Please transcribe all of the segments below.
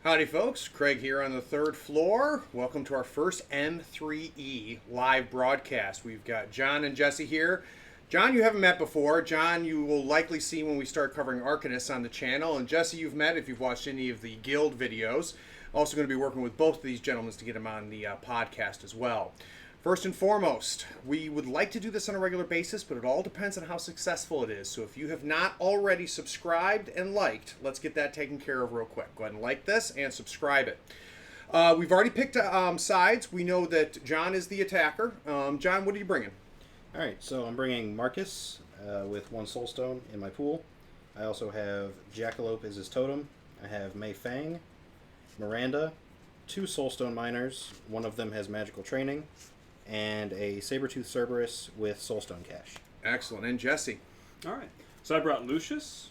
Howdy folks, Craig here on the third floor. Welcome to our first M3E live broadcast. We've got John and Jesse here. John, you haven't met before. John, you will likely see when we start covering Arcanists on the channel. And Jesse, you've met if you've watched any of the Guild videos. Also going to be working with both of these gentlemen to get them on the podcast as well. First and foremost, we would like to do this on a regular basis, but it all depends on how successful it is. So if you have not already subscribed and liked, let's get that taken care of real quick. Go ahead and like this and subscribe it. We've already picked sides. We know that John is the attacker. John, what are you bringing? All right, so I'm bringing Marcus with one Soulstone in my pool. I also have Jackalope as his totem. I have Mei Fang, Miranda, two Soulstone Miners. One of them has magical training, and a Saber-Tooth Cerberus with Soulstone Cache. Excellent. And Jesse? All right. So I brought Lucius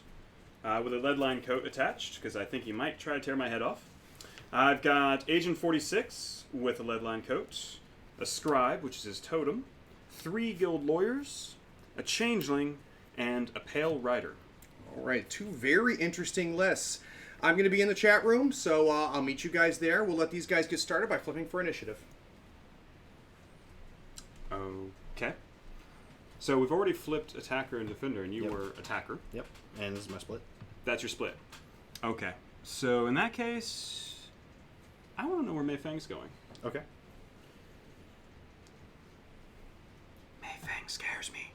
with a leadline coat attached because I think he might try to tear my head off. I've got Agent 46 with a leadline coat, a Scribe, which is his totem, 3 Guild Lawyers, a Changeling, and a Pale Rider. All right, 2 very interesting lists. I'm going to be in the chat room, so I'll meet you guys there. We'll let these guys get started by flipping for initiative. Okay. So we've already flipped attacker and defender, and you Yep. were attacker. Yep, and this is my split. That's your split. Okay. So in that case, I want to know where Mei Fang's going. Okay. Mei Fang scares me.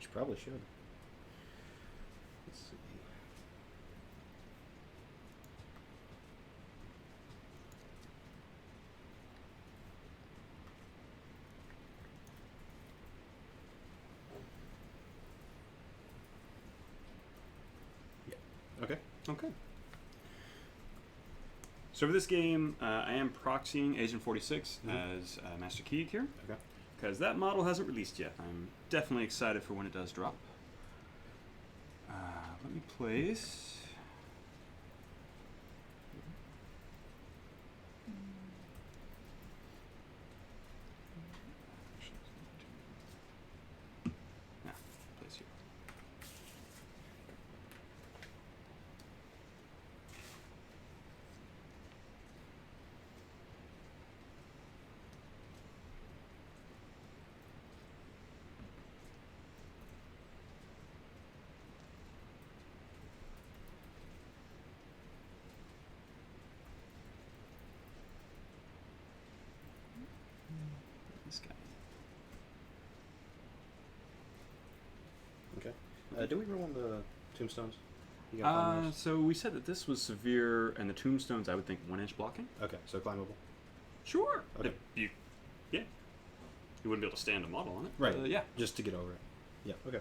She probably should. Let's see. Okay. Okay. So for this game, I am proxying Agent 46 as Master Keeg here. Okay. Because that model hasn't released yet. I'm definitely excited for when it does drop. Let me place... Yeah, place here. This guy. Okay. Do we roll on the tombstones? You got on those? So we said that this was severe, and the tombstones, I would think 1-inch blocking. Okay, so climbable. Sure. Okay. If you, yeah. You wouldn't be able to stand a model on it. Right. Yeah. Just to get over it. Yeah, okay.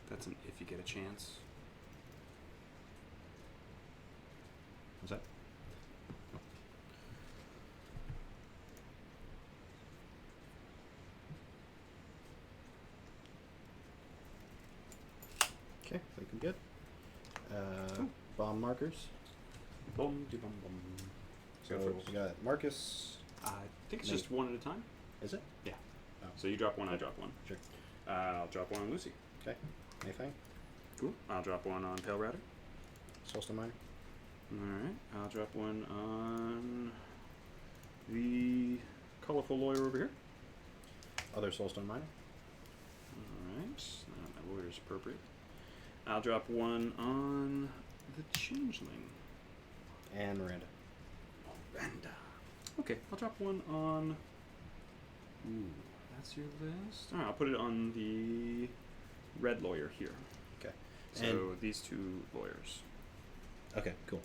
That's an if you get a chance. What's that? Okay, looking good. Bomb markers. Boom, de bum bum. So Go first. we got Marcus. I think it's Mate. just one at a time. Is it? Yeah. Oh. So you drop one, I drop one. Sure. I'll drop one on Lucy. Okay. Anything? Cool. I'll drop one on Pale Rider. Soulstone Miner. Alright. I'll drop one on the colorful lawyer over here. Other Soulstone Miner. Alright. My lawyer's appropriate. I'll drop one on the changeling. And Miranda. Miranda. Okay, I'll drop one on... Ooh, that's your list? Alright, I'll put it on the red lawyer here. Okay. So And these 2 lawyers. okay, cool.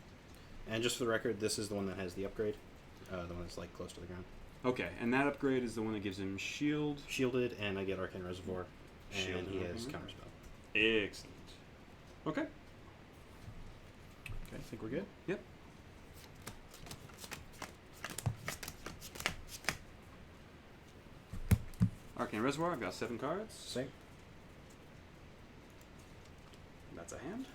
And just for the record, this is the one that has the upgrade. The one that's like close to the ground. Okay, and that upgrade is the one that gives him shield. Shielded, and I get Arcane Reservoir. And Shielded he has Arcane Counterspell. Excellent. Okay. Okay, I think we're good. Yep. Arcane Reservoir, I've got 7 cards. Same. That's a hand.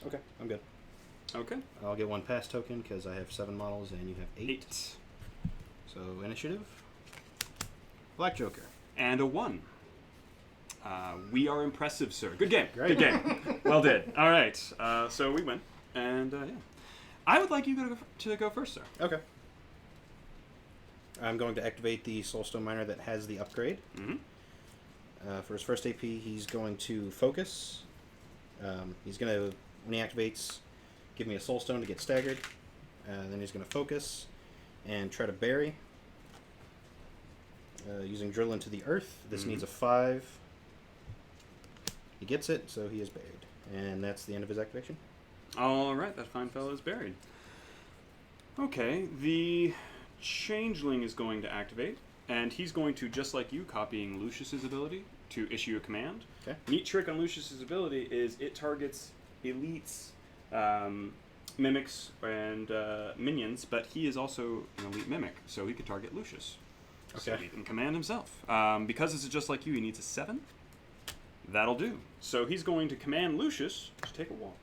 Okay, I'm good. Okay. I'll get 1 pass token because I have 7 models and you have 8. So initiative. Black Joker. And a 1. We are impressive, sir. Good game. Great. Good game. Well did. All right. So we win. And yeah. I would like you to go first, sir. Okay. I'm going to activate the Soulstone Miner that has the upgrade. Mm-hmm. For his first AP, he's going to focus. He's going to, when he activates, give me a Soulstone to get staggered. Then he's going to focus and try to bury. Using Drill into the Earth. This needs a 5. He gets it, so he is buried. And that's the end of his activation. All right. That fine fellow is buried. Okay. The Changeling is going to activate. And he's going to, just like you, copying Lucius's ability to issue a command. Okay. Neat trick on Lucius's ability is it targets elites, mimics, and minions, but he is also an elite mimic, so he could target Lucius. So Okay. he can command himself. Because this is just like you, he needs a 7. That'll do. So he's going to command Lucius to take a walk.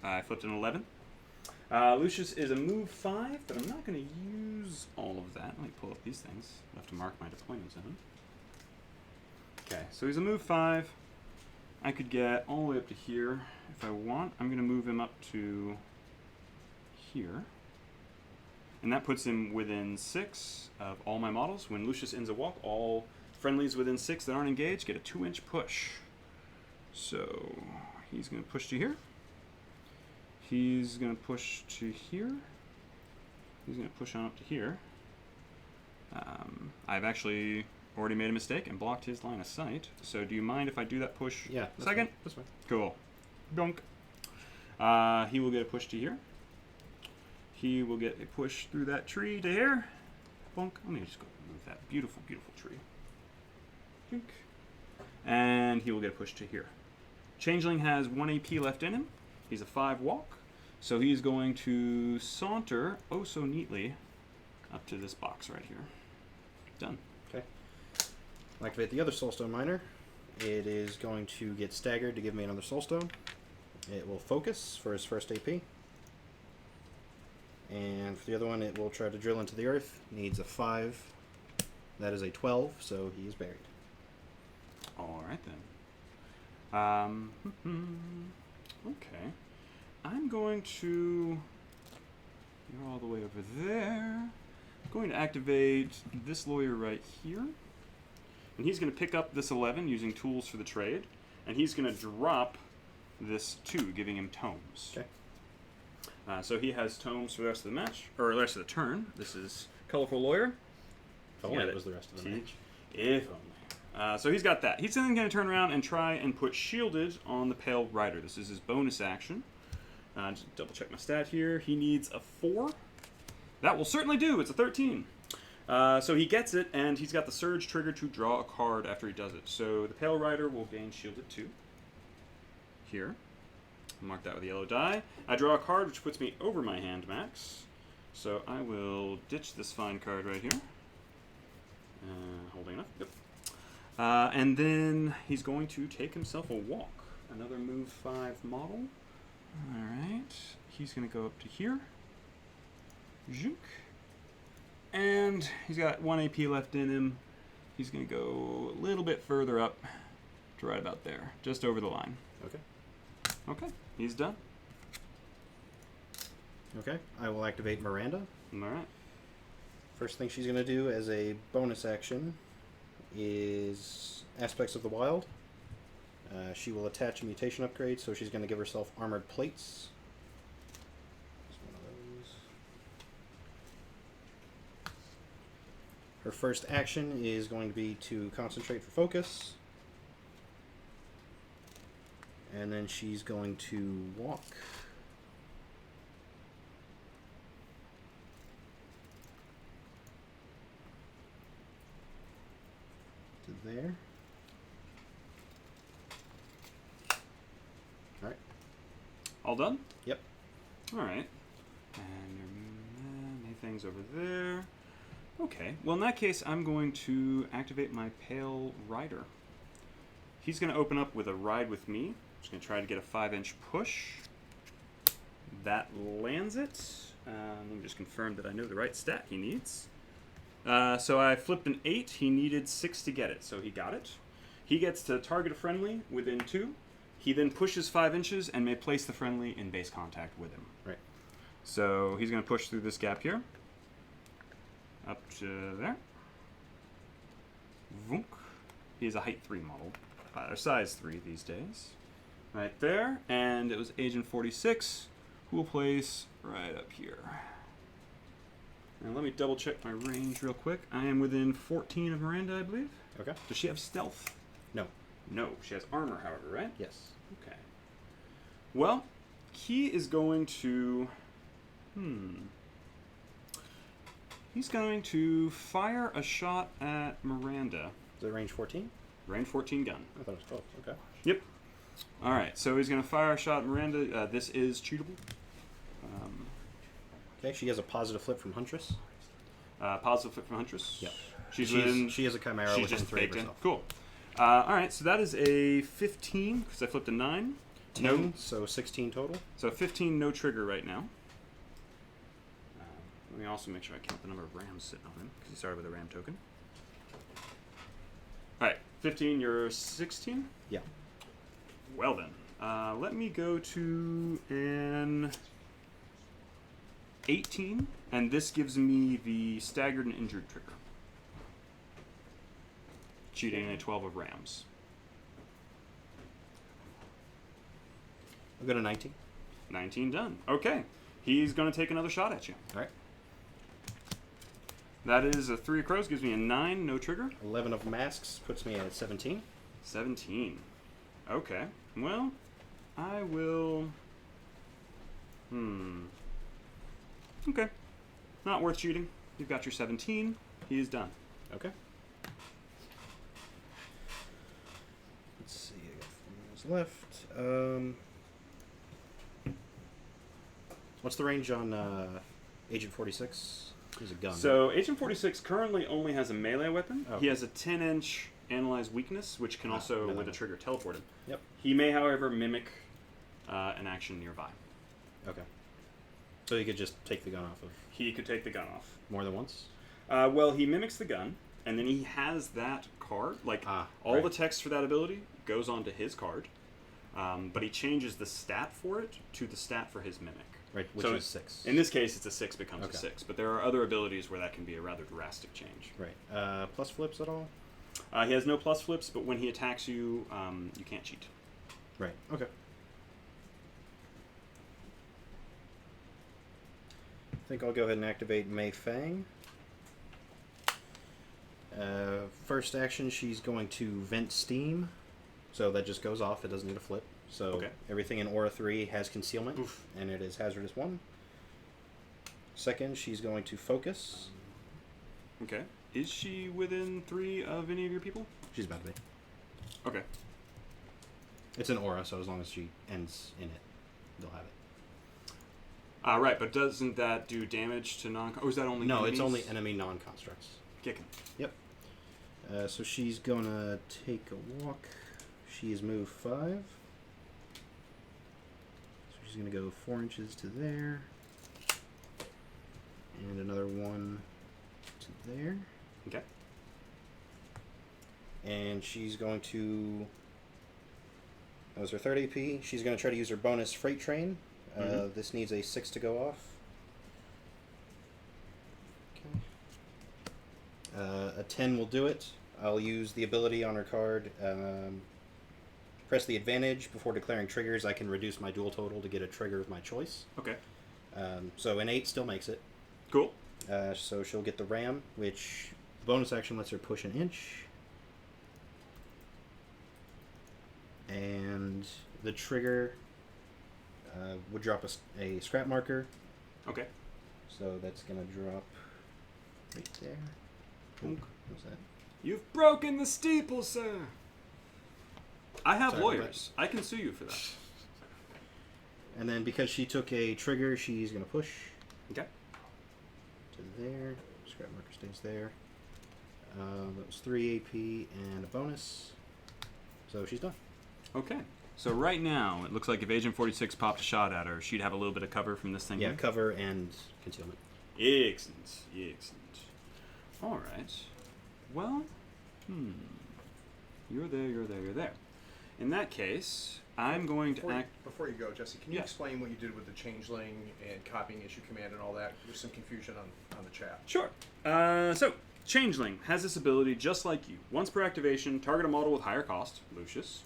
I flipped an 11. Lucius is a move 5, but I'm not going to use all of that. Let me pull up these things. I have to mark my deployments in. Okay, so he's a move 5. I could get all the way up to here if I want. I'm going to move him up to here. And that puts him within 6 of all my models. When Lucius ends a walk, all friendlies within 6 that aren't engaged get a 2-inch push. So he's going to push to here. He's going to push to here. He's going to push on up to here. I've actually already made a mistake and blocked his line of sight. So do you mind if I do that push Yeah. second? Fine. That's fine. Cool. Dunk. He will get a push to here. He will get a push through that tree to here. Bonk. Let me just go move that beautiful, beautiful tree. Dink. And he will get a push to here. Changeling has 1 AP left in him. He's a 5 walk. So he's going to saunter, oh so neatly, up to this box right here. Done. Okay. I'll activate the other Soulstone Miner. It is going to get staggered to give me another Soulstone. It will focus for his first AP. And for the other one, it will try to drill into the earth. Needs a 5. That is a 12, so he is buried. All right then. Okay. I'm going to... You're all the way over there. I'm going to activate this lawyer right here. And he's going to pick up this 11 using tools for the trade. And he's going to drop this 2, giving him tomes. Okay. So he has tomes for the rest of the match, or the rest of the turn. This is Colorful Lawyer. If only it was the rest of the match. If only. So he's got that. He's then going to turn around and try and put Shielded on the Pale Rider. This is his bonus action. Just double check my stat here. He needs a 4. That will certainly do. It's a 13. So he gets it, and he's got the Surge trigger to draw a card after he does it. So the Pale Rider will gain Shielded 2. Here. Mark that with a yellow die. I draw a card, which puts me over my hand max. So I will ditch this fine card right here. Holding it up. Yep. And then he's going to take himself a walk. Another move 5 model. Alright. He's going to go up to here. Zook. And he's got 1 AP left in him. He's going to go a little bit further up to right about there. Just over the line. Okay. Okay. He's done. Okay. I will activate Miranda. Alright. First thing she's going to do as a bonus action is Aspects of the Wild. She will attach a mutation upgrade, so she's going to give herself Armored Plates. Just one of those. Her first action is going to be to concentrate for focus. And then she's going to walk. there. All right. All done? Yep. All right. And Mayfang's over there. Okay. Well, in that case, I'm going to activate my Pale Rider. He's going to open up with a ride with me. Just going to try to get a 5-inch push. That lands it. Let me just confirm that I know the right stat he needs. So I flipped an 8. He needed 6 to get it, so he got it. He gets to target a friendly within 2. He then pushes 5 inches and may place the friendly in base contact with him. Right. So he's going to push through this gap here. Up to there. Vunk. He's a height 3 model. Or size 3 these days. Right there. And it was Agent 46 who will place right up here. And let me double check my range real quick. I am within 14 of Miranda, I believe. Okay. Does she have stealth? No. No. She has armor, however, right? Yes. Okay. Well, he is going to... He's going to fire a shot at Miranda. Is it range 14? Range 14 gun. I thought it was 12. Okay. Yep. All right, so he's going to fire a shot at Miranda. This is cheatable. Okay, she has a positive flip from Huntress. Positive flip from Huntress. Yep. She has a Chimera she's within just 3 of baked in. herself. Cool. All right, so that is a 15 because I flipped a 9. 10, No, so 16 total. so 15, no trigger right now. Let me also make sure I count the number of rams sitting on him because he started with a ram token. All right, 15. You're 16. Yeah. Well then, let me go to an 18, and this gives me the staggered and injured trigger. Cheating a 12 of rams. I'll go to 19. 19 done. Okay. He's going to take another shot at you. All right. That is a 3 of crows, gives me a 9, no trigger. 11 of masks puts me at 17. 17. Okay. Well, I will... Okay. Not worth shooting. You've got your 17. He is done. Okay. Let's see. I got 4 minutes left. What's the range on Agent 46? He's a gun. So, Agent 46 currently only has a melee weapon. Oh. He has a 10-inch Analyze Weakness, which can also, no, with no. a trigger, teleport him. Yep. He may, however, mimic an action nearby. Okay. So you could just take the gun off of He could take the gun off. more than once? Well, he mimics the gun, and then he has that card. Like, all right. the text for that ability goes onto his card, but he changes the stat for it to the stat for his mimic. Right, which So is 6. In this case, it's a 6 becomes Okay. a 6, but there are other abilities where that can be a rather drastic change. Right. Plus flips at all? He has no plus flips, but when he attacks you, you can't cheat. Right. Okay. I think I'll go ahead and activate Mei Fang. First action, she's going to vent steam. So that just goes off. It doesn't need a flip. So Okay. everything in Aura 3 has concealment, Oof. and it is hazardous 1. Second, she's going to focus. Okay. Is she within 3 of any of your people? She's about to be. Okay. It's an aura, so as long as she ends in it, they'll have it. Right, but doesn't that do damage to non... Or is that only No, enemies? it's only enemy non-constructs. Kicking. Yep. So she's gonna take a walk. She's moved 5. So she's gonna go 4 inches to there. And another 1 to there. Okay. And she's going to... That was her 3rd AP. She's going to try to use her bonus Freight Train. This needs a 6 to go off. Okay. A 10 will do it. I'll use the ability on her card. Press the advantage before declaring triggers. I can reduce my dual total to get a trigger of my choice. Okay. So an 8 still makes it. Cool. So she'll get the ram, which bonus action lets her push an inch. And the trigger would drop a scrap marker. Okay. So that's going to drop right there. What was that? You've broken the steeple, sir. I have Sorry about lawyers. I can sue you for that. And then because she took a trigger, she's going to push Okay. to there. Scrap marker stays there. That was 3 AP and a bonus. So she's done. Okay. So right now, it looks like if Agent 46 popped a shot at her, she'd have a little bit of cover from this thing Yeah, here. cover and concealment. Excellent. Excellent. All right. Well, you're there, you're there, you're there. In that case, I'm going to act... Before you go, Jesse, can you Yeah. explain what you did with the changeling and copying issue command and all that? There's some confusion on the chat. Sure. So, Changeling has this ability just like you. Once per activation, target a model with higher cost, Lucius.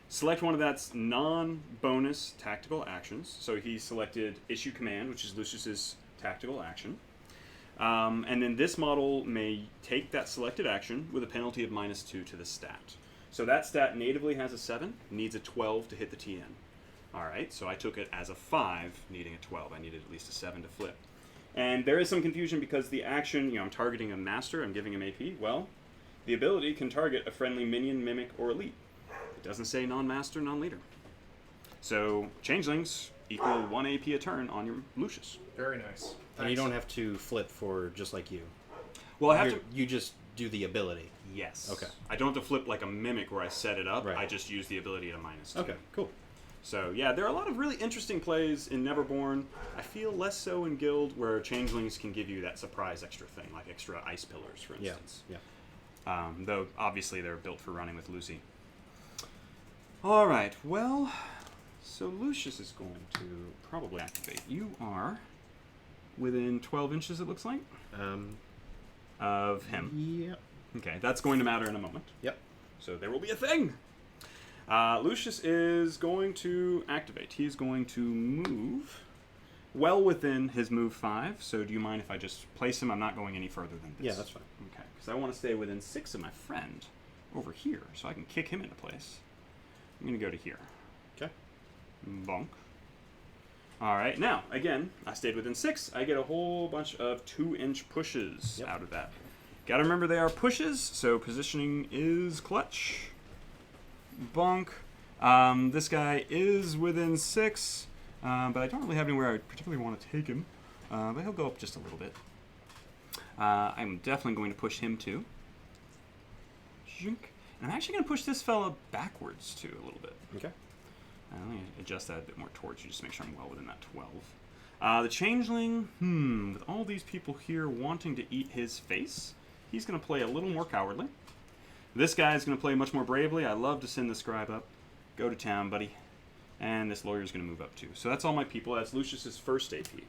Select one of that's non-bonus tactical actions. So he selected Issue Command, which is Lucius's tactical action. And then this model may take that selected action with a penalty of -2 to the stat. So that stat natively has a 7, needs a 12 to hit the TN. Alright, so I took it as a 5, needing a 12. I needed at least a 7 to flip. And there is some confusion because the action, I'm targeting a master, I'm giving him AP. Well, the ability can target a friendly minion, mimic, or elite. It doesn't say non-master, non-leader. So, changelings equal 1 AP a turn on your Lucius. Very nice. And you don't have to flip for just like you. Well, I have to... You just do the ability. Yes. Okay. I don't have to flip like a mimic where I set it up. Right. I just use the ability at a -2. Okay, cool. So, yeah, there are a lot of really interesting plays in Neverborn. I feel less so in Guild, where changelings can give you that surprise extra thing, like extra ice pillars, for instance. Yeah. Though, obviously, they're built for running with Lucy. All right, well, so Lucius is going to probably activate. You are within 12 inches, it looks like, of him. Yep. Okay, that's going to matter in a moment. Yep. So there will be a thing. Lucius is going to activate. He's going to move well within his move 5. So do you mind if I just place him? I'm not going any further than this. Yeah, that's fine. Okay, because I want to stay within 6 of my friend over here, so I can kick him into place. I'm going to go to here. Okay. Bonk. All right, now, again, I stayed within 6. I get a whole bunch of 2-inch pushes out of that. Gotta remember they are pushes, so positioning is clutch. Bonk. This guy is within 6, but I don't really have anywhere I particularly want to take him. But he'll go up just a little bit. I'm definitely going to push him too. Zhink. And I'm actually going to push this fella backwards too a little bit. Okay. Let me adjust that a bit more towards you just to make sure I'm well within that 12. The changeling, with all these people here wanting to eat his face, he's going to play a little more cowardly. This guy's going to play much more bravely. I love to send the scribe up. Go to town, buddy. And this lawyer's going to move up too. So that's all my people. That's Lucius's first AP.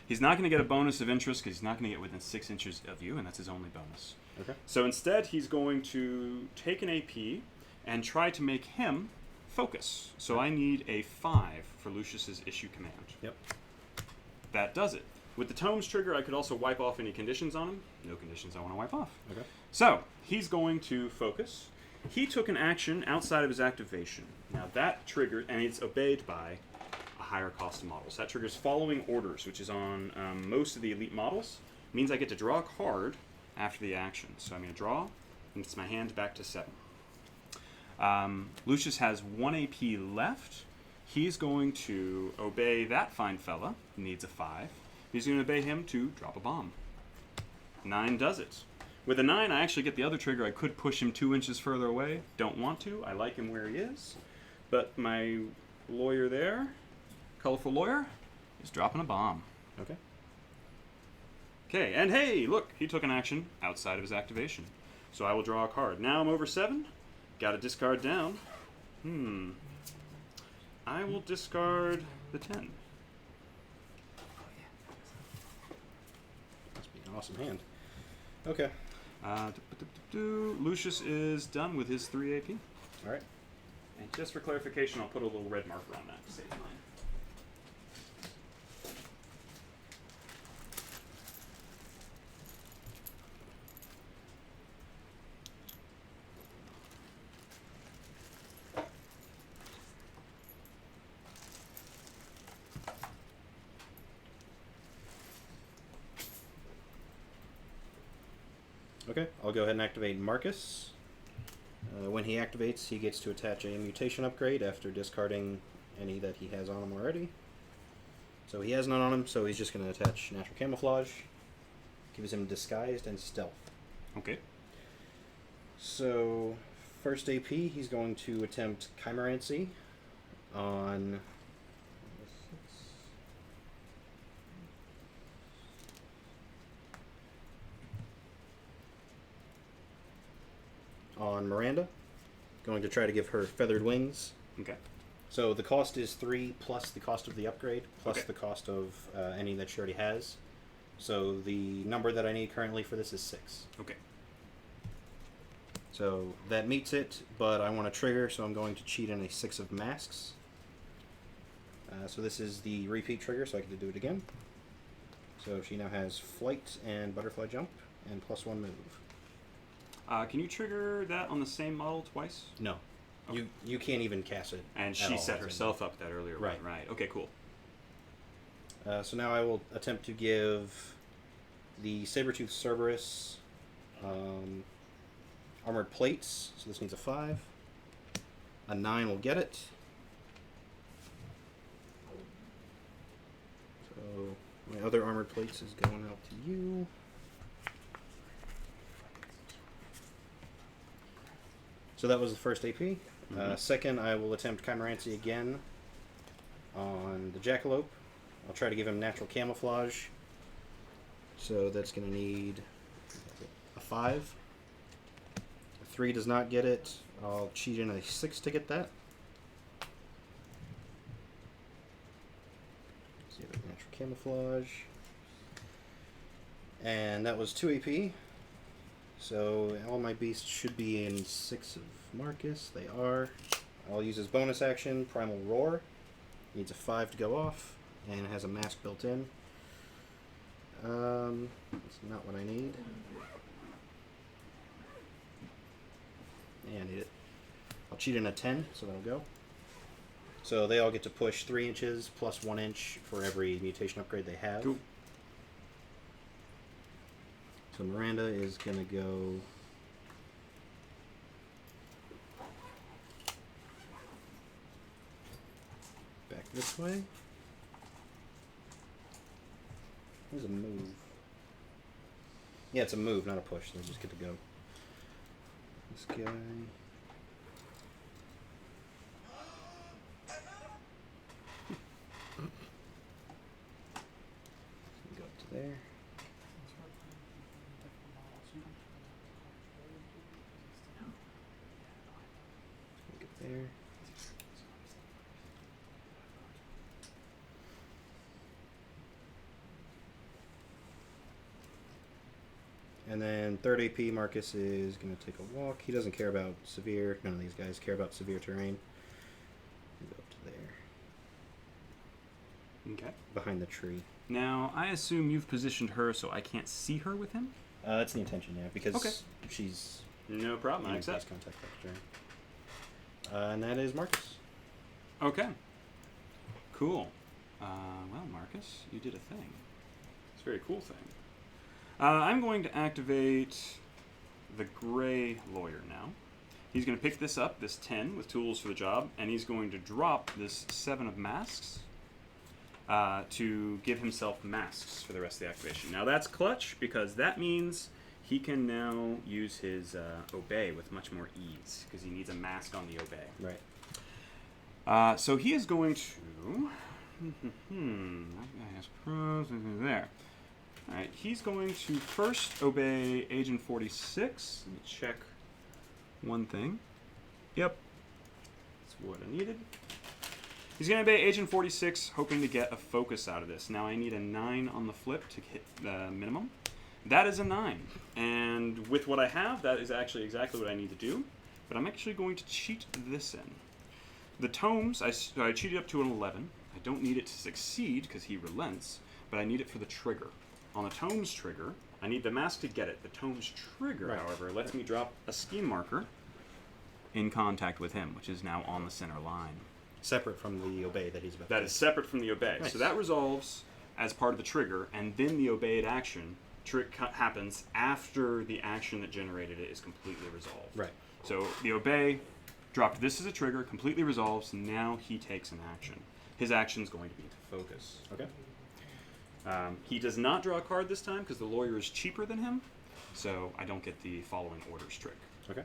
He's not going to get a bonus of interest because he's not going to get within 6 inches of you, and that's his only bonus. Okay. So instead, he's going to take an AP and try to make him focus. So I need a 5 for Lucius's issue command. Yep. That does it. With the Tomes trigger, I could also wipe off any conditions on him. No conditions I want to wipe off. Okay. So, he's going to focus. He took an action outside of his activation. Now that triggered, and it's obeyed by a higher cost of models. That triggers following orders, which is on most of the elite models. Means I get to draw a card after the action. So I'm going to draw, and it's my hand back to 7. Lucius has 1 AP left. He's going to obey that fine fella, who needs a 5. He's going to obey him to drop a bomb. 9 does it. With a 9, I actually get the other trigger. I could push him 2 inches further away. Don't want to. I like him where he is. But my lawyer there, colorful lawyer, is dropping a bomb. Okay. Okay, and hey, look, he took an action outside of his activation. So I will draw a card. Now I'm over 7. Got to discard down. I will discard the 10. Must be an awesome hand. Okay. Lucius is done with his 3 AP. All right. And just for clarification, I'll put a little red marker on that to save time. Okay, I'll go ahead and activate Marcus. When he activates, he gets to attach a mutation upgrade after discarding any that he has on him already. So he has none on him, so he's just going to attach Natural Camouflage. Gives him Disguised and Stealth. Okay. So, first AP, he's going to attempt Chimerancy on... on Miranda. Going to try to give her Feathered Wings. Okay. So the cost is 3 plus the cost of the upgrade, plus Okay. the cost of any that she already has. So the number that I need currently for this is 6. Okay. So that meets it, but I want to trigger, so I'm going to cheat in a 6 of Masks. So this is the repeat trigger, so I get to do it again. So she now has Flight and Butterfly Jump, and +1 move. Can you trigger that on the same model twice? No. Okay. You can't even cast it. And at she all, set I think. herself up that earlier one. Right. Right. Okay, cool. So now I will attempt to give the Sabertooth Cerberus armored plates. So this needs a 5. A 9 will get it. So my other armored plates is going out to you. So that was the first AP. Second, I will attempt Chimerancy again on the Jackalope. I'll try to give him Natural Camouflage. So that's going to need a 5. A 3 does not get it. I'll cheat in a 6 to get that. See, Natural Camouflage. And that was 2 AP. So all my beasts should be in 6 of Marcus. They are. I'll use his bonus action, Primal Roar. Needs a 5 to go off, and it has a mask built in. That's not what I need. Yeah, I need it. I'll cheat in a 10, so that'll go. So they all get to push 3 inches plus 1 inch for every mutation upgrade they have. Cool. So Miranda is going to go... back this way. There's a move. Yeah, it's a move, not a push. They just get to go. This guy... go up to there. Get there. And then third AP, Marcus is going to take a walk. He doesn't care about severe. None of these guys care about severe terrain. Go up to there. Okay. Behind the tree. Now, I assume you've positioned her so I can't see her with him? That's the intention, yeah, because Okay. she's No problem. I in accept. close contact with the terrain. And that is Marcus. Okay. Cool. Well, Marcus, you did a thing. It's a very cool thing. I'm going to activate the Gray Lawyer now. He's going to pick this up, this 10, with tools for the job, and he's going to drop this 7 of masks to give himself masks for the rest of the activation. Now that's clutch, because that means he can now use his Obey with much more ease, because he needs a mask on the Obey. Right. So he is going to... that guy has pros. There. Alright, he's going to first obey Agent 46. Let me check one thing. Yep. That's what I needed. He's going to obey Agent 46, hoping to get a focus out of this. Now I need a 9 on the flip to hit the minimum. That is a 9. And with what I have, that is actually exactly what I need to do. But I'm actually going to cheat this in. The tomes, I cheated up to an 11. I don't need it to succeed because he relents, but I need it for the trigger. On the tomes trigger, I need the mask to get it. The tomes trigger, Right. however, lets me drop a scheme marker in contact with him, which is now on the center line. Separate from the Obey that he's about to That do. is separate from the obey. Nice. So that resolves as part of the trigger, and then the obeyed action trick happens after the action that generated it is completely resolved. Right. So the obey dropped this as a trigger, completely resolves. Now he takes an action. His action is going to be to focus. Okay. He does not draw a card this time because the lawyer is cheaper than him, so I don't get the following orders trick. Okay.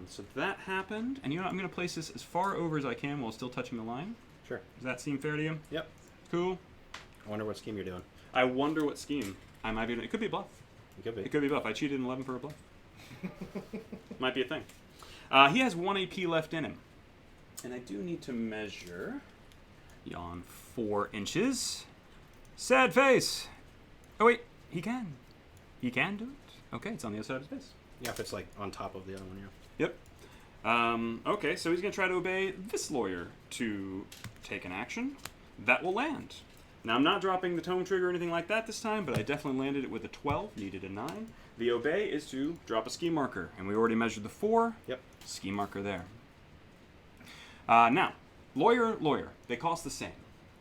So that happened, and you know what? I'm going to place this as far over as I can while still touching the line. Sure. Does that seem fair to you? Yep. Cool. I wonder what scheme you're doing. I wonder what scheme I might be doing. It could be a bluff. It could be. It could be a bluff. I cheated in 11 for a bluff. Might be a thing. He has 1 AP left in him. And I do need to measure. Yawn 4 inches. Sad face. Oh, wait. He can. He can do it. Okay, it's on the other side of his face. Yeah, if it's like on top of the other one, yeah. Yep. Okay, so he's going to try to obey this lawyer to take an action. That will land. Now, I'm not dropping the tome trigger or anything like that this time, but I definitely landed it with a 12, needed a 9. The obey is to drop a ski marker, and we already measured the 4. Yep. Ski marker there. Now, lawyer, they cost the same.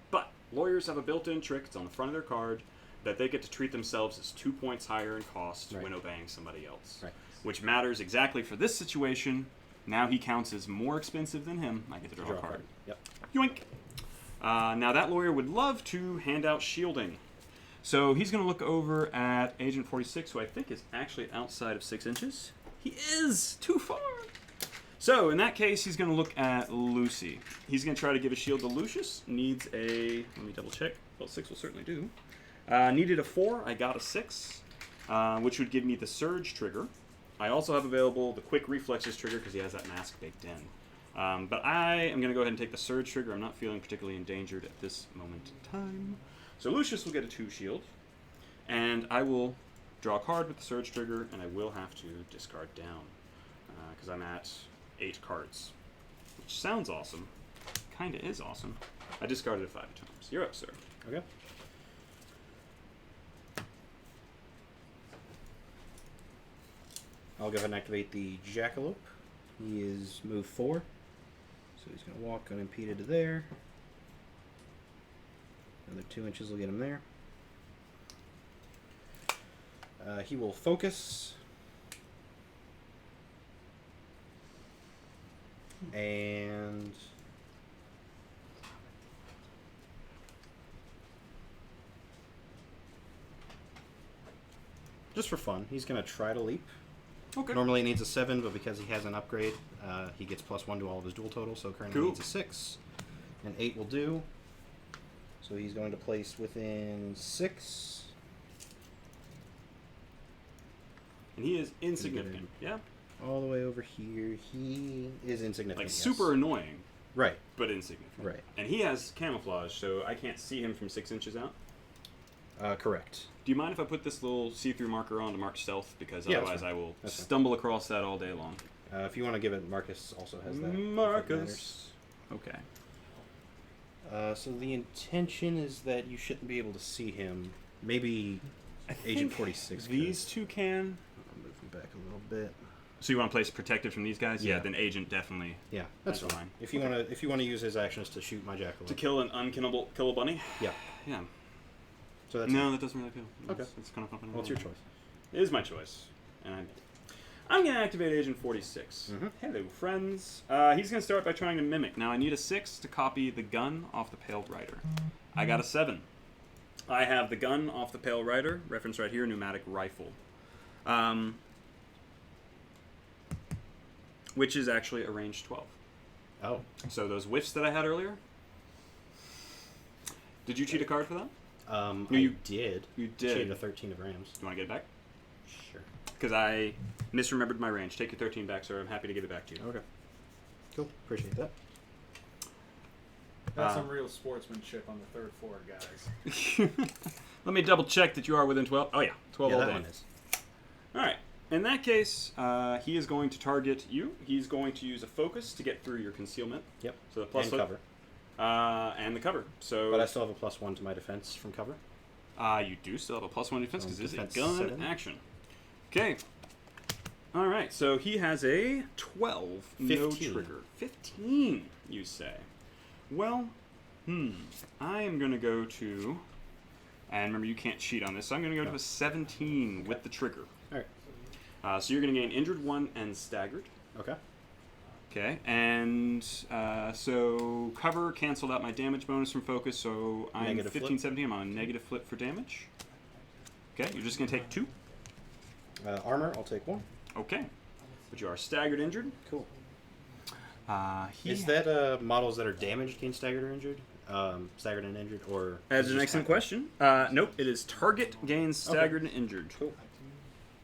But lawyers have a built-in trick, it's on the front of their card, that they get to treat themselves as 2 points higher in cost when obeying somebody else. Right. Which matters exactly for this situation. Now he counts as more expensive than him. I get to draw a card. Yep. Yoink! Now that lawyer would love to hand out shielding. So he's going to look over at Agent 46, who I think is actually outside of 6 inches. He is! Too far! So in that case, he's going to look at Lucy. He's going to try to give a shield to Lucius. Needs a... Let me double check. Well, 6 will certainly do. Needed a 4. I got a 6, which would give me the Surge trigger. I also have available the Quick Reflexes trigger because he has that mask baked in. But I am going to go ahead and take the Surge trigger. I'm not feeling particularly endangered at this moment in time. So Lucius will get a 2 shield. And I will draw a card with the Surge trigger, and I will have to discard down. Because I'm at 8 cards. Which sounds awesome. Kinda is awesome. I discarded it 5 times. You're up, sir. Okay. I'll go ahead and activate the Jackalope. He is move 4. So he's going to walk unimpeded to there. Another 2 inches will get him there. He will focus. And... just for fun, he's going to try to leap. Okay. Normally it needs a 7, but because he has an upgrade, he gets +1 to all of his dual totals, so currently Cool. needs a 6. An 8 will do. So he's going to place within 6. And he is insignificant. Yeah? All the way over here, he is insignificant. Like yes. super annoying, Right. but insignificant. Right. And he has camouflage, so I can't see him from 6 inches out. Correct. Do you mind if I put this little see-through marker on to mark stealth? Because Yeah, otherwise that's I fine. will That's fine. stumble across that all day long. If you want to give it, Marcus also has that. if it Marcus. Okay. matters. So the intention is that you shouldn't be able to see him. Maybe Agent 46 These two can. I'll move him back a little bit. So you want to place protected from these guys? Yeah, Yeah. then Agent definitely. Yeah, that's fine. If you want to use his actions to shoot my Jackalope. To kill an kill a bunny? Yeah. Yeah. So that's No, that doesn't really feel. Okay. It's kind of fun. Well, it's your choice. It is my choice. And I'm going to activate Agent 46. Mhm. Hello, friends. He's going to start by trying to mimic. Now, I need a 6 to copy the gun off the Pale Rider. I got a 7. I have the gun off the Pale Rider, reference right here, pneumatic rifle. Which is actually a range 12. Oh. So those whiffs that I had earlier. Did you cheat a card for that? No, you you did. You did. Cheated a 13 of Rams. Do you want to get it back? Sure. Because I misremembered my range. Take your 13 back, sir. I'm happy to give it back to you. Okay. Cool. Appreciate that. That's some real sportsmanship on the third floor, guys. Let me double check that you are within 12. Oh, yeah. 12 Yeah, all that day. one is. All right. In that case, he is going to target you. He's going to use a focus to get through your concealment. Yep. So the plus And cover. And the cover. So, But I still have a +1 to my defense from cover. you do still have a +1 defense because this is a Defense gun 7. action. Okay. All right. So he has a 12. 15. No trigger. 15, you say. Well, I am going to go to And remember, you can't cheat on this, so I'm going to go to a 17 with the trigger. All right. So you're going to gain injured 1 and staggered. Okay. Okay, and so cover canceled out my damage bonus from focus, so I'm Negative 15, flip. 17. I'm on a negative flip for damage. Okay, you're just going to take 2. Armor, I'll take 1. Okay, but you are staggered injured. Cool. He Is that models that are damaged gain staggered or injured? Staggered and injured, or... That's is an it just excellent half? question. Nope, it is target gains staggered and injured. Cool.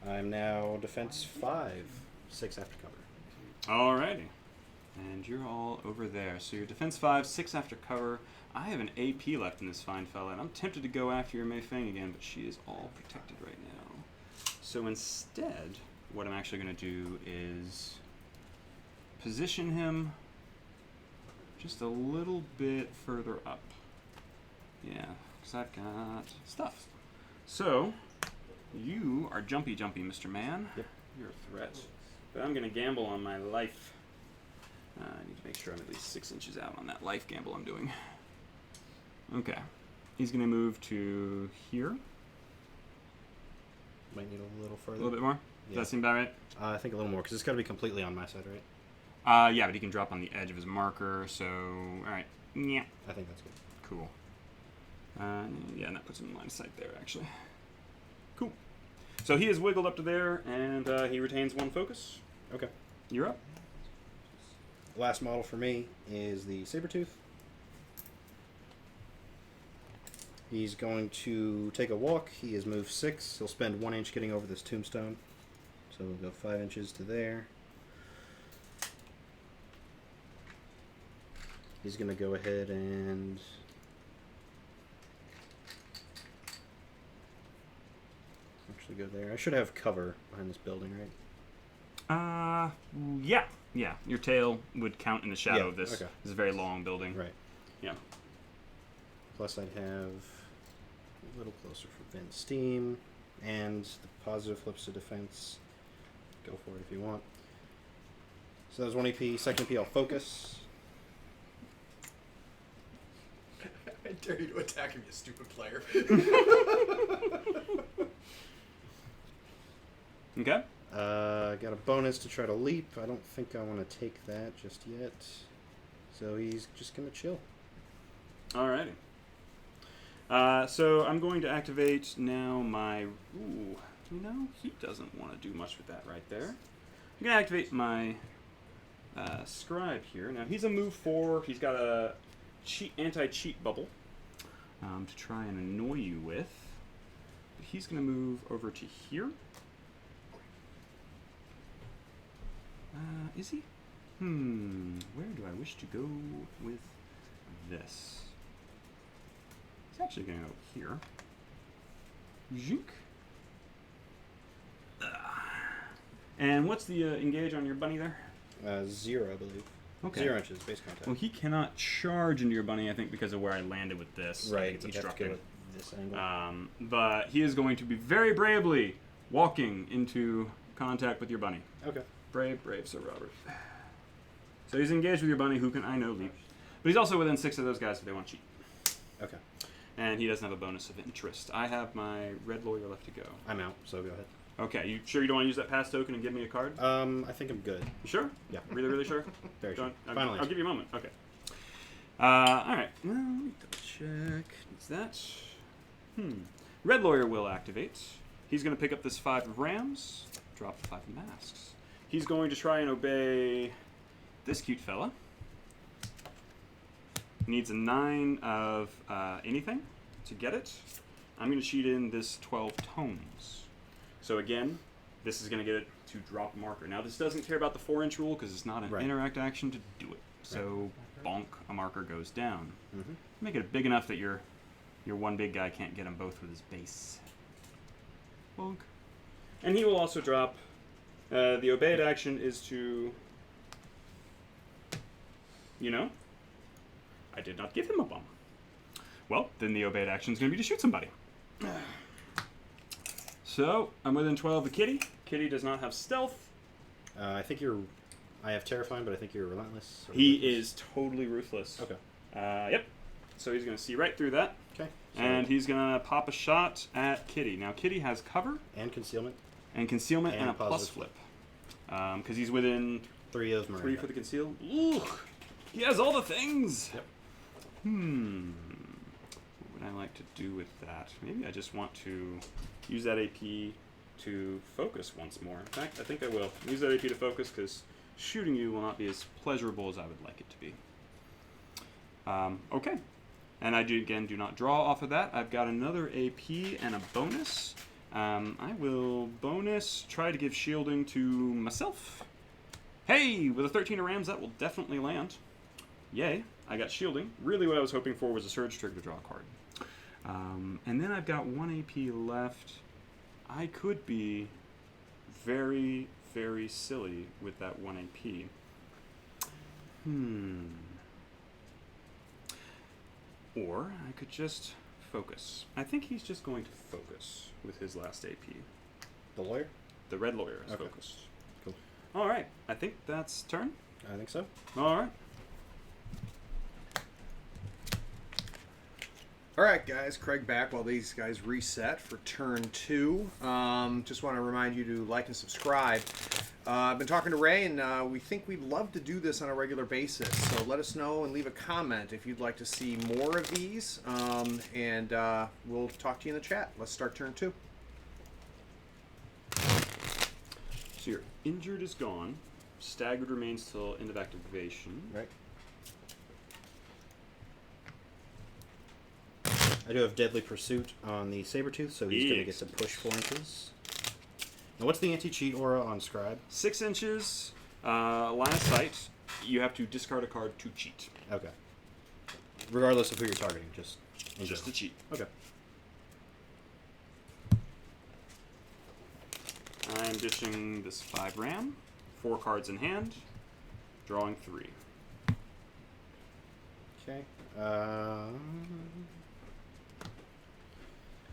I'm now defense 5, 6 after cover. Alrighty. And you're all over there. So you're defense 5, 6 after cover. I have an AP left in this fine fella, and I'm tempted to go after your Mei Fang again, but she is all protected right now. So instead, what I'm actually going to do is position him just a little bit further up. Yeah, because I've got stuff. So, you are jumpy, Mr. Man. Yep. You're a threat. But I'm going to gamble on my life. I need to make sure I'm at least 6 inches out on that life gamble I'm doing. Okay. He's going to move to here. Might need a little further. A little bit more? Does that seem about right? I think a little more, because it's got to be completely on my side, right? Yeah, but he can drop on the edge of his marker, so... Alright. Yeah. I think that's good. Cool. Yeah, and that puts him in line of sight there, actually. Cool. So he is wiggled up to there, and he retains 1 focus. Okay. You're up. Last model for me is the Sabertooth. He's going to take a walk. He is moved 6. He'll spend 1 inch getting over this tombstone. So we'll go 5 inches to there. He's going to go ahead and... actually go there. I should have cover behind this building, right? Yeah. Yeah, your tail would count in the shadow Yeah, of this. okay. This is a very long building. Right. Yeah. Plus I'd have a little closer for vent steam, and the positive flips to defense. Go for it if you want. So that was 1 EP. Second EP, I'll focus. I dare you to attack him, you stupid player. Okay. Got a bonus to try to leap. I don't think I want to take that just yet. So he's just going to chill. Alrighty. So I'm going to activate now my... Ooh, he doesn't want to do much with that right there. I'm going to activate my scribe here. Now, he's a move 4. He's got a anti-cheat bubble to try and annoy you with. But he's going to move over to here. Is he? Where do I wish to go with this? He's actually going to go here. Zhink. And what's the engage on your bunny there? 0, I believe. Okay. 0 inches, base contact. Well, he cannot charge into your bunny, I think, because of where I landed with this. I right, think it's you'd have to obstructing. go at this angle. But he is going to be very bravely walking into contact with your bunny. Okay. Brave, Sir Robert. So he's engaged with your bunny, who can, I know, leap. But he's also within 6 of those guys if they want cheat. Okay. And he doesn't have a bonus of interest. I have my red lawyer left to go. I'm out, so go ahead. Okay, you sure you don't want to use that pass token and give me a card? I think I'm good. You sure? Yeah. Really, really sure? Very sure. I'll Finally. give you a moment. Okay. Alright. Well, let me double check. Is that... Red lawyer will activate. He's going to pick up this 5 of rams. Drop the 5 of masks. He's going to try and obey this cute fella. Needs a 9 of anything to get it. I'm going to cheat in this 12 tomes. So again, this is going to get it to drop a marker. Now this doesn't care about the 4-inch rule because it's not an interact action to do it. So bonk, a marker goes down. Make it big enough that your one big guy can't get them both with his base. Bonk. And he will also drop... the obeyed action is to... I did not give him a bomb. Well, then the obeyed action is going to be to shoot somebody. So, I'm within 12 of the kitty. Kitty does not have stealth. I think you're... I have terrifying, but I think you're relentless. or He ruthless. is totally ruthless. Okay. Yep. So he's going to see right through that. Okay. So And he's going to pop a shot at Kitty. Now, Kitty has cover And concealment. and concealment and And a plus positive flip. Because he's within 3 of Miranda. 3 for the conceal. Ooh, he has all the things. Yep. What would I like to do with that? Maybe I just want to use that AP to focus once more. In fact, I think I will. Use that AP to focus because shooting you will not be as pleasurable as I would like it to be. Okay. And I do not draw off of that. I've got another AP and a bonus. I will bonus try to give shielding to myself. Hey, with a 13 of Rams, that will definitely land. Yay, I got shielding. Really what I was hoping for was a surge trigger to draw a card. And then I've got 1 AP left. I could be very, very silly with that 1 AP. Or I could just focus. I think he's just going to focus with his last AP. The lawyer? The red lawyer is Okay. focused. Cool. All right, I think that's turn. I think so. All right. All right, guys. Craig back while these guys reset for turn 2. Just want to remind you to like and subscribe. I've been talking to Ray, and we think we'd love to do this on a regular basis. So let us know and leave a comment if you'd like to see more of these, and we'll talk to you in the chat. Let's start turn 2. So your injured is gone. Staggered remains till end of activation. Right. I do have Deadly Pursuit on the Sabretooth, so he's going to get to push 4 inches. Now, what's the anti-cheat aura on Scribe? 6 inches, line of sight. You have to discard a card to cheat. Okay. Regardless of who you're targeting, just in Just to general. cheat. Okay. I'm dishing this 5 ram. 4 cards in hand. Drawing 3. Okay.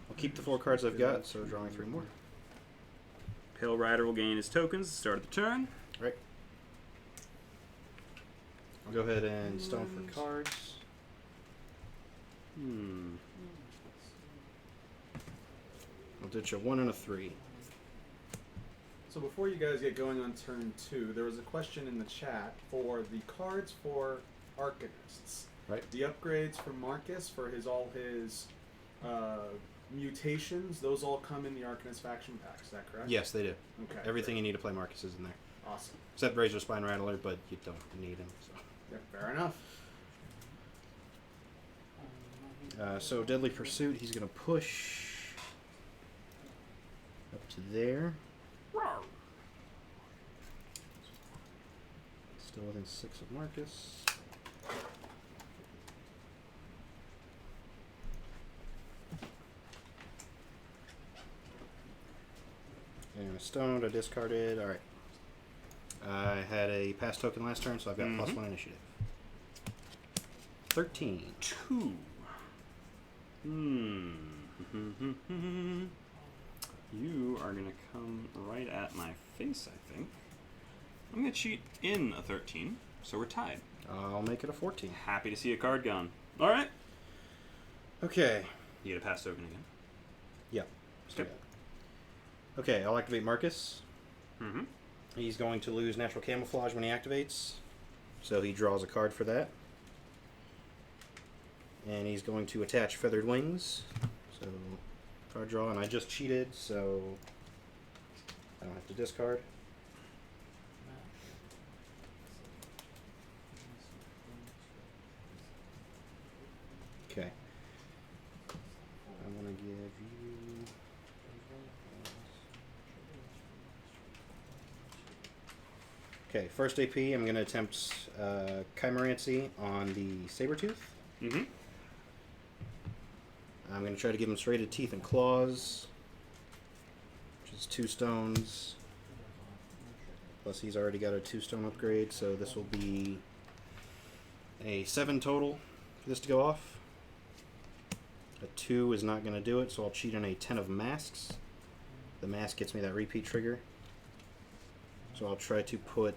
I'll keep the 4 cards I've got, so drawing 3 more. Pale Rider will gain his tokens at the start of the turn. Right. I'll go ahead and stone for cards. I'll ditch a 1 and a 3. So before you guys get going on turn 2, there was a question in the chat for the cards for Arcanists. Right. The upgrades for Marcus for all his mutations, those all come in the Arcanist faction pack. Is that correct? Yes, they do. Okay. Everything you need to play Marcus is in there. Awesome. Except Razor Spine Rattler, but you don't need him. Yeah, fair enough. So Deadly Pursuit, he's going to push up to there. Still within 6 of Marcus. And a stoned, I discarded. Alright. I had a pass token last turn, so I've got +1 initiative. 13. 2. You are going to come right at my face, I think. I'm going to cheat in a 13, so we're tied. I'll make it a 14. Happy to see a card gone. All right. Okay. You get a pass token again. Yeah. Okay. Okay, I'll activate Marcus. Mm-hmm. He's going to lose natural camouflage when he activates, so he draws a card for that. And he's going to attach Feathered Wings. So, card draw, and I just cheated, so I don't have to discard. Okay. I want to give you... Okay, first AP, I'm going to attempt Chimerancy on the Sabretooth. Mm-hmm. I'm going to try to give him serrated teeth and claws, which is 2 stones. Plus he's already got a 2-stone upgrade, so this will be a 7 total for this to go off. A 2 is not going to do it, so I'll cheat on a 10 of masks. The mask gets me that repeat trigger. So I'll try to put...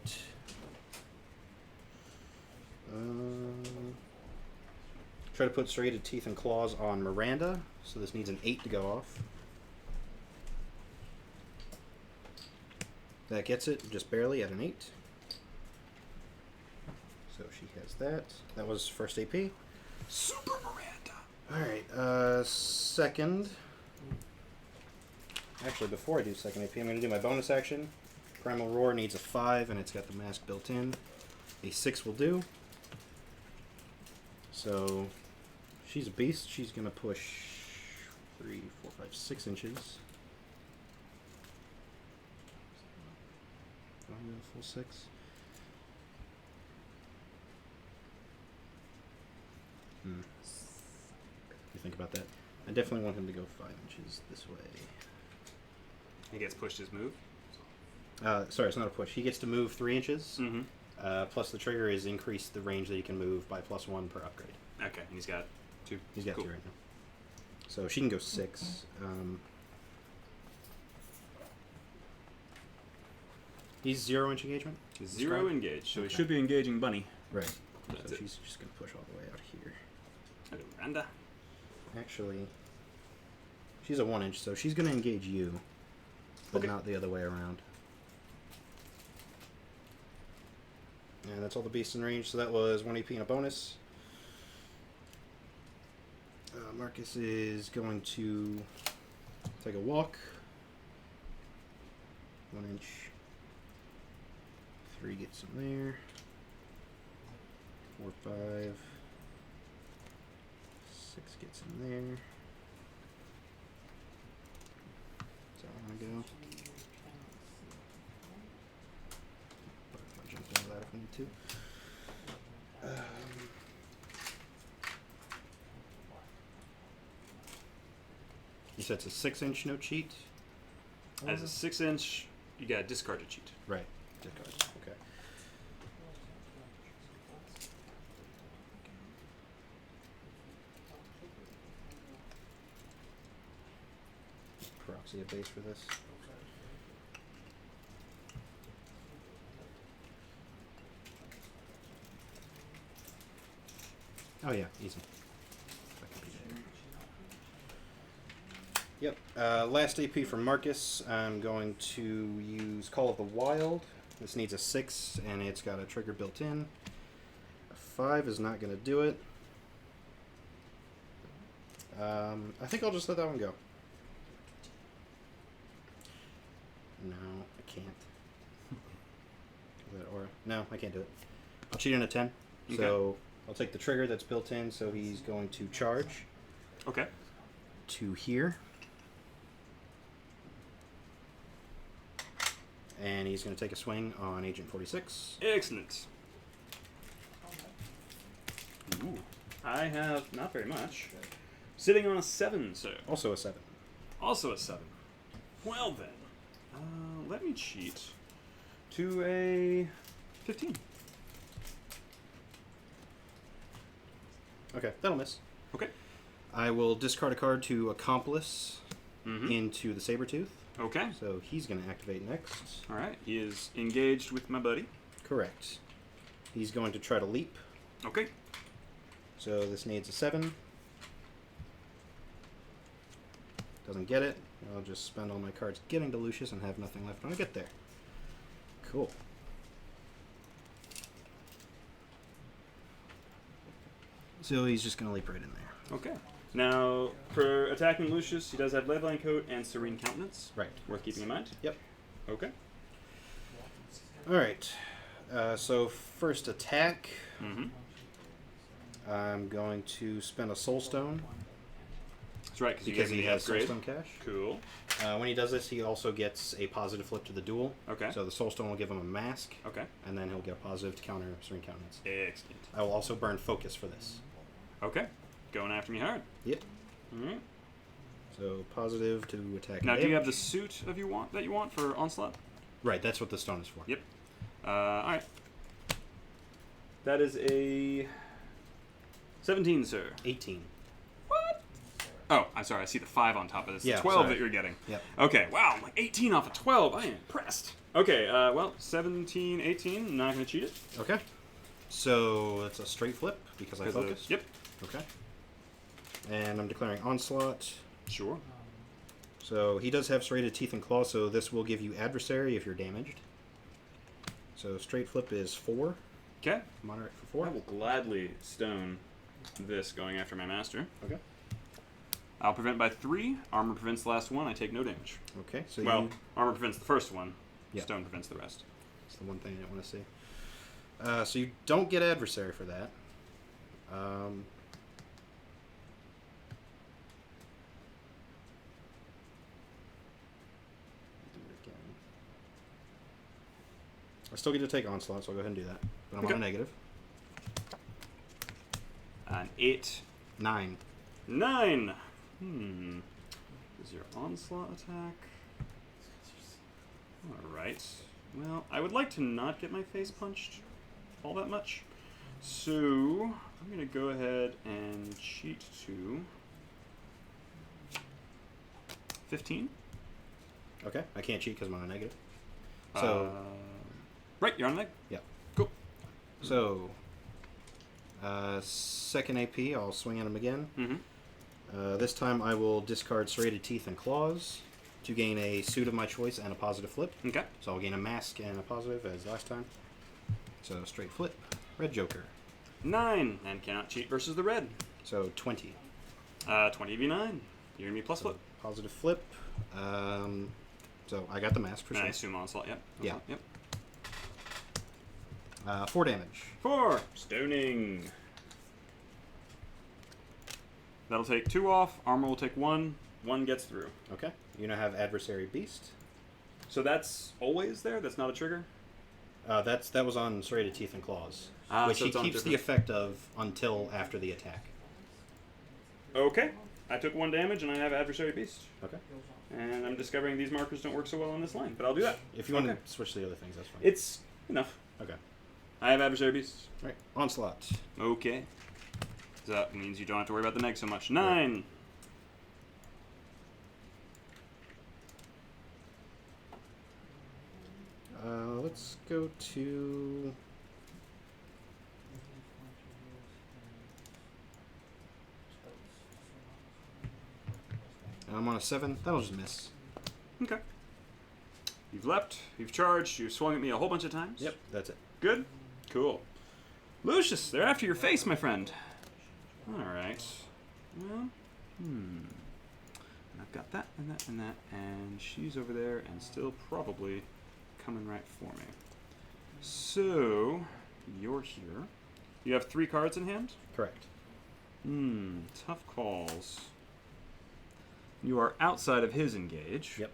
Try to put serrated teeth and claws on Miranda. So this needs an 8 to go off. That gets it, just barely at an 8. So she has that. That was first AP. Super Miranda. Alright, second. Actually, before I do second AP, I'm going to do my bonus action. Primal Roar needs a 5, and it's got the mask built in. A 6 will do. So, she's a beast. She's going to push 3, 4, 5, 6 inches. Do I go full 6? You think about that. I definitely want him to go 5 inches this way. He gets pushed his move. Sorry, it's not a push. He gets to move 3 inches. Mm-hmm. Plus the trigger is increase the range that he can move by +1 per upgrade. Okay, and he's got 2. He's got Cool. 2 right now. So she can go 6. He's 0-inch engagement. 0 engage, so Okay. he should be engaging Bunny. Right. That's So it. she's just going to push all the way out here. Hello, Miranda. Actually, she's a 1-inch, so she's going to engage you, but Okay. not the other way around. And that's all the beasts in range, so that was 1 AP and a bonus. Marcus is going to take a walk. 1 inch. 3 gets him there. 4, 5. 6 gets him there. So I'm gonna go. I'll jump down that if I need to. You said it's a 6-inch no cheat? As a 6-inch, you got to discard a cheat. Right. Discard. Okay. Proxy a base for this. Oh yeah, easy. Yep. Last AP for Marcus. I'm going to use Call of the Wild. This needs a 6, and it's got a trigger built in. A 5 is not going to do it. I think I'll just let that one go. No, I can't. Is that aura? No, I can't do it. I'll cheat in a 10. Okay. So I'll take the trigger that's built in, so he's going to charge Okay. to here. And he's going to take a swing on Agent 46. Excellent. Ooh. I have not very much. Sitting on a 7, sir. Also a 7. Also a 7. Well then, let me cheat to a 15. Okay, that'll miss. Okay. I will discard a card to Accomplice Mm-hmm. into the Sabretooth. Okay. So he's going to activate next. All right. He is engaged with my buddy. Correct. He's going to try to leap. Okay. So this needs a 7. Doesn't get it. I'll just spend all my cards getting to Lucius and have nothing left when I get there. Cool. So he's just going to leap right in there. Okay. Now, for attacking Lucius, he does have Leadline Coat and Serene Countenance. Right. Worth keeping in mind. Yep. Okay. Alright. So first attack. Mm-hmm. I'm going to spend a Soul Stone That's right, because he has Soul upgrade. Stone cash. Cool. When he does this, he also gets a positive flip to the duel. Okay. So the Soul Stone will give him a mask, Okay. and then he'll get a positive to counter Serene Countenance. Excellent. I will also burn Focus for this. Okay. Going after me hard. Yep. All right. So positive to attack. Now, and do you have damage. the suit that you want for Onslaught? Right, that's what the stone is for. Yep. All right. That is a 17, sir. 18. What? Oh, I'm sorry. I see the 5 on top of this. Yeah, 12 sorry. that you're getting. Yep. Okay. Wow. I'm like 18 off of 12. I am impressed. Okay. Well, 17, 18. Not gonna cheat it. Okay. So it's a straight flip because I 'Cause of- focus. Yep. Okay. And I'm declaring Onslaught. Sure. So he does have serrated teeth and claws, so this will give you adversary if you're damaged. So straight flip is 4. Okay. Moderate for I 4. will gladly stone this going after my master. Okay. I'll prevent by 3. Armor prevents the last one. I take no damage. Okay. So Well, you, armor prevents the first one. Yeah. Stone prevents the rest. that's the one thing I didn't want to see. So you don't get adversary for that. Do it again. I still get to take Onslaught, so I'll go ahead and do that. But I'm on a negative. An 8. 9. 9. Is your onslaught attack? Alright. Well, I would like to not get my face punched all that much. So, I'm going to go ahead and cheat to 15. Okay. I can't cheat because I'm on a negative. So, Right, you're on leg. yeah. Cool. So, second AP, I'll swing at him again. Mm-hmm. This time I will discard serrated teeth and claws to gain a suit of my choice and a positive flip. Okay. So I'll gain a mask and a positive as last time. So straight flip, red joker. 9, and cannot cheat versus the red. So 20. 20v9. You're going to be plus flip. Positive flip. So I got the mask for And I sure. assume onslaught, yep. Yeah. Yep. 4 damage. 4. Stoning. That'll take 2 off. Armor will take 1. 1 gets through. Okay. You now have adversary beast. So that's always there? That's not a trigger? That was on serrated teeth and claws, Ah, which so he it's on keeps the different- effect of until after the attack. Okay. I took 1 damage and I have adversary beast. Okay. And I'm discovering these markers don't work so well on this line, but I'll do that. If you want Okay. to switch to the other things, that's fine. It's enough. Okay. I have adversary beast. Right. Onslaught. Okay. So that means you don't have to worry about the neg so much. 9. Let's go to. I'm on a 7. That'll just miss. Okay. You've leapt, you've charged, you've swung at me a whole bunch of times. Yep, that's it. Good. Cool. Lucius, they're after your face, my friend. Alright. Well, And I've got that and that and that, and she's over there and still probably coming right for me. So, you're here. You have 3 cards in hand? Correct. Tough calls. You are outside of his engage. Yep.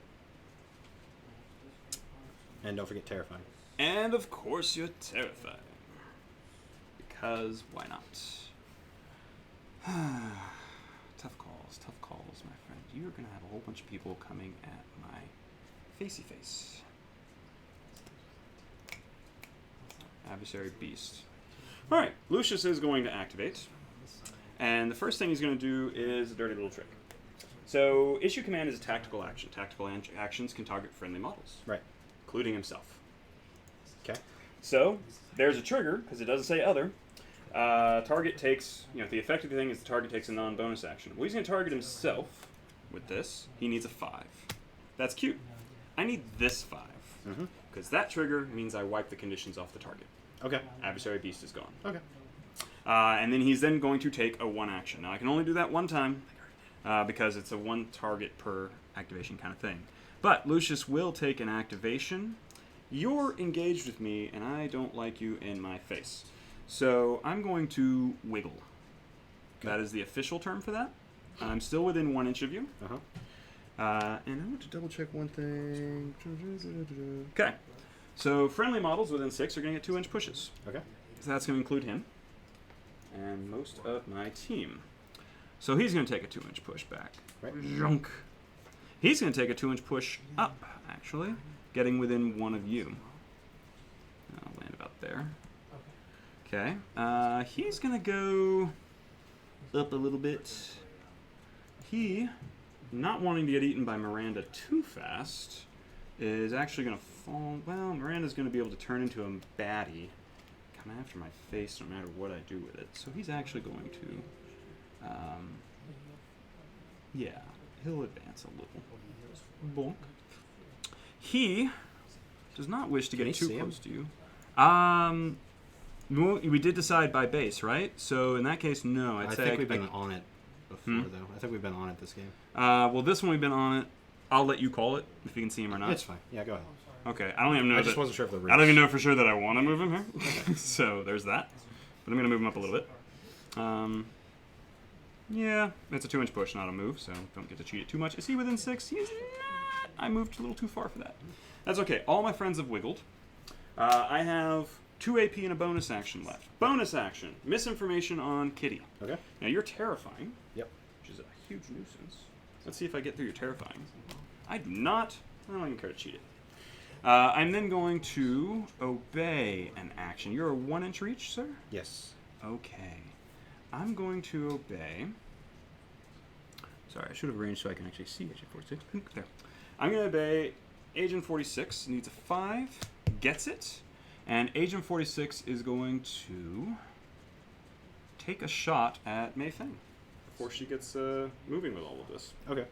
And don't forget terrifying. And of course you're terrifying. Because why not? Tough calls, my friend. You're going to have a whole bunch of people coming at my facey face. Adversary beast. Alright, Lucius is going to activate. And the first thing he's going to do is a dirty little trick. So, issue command is a tactical action. Tactical actions can target friendly models. Right. Including himself. Okay. So, there's a trigger, because it doesn't say other. Target takes, the effect of the thing is the target takes a non-bonus action. Well, he's going to target himself with this. He needs a 5. That's cute. I need this 5. Because that trigger means I wipe the conditions off the target. Okay. Adversary beast is gone. Okay. And then he's then going to take a 1 action. Now, I can only do that 1 time, because it's a 1 target per activation kind of thing. But Lucius will take an activation. You're engaged with me, and I don't like you in my face. So I'm going to wiggle. Okay. That is the official term for that. I'm still within 1 inch of you. And I want to double check one thing. Okay. So friendly models within 6 are going to get 2-inch pushes. Okay. So that's going to include him and most of my team. So he's going to take a 2-inch push back. Right. Junk. He's going to take a 2-inch push up, actually, getting within 1 of you. I'll land about there. Okay. He's going to go up a little bit. He, not wanting to get eaten by Miranda too fast, is actually going to fall. Well, Miranda's going to be able to turn into a baddie. Come after my face no matter what I do with it. So he's actually going to Yeah, he'll advance a little. Bonk. He does not wish to Can get he too see him? close to you. We did decide by base, right? So in that case, no. I think we've been on it before, though. I think we've been on it this game. Well, this one we've been on it. I'll let you call it if you can see him or not. It's fine. Yeah, go ahead. Okay, I don't even know. I just wasn't sure if the I don't even know for sure that I want to move him here. So there's that. But I'm going to move him up a little bit. Yeah, it's a 2-inch push, not a move, so don't get to cheat it too much. Is he within 6? He is not. I moved a little too far for that. That's okay. All my friends have wiggled. I have 2 AP and a bonus action left. Bonus action. Misinformation on Kitty. Okay. Now you're terrifying. Yep. Which is a huge nuisance. Let's see if I get through your terrifying. I do not. I don't even care to cheat it. I'm then going to obey an action. You're a 1-inch reach, sir? Yes. Okay. I'm going to obey. Sorry, I should have arranged so I can actually see Agent 46. There. I'm going to obey Agent 46. Needs a 5. Gets it. And Agent 46 is going to take a shot at Mei Feng before she gets moving with all of this. Okay.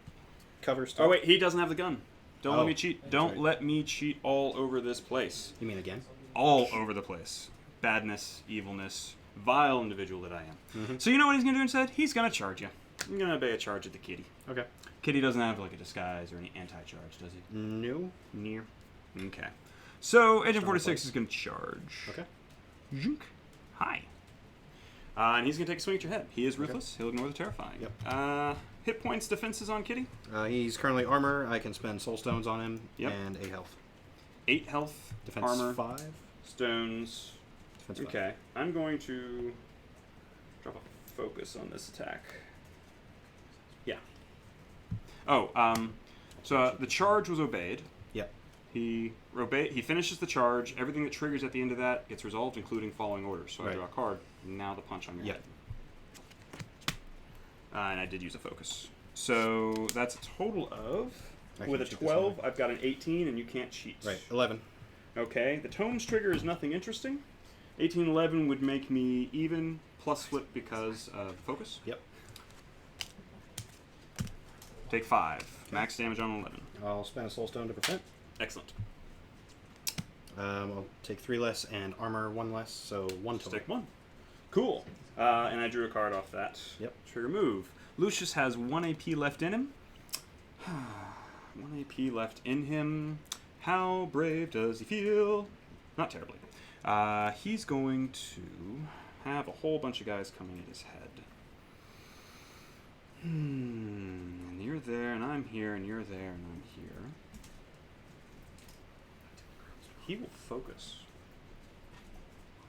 Cover stuff. Oh, wait, he doesn't have the gun. Don't let Oh, me cheat. that's Don't right. let me cheat all over this place. You mean again? All over the place. Badness, evilness, vile individual that I am. Mm-hmm. So you know what he's going to do instead? He's going to charge you. I'm going to obey a charge at the kitty. Okay. Kitty doesn't have like a disguise or any anti-charge, does he? No. Near. Okay. So Agent Start 46 place. is going to charge. Okay. Zhunk. Hi. And he's going to take a swing at your head. He is ruthless. He'll ignore the terrifying. Yep. Hit points, defenses on Kitty. He's currently armor. I can spend soul stones on him. Yep. And 8 health. 8 health. Defense armor. 5. Stones. Defense 5. Okay. I'm going to drop a focus on this attack. Yeah. Oh, so the charge was obeyed. Yep. He finishes the charge. Everything that triggers at the end of that gets resolved, including following orders. So I Right. draw a card. Now the punch on your Yep. head. And I did use a focus. So that's a total of, I with a can cheat this 12, one. I've got an 18, and you can't cheat. Right. 11. Okay, the tomes trigger is nothing interesting. 1811 would make me even, plus flip because of focus. Yep. Take 5. Max damage on 11. I'll spend a soul stone to prevent. Excellent. I'll take 3 less and armor 1 less, so 1 Just total. take 1. Cool. And I drew a card off that. Yep. Trigger move. Lucius has 1 AP left in him. 1 AP left in him. How brave does he feel? Not terribly. He's going to have a whole bunch of guys coming at his head. And you're there, and I'm here, and you're there, and I'm here. He will focus.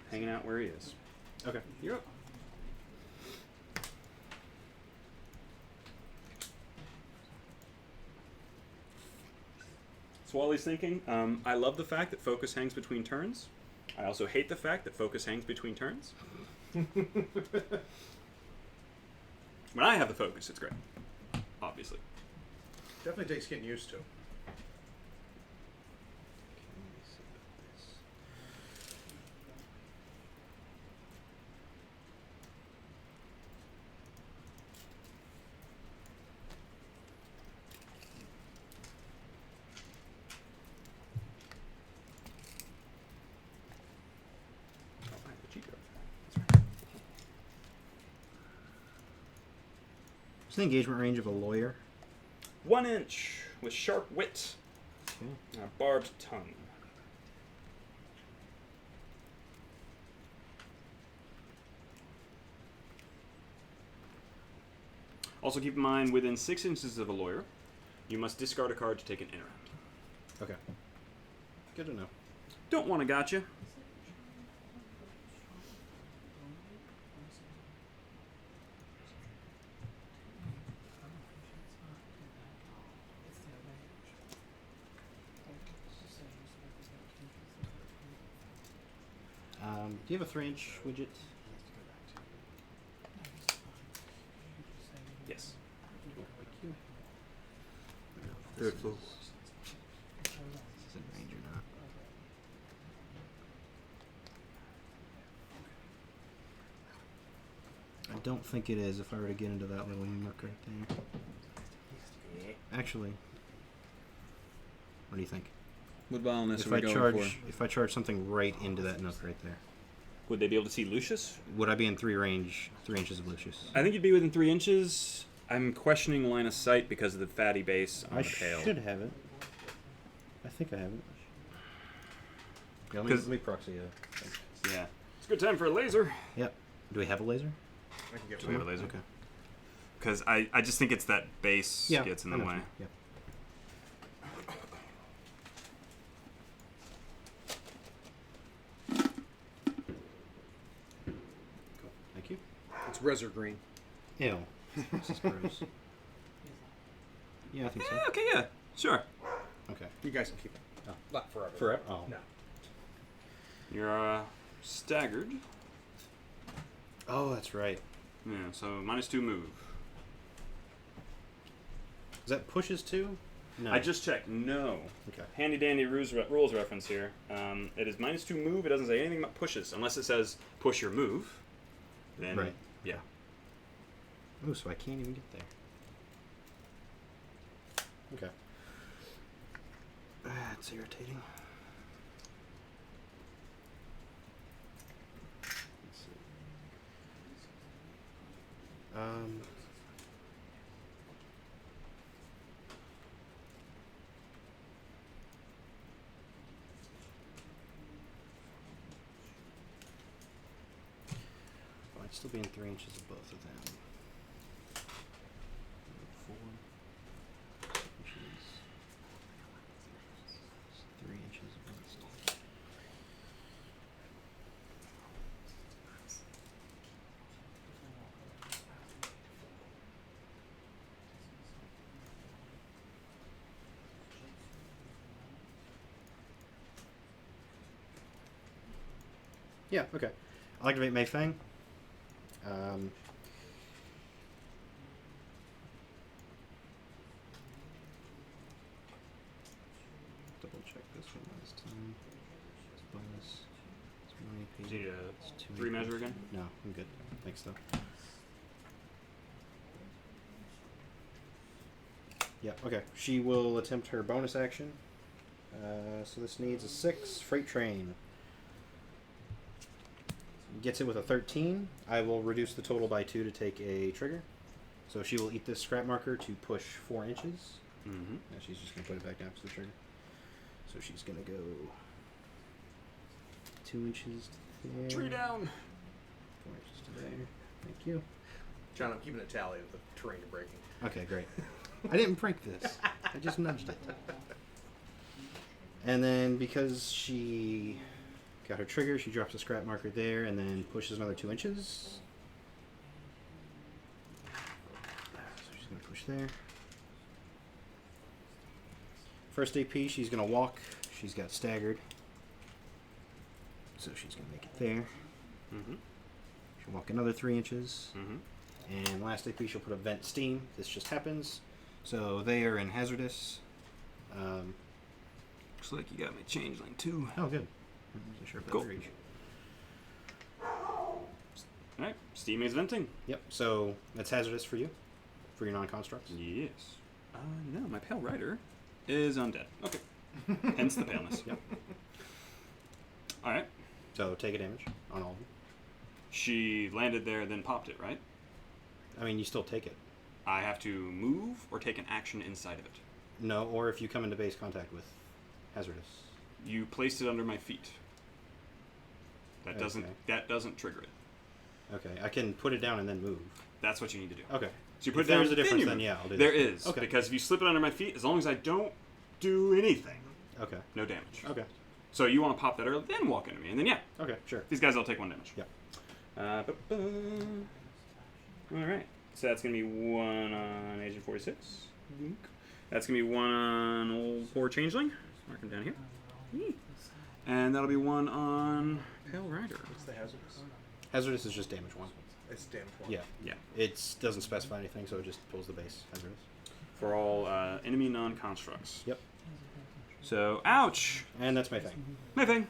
Hanging out where he is. Okay. You're up. So while he's thinking, I love the fact that focus hangs between turns. I also hate the fact that focus hangs between turns. When I have the focus, it's great. Obviously. Definitely takes getting used to. What's the engagement range of a lawyer? 1 inch with sharp wit Okay. and a barbed tongue. Also keep in mind, within 6 inches of a lawyer, you must discard a card to take an interact. Okay. Good to know. Don't want to gotcha. Do you have a 3-inch widget? Yes. Third floor. This is in range or not. I don't don't think it is if I were to get into that little nook right there. Actually, what do you think? What violence If are we I going charge, for? if I charge something right into that nook right there, Would they be able to see Lucius? would I be in 3 inches of Lucius? I think you'd be within 3 inches. I'm questioning line of sight because of the fatty base on I the pail. should have it. I think I have it. Yeah, let me proxy it. Yeah. It's a good time for a laser. Yep. Do we have a laser? I can get Do we have one. a laser? Okay. Because I just think it's that base Yeah. gets in I the know way. what you- Yep. Cool. Thank you. It's Resor Green. Ew. This is gross. Yeah, I think so. Okay, yeah. Sure. Okay. You guys can keep it. Oh. Not forever. Forever? Oh. No. You're staggered. Oh, that's right. Yeah, so -2 move. Is that pushes too? No. I just checked. No. Okay. Handy dandy rules reference here. It is -2 move. It doesn't say anything about pushes. Unless it says push your move. Then, Right. yeah. Oh, so I can't even get there. Okay. That's irritating. Let's see. Oh, I'd still be in 3 inches of both of them. 4 inches. 3 inches of both. Yeah, okay. I'll activate Mayfang. Double check this one last time. It's bonus. It's 1 AP. Do you need It's a 2 3 AP. measure again? No, I'm good. Thanks, though. Yeah, okay. She will attempt her bonus action. So this needs a 6. Freight Train. Gets it with a 13. I will reduce the total by 2 to take a trigger. So she will eat this scrap marker to push 4 inches. Mm-hmm. Now she's just going to put it back down to the trigger. So she's going to go 2 inches to there. Tree down. 4 inches to there. Thank you. John, I'm keeping a tally of the terrain you're breaking. Okay, great. I didn't break this. I just nudged it. And then because she got her trigger, she drops a scrap marker there and then pushes another 2 inches. So she's going to push there. First AP, she's going to walk. She's got staggered. So she's going to make it there. Mm-hmm. She'll walk another 3 inches. Mm-hmm. And last AP, she'll put a vent steam. This just happens. So they are in hazardous. Looks like you got my changeling too. Oh, good. I wasn't sure if that Cool. would reach. Alright, steam is venting. Yep. So that's hazardous for you, for your non-constructs. Yes. No, my pale rider is undead. Okay. Hence the paleness. Yep. Alright. So take a damage on all of them. She landed there, then popped it, right? I mean, you still take it. I have to move or take an action inside of it. No, or if you come into base contact with hazardous. You placed it under my feet. That doesn't trigger it. Okay, I can put it down and then move. That's what you need to do. Okay. So you put If it down. there's a difference, you then move. yeah, I'll do There this. is. Okay. Because if you slip it under my feet, as long as I don't do anything, Okay. no damage. Okay. So you want to pop that early, then walk into me, and then yeah, Okay. Sure. these guys all take 1 damage. Yep. All right. So that's gonna be 1 on Agent 46. That's gonna be 1 on Old Poor Changeling. Mark him down here. And that'll be 1 on Pale Rider. What's the hazardous? Hazardous is just damage 1. It's damage one. Yeah. Yeah. It doesn't specify anything, so it just pulls the base hazardous. For all enemy non-constructs. Yep. So, ouch! And that's my thing. My thing.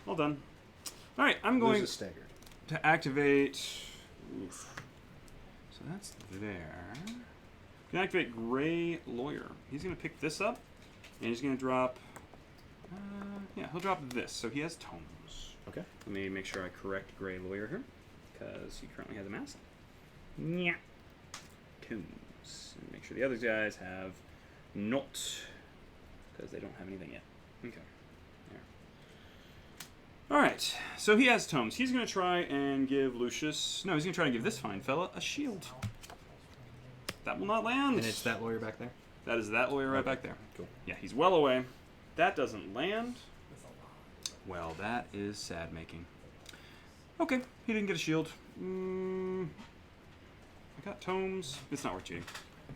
Well done. All right, I'm going Loses staggered. to activate So that's there. Can activate Gray Lawyer. He's going to pick this up, and he's going to drop. Yeah, he'll drop this. So he has tomes. Okay. Let me make sure I correct Gray Lawyer here, because he currently has a mask. Yeah. Tomes. And make sure the other guys have not, because they don't have anything yet. Okay. There. All right. So he has tomes. He's going to try and give Lucius. No, he's going to try and give this fine fella a shield. That will not land. And it's that lawyer back there? That is that lawyer right back there. Cool. Yeah, he's well away. That doesn't land. Well, that is sad making. Okay, he didn't get a shield. I got tomes. It's not worth cheating.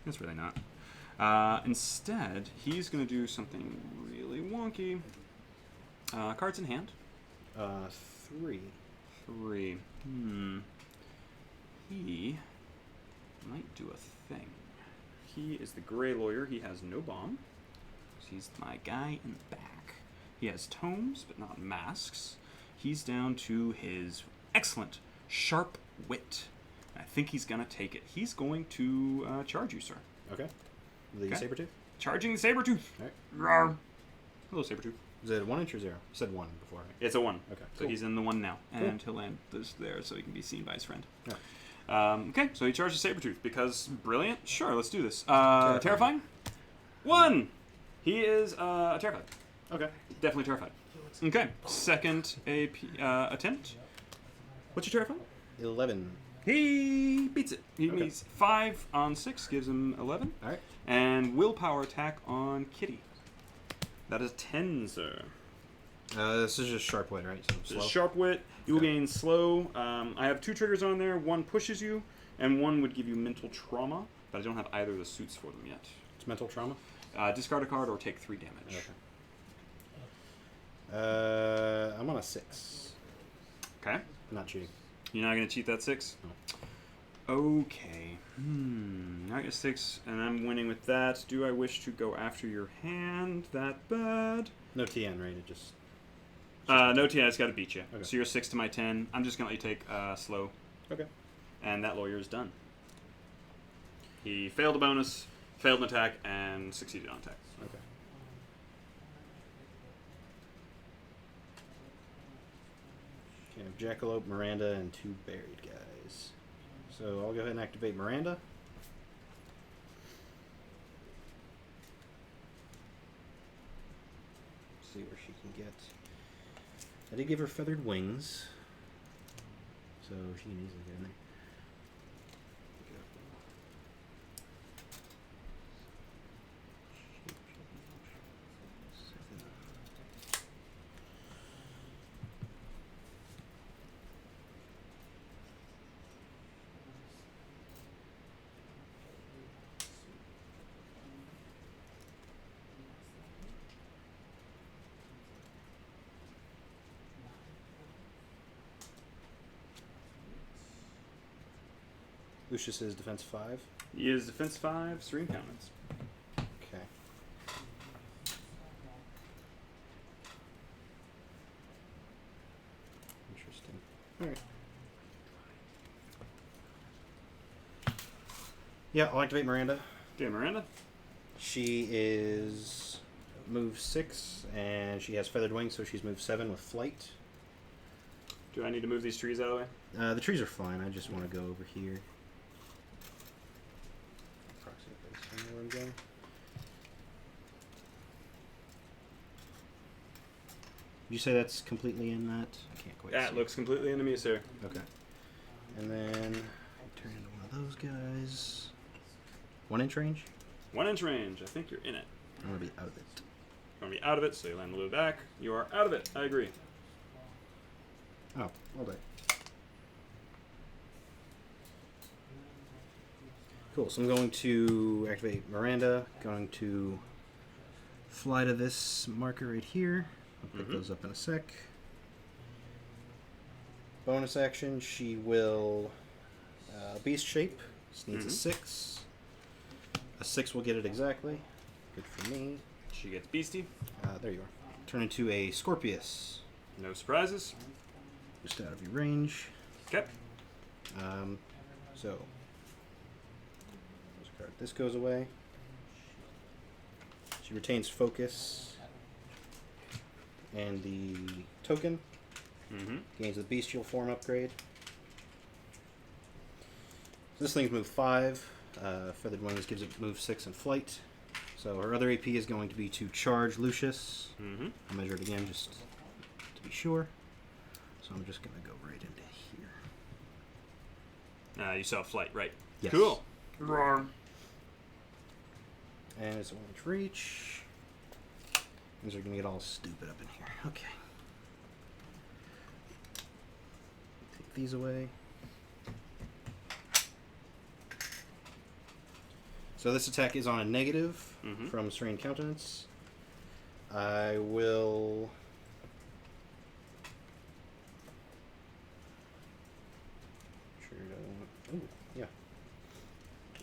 It's really not. Instead, he's going to do something really wonky. Cards in hand. 3. 3. He might do a thing. He is the Gray Lawyer. He has no bomb. He's my guy in the back. He has tomes, but not masks. He's down to his excellent sharp wit. I think he's going to take it. He's going to charge you, sir. Okay. The Okay. Sabertooth? Charging the Sabertooth. All right. Rawr. Hello, Sabertooth. Is it 1 inch or 0? You said 1 before, right? It's a 1. Okay. So Cool. he's in the 1 now. Cool. And he'll land this there so he can be seen by his friend. Yeah. Okay, so he charges Sabertooth because brilliant. Sure, let's do this. Terrifying? 1! He is terrified. Okay. Definitely terrified. Okay, second attempt. What's your terrifying? 11. He beats it. He Okay. meets 5 on 6, gives him 11. All right. And willpower attack on Kitty. That is 10, sir. This is just sharp wit, right? So So slow. sharp wit. You will Okay. gain slow. I have 2 triggers on there. 1 pushes you, and 1 would give you mental trauma. But I don't have either of the suits for them yet. It's mental trauma. Discard a card or take 3 damage. Okay. I'm on a 6. Okay. Not cheating. You're not going to cheat that 6? No. Okay. I get 6, and I'm winning with that. Do I wish to go after your hand that bad? No TN, right? It just. No, Tia, it's got to beat you. Okay. So you're 6 to my 10. I'm just going to let you take slow. Okay. And that lawyer is done. He failed a bonus, failed an attack, and succeeded on attack. Okay. Okay, I have Jackalope, Miranda, and 2 buried guys. So I'll go ahead and activate Miranda. See where she can get. I did give her feathered wings, so she can easily get in there. Lucius is defense 5. He is defense 5, serene countenance. Okay. Interesting. Alright. Yeah, I'll activate Miranda. Okay, Miranda. She is move 6, and she has feathered wings, so she's move 7 with flight. Do I need to move these trees out of the way? The trees are fine. I just want to go over here. Approximately where I'm going. Did you say that's completely in that? I can't quite That see. looks completely into me, sir. Okay. And then turn into one of those guys. 1 inch range? 1 inch range. I think you're in it. I want to be out of it. You want to be out of it, so you land a little back. You are out of it. I agree. Oh, all day. Cool, so I'm going to activate Miranda, going to fly to this marker right here. I'll pick those up in a sec. Bonus action, she will beast shape. This needs a 6. A 6 will get it exactly. Good for me. She gets beastie. There you are. Turn into a Scorpius. No surprises. Just out of your range. Okay. So, discard. This goes away. She retains focus and the token. Mm-hmm. Gains the bestial form upgrade. So this thing's move 5. Feathered Wings gives it move 6 and flight. So her other AP is going to be to charge Lucius. Mm-hmm. I'll measure it again just to be sure. So I'm just going to go right into here. You saw flight, right? Yes. Cool. And it's a 1-inch reach. Things are going to get all stupid up in here. Okay. Take these away. So this attack is on a negative from Serene Countenance. I will... Ooh, yeah.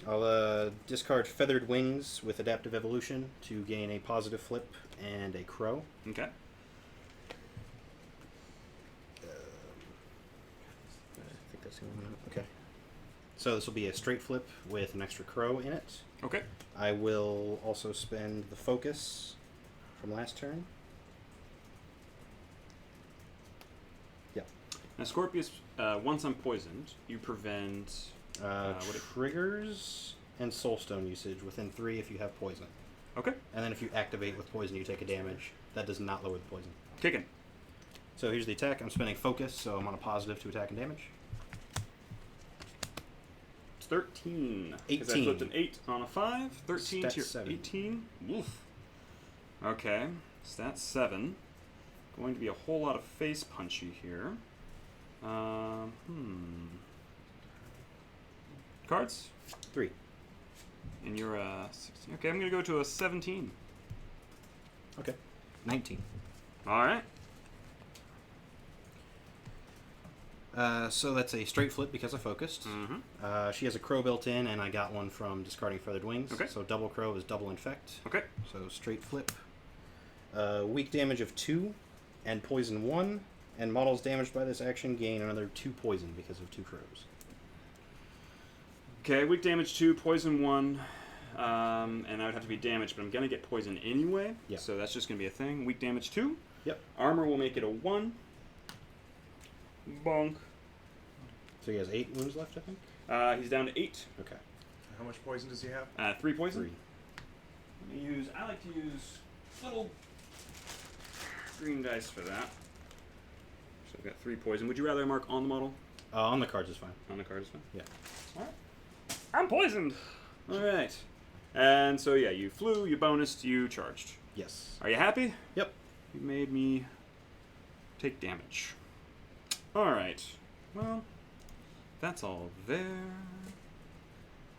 I'll discard Feathered Wings with Adaptive Evolution to gain a positive flip and a crow. Okay. I think that's the only one. Okay. So this will be a straight flip with an extra crow in it. Okay. I will also spend the focus from last turn. Yeah. Now, Scorpius, once I'm poisoned, you prevent... Triggers and Soulstone usage within 3 if you have poison. Okay. And then if you activate with poison, you take a damage. That does not lower the poison. Kicking. So here's the attack. I'm spending focus, so I'm on a positive to attack and damage. It's 13. 'Cause I 18. flipped an 8 on a 5. 13 Stat to your 7. 18. Oof. Okay. Stat 7. Going to be a whole lot of face punchy here. Cards? 3. And you're a 16. Okay, I'm going to go to a 17. Okay. 19. All right. So that's a straight flip because I focused. Mm-hmm. She has a crow built in, and I got one from discarding Feathered Wings. Okay. So double crow is double infect. Okay. So straight flip. Weak damage of 2 and poison 1. And models damaged by this action gain another 2 poison because of 2 crows. Okay, weak damage 2, poison 1. And I would have to be damaged, but I'm going to get poison anyway. Yeah. So that's just going to be a thing. Weak damage 2. Yep. Armor will make it a 1. Bonk. So he has 8 wounds left, I think? He's down to 8. Okay. How much poison does he have? 3 poison. 3. I like to use little green dice for that. So I've got 3 poison. Would you rather mark on the model? On the cards is fine. On the card is fine. Yeah. Alright. I'm poisoned! Alright. And so yeah, you flew, you bonused, you charged. Yes. Are you happy? Yep. You made me take damage. Alright. Well, that's all there.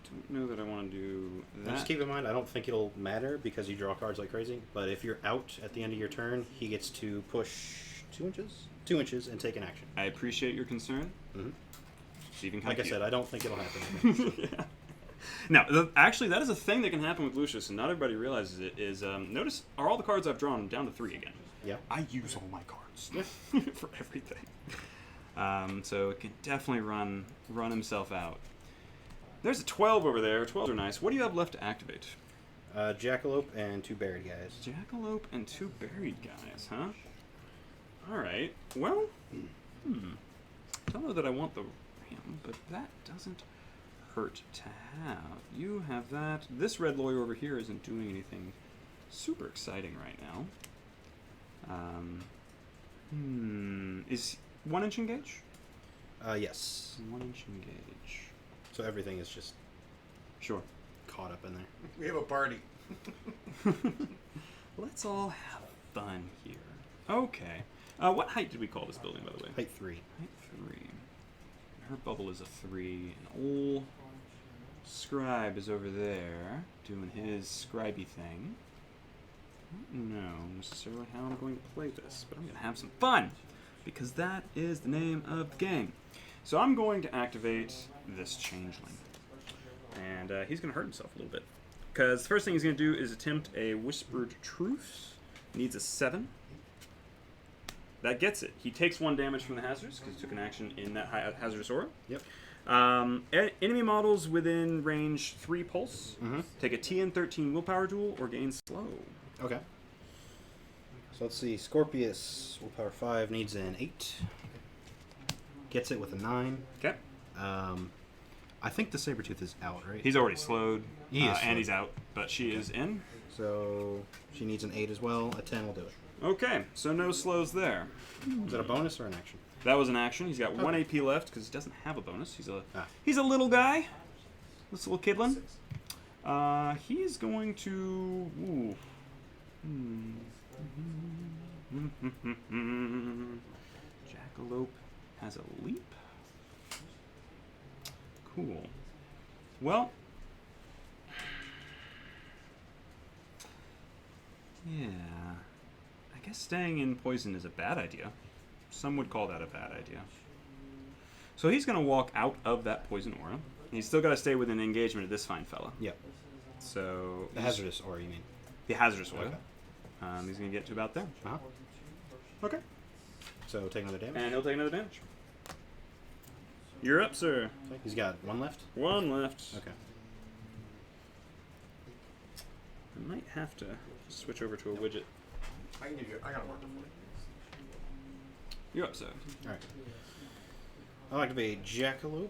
Don't know that I want to do Now that. just keep in mind, I don't think it'll matter because you draw cards like crazy. But if you're out at the end of your turn, he gets to push 2 inches? 2 inches and take an action. I appreciate your concern. Mm-hmm. It's even Like I cute. said, I don't think it'll happen. Yeah. Now, actually, that is a thing that can happen with Lucius, and not everybody realizes it, is, notice, are all the cards I've drawn down to 3 again? Yeah. I use all my cards for everything. So it can definitely run himself out. There's a 12 over there. 12s are nice. What do you have left to activate? Jackalope and 2 buried guys. Jackalope and 2 buried guys, huh? Alright. Well, don't know that I want the ram, but that doesn't hurt to have. You have that. This red lawyer over here isn't doing anything super exciting right now. Is 1 inch engage? Yes. 1 inch engage. So everything is just Sure. caught up in there. We have a party. Let's all have fun here. Okay. What height did we call this building, by the way? Height 3. Height 3. Her bubble is a 3. And old Scribe is over there doing his scribey thing. I don't know necessarily how I'm going to play this, but I'm going to have some fun because that is the name of the game. So I'm going to activate this changeling. And he's going to hurt himself a little bit. Because the first thing he's going to do is attempt a Whispered Truce. Needs a 7. That gets it. He takes 1 damage from the hazardous because he took an action in that hazardous aura. Yep. Enemy models within range 3 pulse Mm-hmm. take a TN13 willpower duel or gain slow. Okay. So let's see. Scorpius, willpower 5, needs an 8. Gets it with a 9. Okay. I think the Sabretooth is out, right? He's already slowed. He is and slowed. he's out, but she is in. So she needs an 8 as well. A 10 will do it. Okay, so no slows there. Is that a bonus or an action? That was an action. He's got 1 Okay. AP left because he doesn't have a bonus. Ah. He's a little guy. This little kidlin. He's going to. Ooh. Jackalope has a leap. Cool. Well. Yeah. I guess staying in poison is a bad idea. Some would call that a bad idea. So he's going to walk out of that poison aura. He's still got to stay within engagement of this fine fella. Yep. So The hazardous aura, you mean? the hazardous oil. Okay. He's going to get to about there. Uh-huh. Okay. So take another damage. And he'll take another damage. You're up, sir. He's got 1 left? 1 left. Okay. I might have to switch over to a widget. I can give you. I got a marker for you. You're up, sir. Alright. I'll activate Jackalope.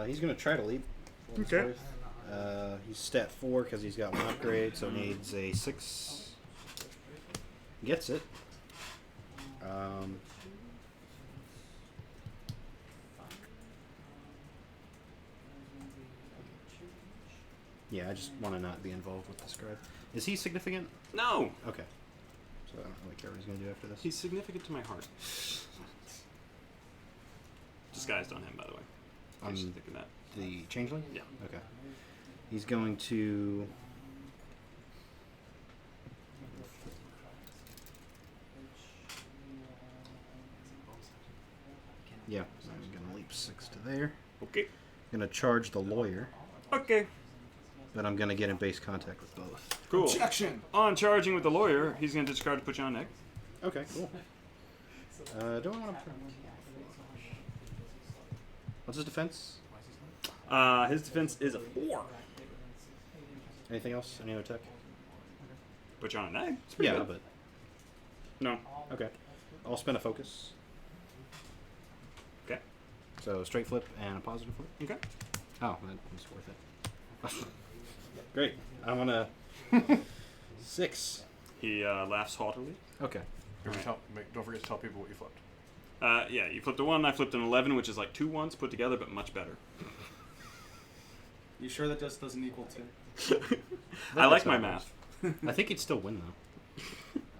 He's going to try to leap. for what it's Okay. worth. He's stat 4 because he's got 1 upgrade, so needs a 6. Gets it. Yeah, I just want to not be involved with the scribe. Is he significant? No! Okay. So I don't really care what he's going to do after this. He's significant to my heart. Disguised on him, by the way. I was On thinking that. the changeling? Yeah. Okay. He's going to... Yeah, I'm going to leap 6 to there. Okay. Going to charge the lawyer, Okay. but I'm going to get in base contact with both. Cool. Objection! On charging with the lawyer, he's going to discard to put you on deck. Okay, cool. Do I want to... What's his defense? His defense is a 4. Anything else? Any other tech? Put you on an egg. It's pretty Yeah, good. but... No. Okay. I'll spend a focus. Okay. So straight flip and a positive flip. Okay. Oh, that was worth it. Great. I want to 6. He laughs haughtily. Okay. Don't forget to tell people what you flipped. Yeah, you flipped a 1, I flipped an 11, which is like 2 ones put together, but much better. You sure that just doesn't equal 2? I like That's my not math. I think he'd still win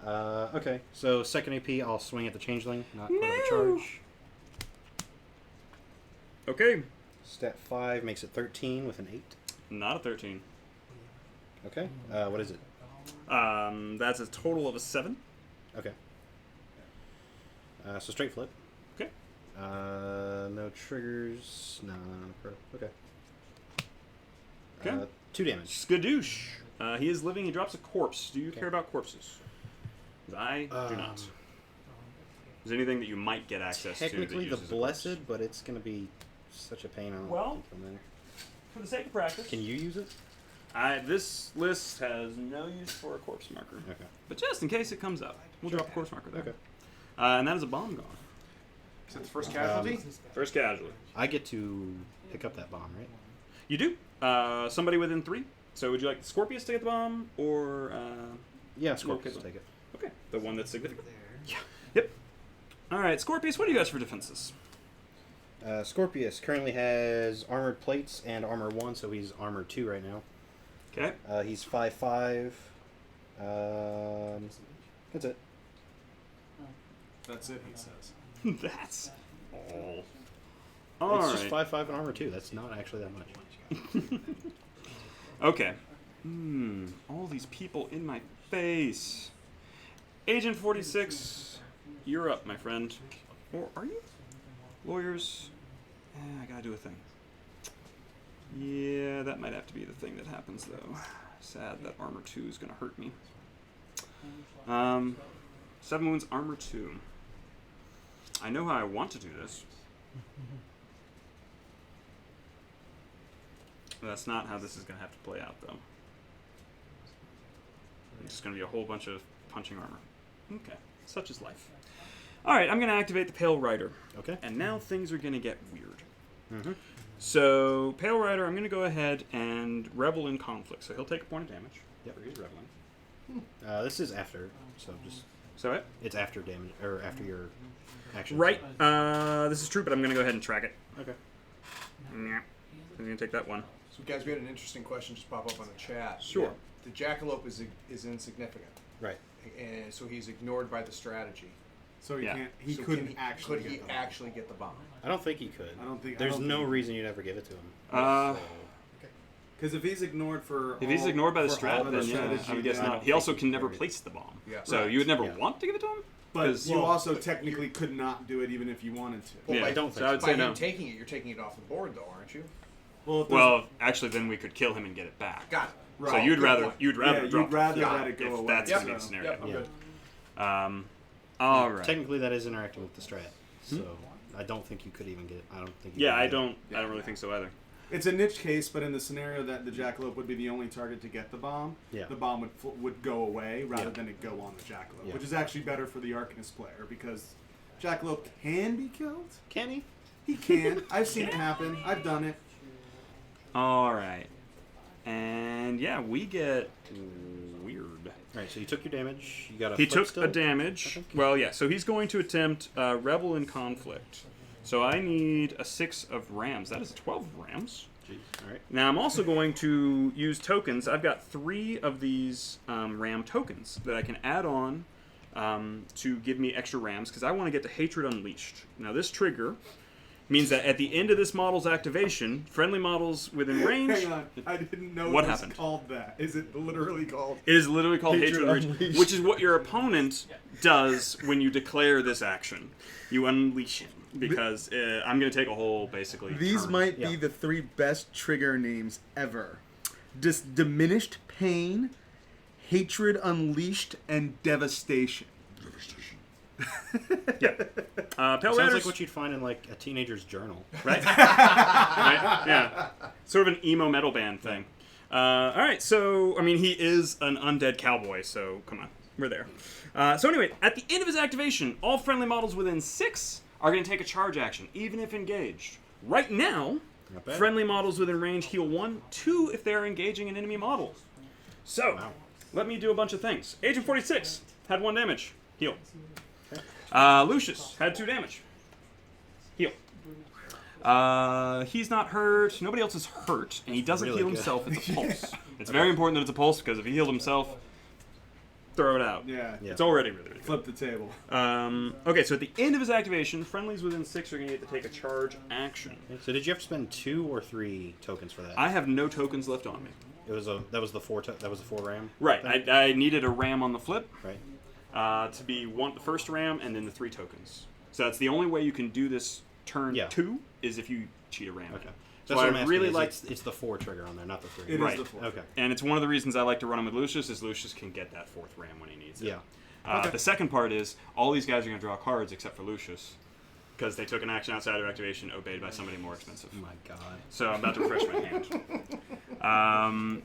though. Okay. So second AP, I'll swing at the changeling, not put up a charge. Okay. Stat 5 makes it 13 with an 8. Not a 13. Okay. What is it? That's a total of a 7. Okay. So straight flip. Okay. No triggers. No. Okay. Okay. 2 damage. Skadoosh. He is living. He drops a corpse. Do you care about corpses? 'Cause I do not. Is there anything that you might get access to? Technically that the uses a corpse? blessed, but it's gonna be such a pain. I don't Well- think it'll matter. For the sake of practice. Can you use it? This list has no use for a corpse marker. Okay. But just in case it comes up, we'll drop a corpse marker there. Okay. And that is a bomb gone. Is it the first casualty? First casualty. I get to pick up that bomb, right? You do. Somebody within 3. So would you like the Scorpius to get the bomb, or... Yeah, Scorpius Okay. take it. Okay, the one that's significant. Yeah. Yep. All right, Scorpius, what do you guys for defenses? Scorpius currently has armored plates and armor 1, so he's armor 2 right now. Okay. He's 5'5". That's it. That's it, he says. That's all. All It's right. just 5'5" and armor 2. That's not actually that much. Okay. All these people in my face. Agent 46, you're up, my friend. Or are you? Lawyers. I gotta do a thing. Yeah, that might have to be the thing that happens, though. Sad that armor 2 is gonna hurt me. 7 wounds, armor 2. I know how I want to do this. That's not how this is going to have to play out, though. It's just going to be a whole bunch of punching armor. Okay, such is life. All right, I'm going to activate the Pale Rider. Okay. And now things are going to get weird. Mm-hmm. So, Pale Rider, I'm going to go ahead and Rebel in Conflict. So he'll take a point of damage. Yep. For his Reveling. This is after, so just So it? it's after damage or after your action. Right. This is true, but I'm going to go ahead and track it. Okay. Yeah. I'm going to take that one. So, guys, we had an interesting question just pop up on the chat. Sure. The Jackalope is insignificant, Right. and so he's ignored by the strategy. So he Yeah. can't. He So couldn't can actually. Could he get them. actually get the bomb? I don't think he could. I don't think. There's no reason you'd ever give it to him. Because if he's ignored for. If he's ignored by the for all strat, the then yeah, strategy, I would guess then- not. He also can never place the bomb. Yeah. So Right. you would never Yeah. want to give it to him? But 'Cause- you well, also technically could not do it even if you wanted to. Well, Yeah, I don't so think I would By say him no. taking it, you're taking it off the board, though, aren't you? Well, if there's- Well, actually, then we could kill him and get it back. Got it. Right. So you'd Good rather point. you'd rather yeah, drop you'd rather Yeah, let it go if away. that's Yep. the Yep. scenario. I'm Yeah. good. All right. Technically, that is interacting with the strat. So I don't think you could even get. I don't think. You Yeah, could I get it. don't. I don't really think so either. It's a niche case, but in the scenario that the Jackalope would be the only target to get the bomb, Yeah. the bomb would go away rather Yeah. than it go on the Jackalope, Yeah. which is actually better for the Arcanist player because Jackalope can be killed. Can he? He can. I've seen it happen. I've done it. All right. And yeah, we get weird. All right. So you took your damage. You got a. He flip took still? a damage. Well, yeah. So he's going to attempt Rebel in Conflict. So I need a 6 of rams. That is 12 rams. Jeez. All right. Now I'm also going to use tokens. I've got 3 of these ram tokens that I can add on to give me extra rams because I want to get to Hatred Unleashed. Now this trigger means that at the end of this model's activation, friendly models within range. Hang on. I didn't know What it was happened? called that. Is it literally called? It is literally called Hatred Hatred Unleashed, Unleashed. which is what your opponent does when you declare this action. You unleash him because I'm going to take a whole basically. These turn. might Yeah. be the 3 best trigger names ever. Diminished Pain, Hatred Unleashed, and Devastation. Yeah. Pale Sounds Riders, like what you'd find in like a teenager's journal. right? Right? Yeah. Sort of an emo metal band thing. All right, so I mean, he is an undead cowboy, so come on, we're there. So anyway, at the end of his activation, all friendly models within 6 are going to take a charge action, even if engaged. Right now, Not bad. friendly models within range heal 1, 2 if they're engaging an enemy model. So, Wow. let me do a bunch of things. Agent 46 had 1 damage, heal. Lucius had 2 damage, heal. He's not hurt. Nobody else is hurt, and he doesn't Really heal good. himself. It's a pulse. It's very important that it's a pulse because if he healed himself, throw it out. Yeah. Yeah. It's already really, really good. Flip the table. Okay, so at the end of his activation, friendlies within 6 are going to get to take a charge action. So did you have to spend 2 or 3 tokens for that? I have no tokens left on me. It was a that was the 4 ram. Right, thing? I needed a ram on the flip Right. to be the first ram and then the 3 tokens. So that's the only way you can do this turn Yeah. 2 is if you cheat a ram. Okay. So That's what I'm I asking really is like. it's the 4 trigger on there, not the 3. It is Right. the 4. Okay. And it's one of the reasons I like to run him with Lucius is Lucius can get that 4th ram when he needs it. Yeah. The second part is all these guys are going to draw cards except for Lucius because they took an action outside of their activation obeyed by somebody more expensive. Oh my god. So I'm about to refresh my hand.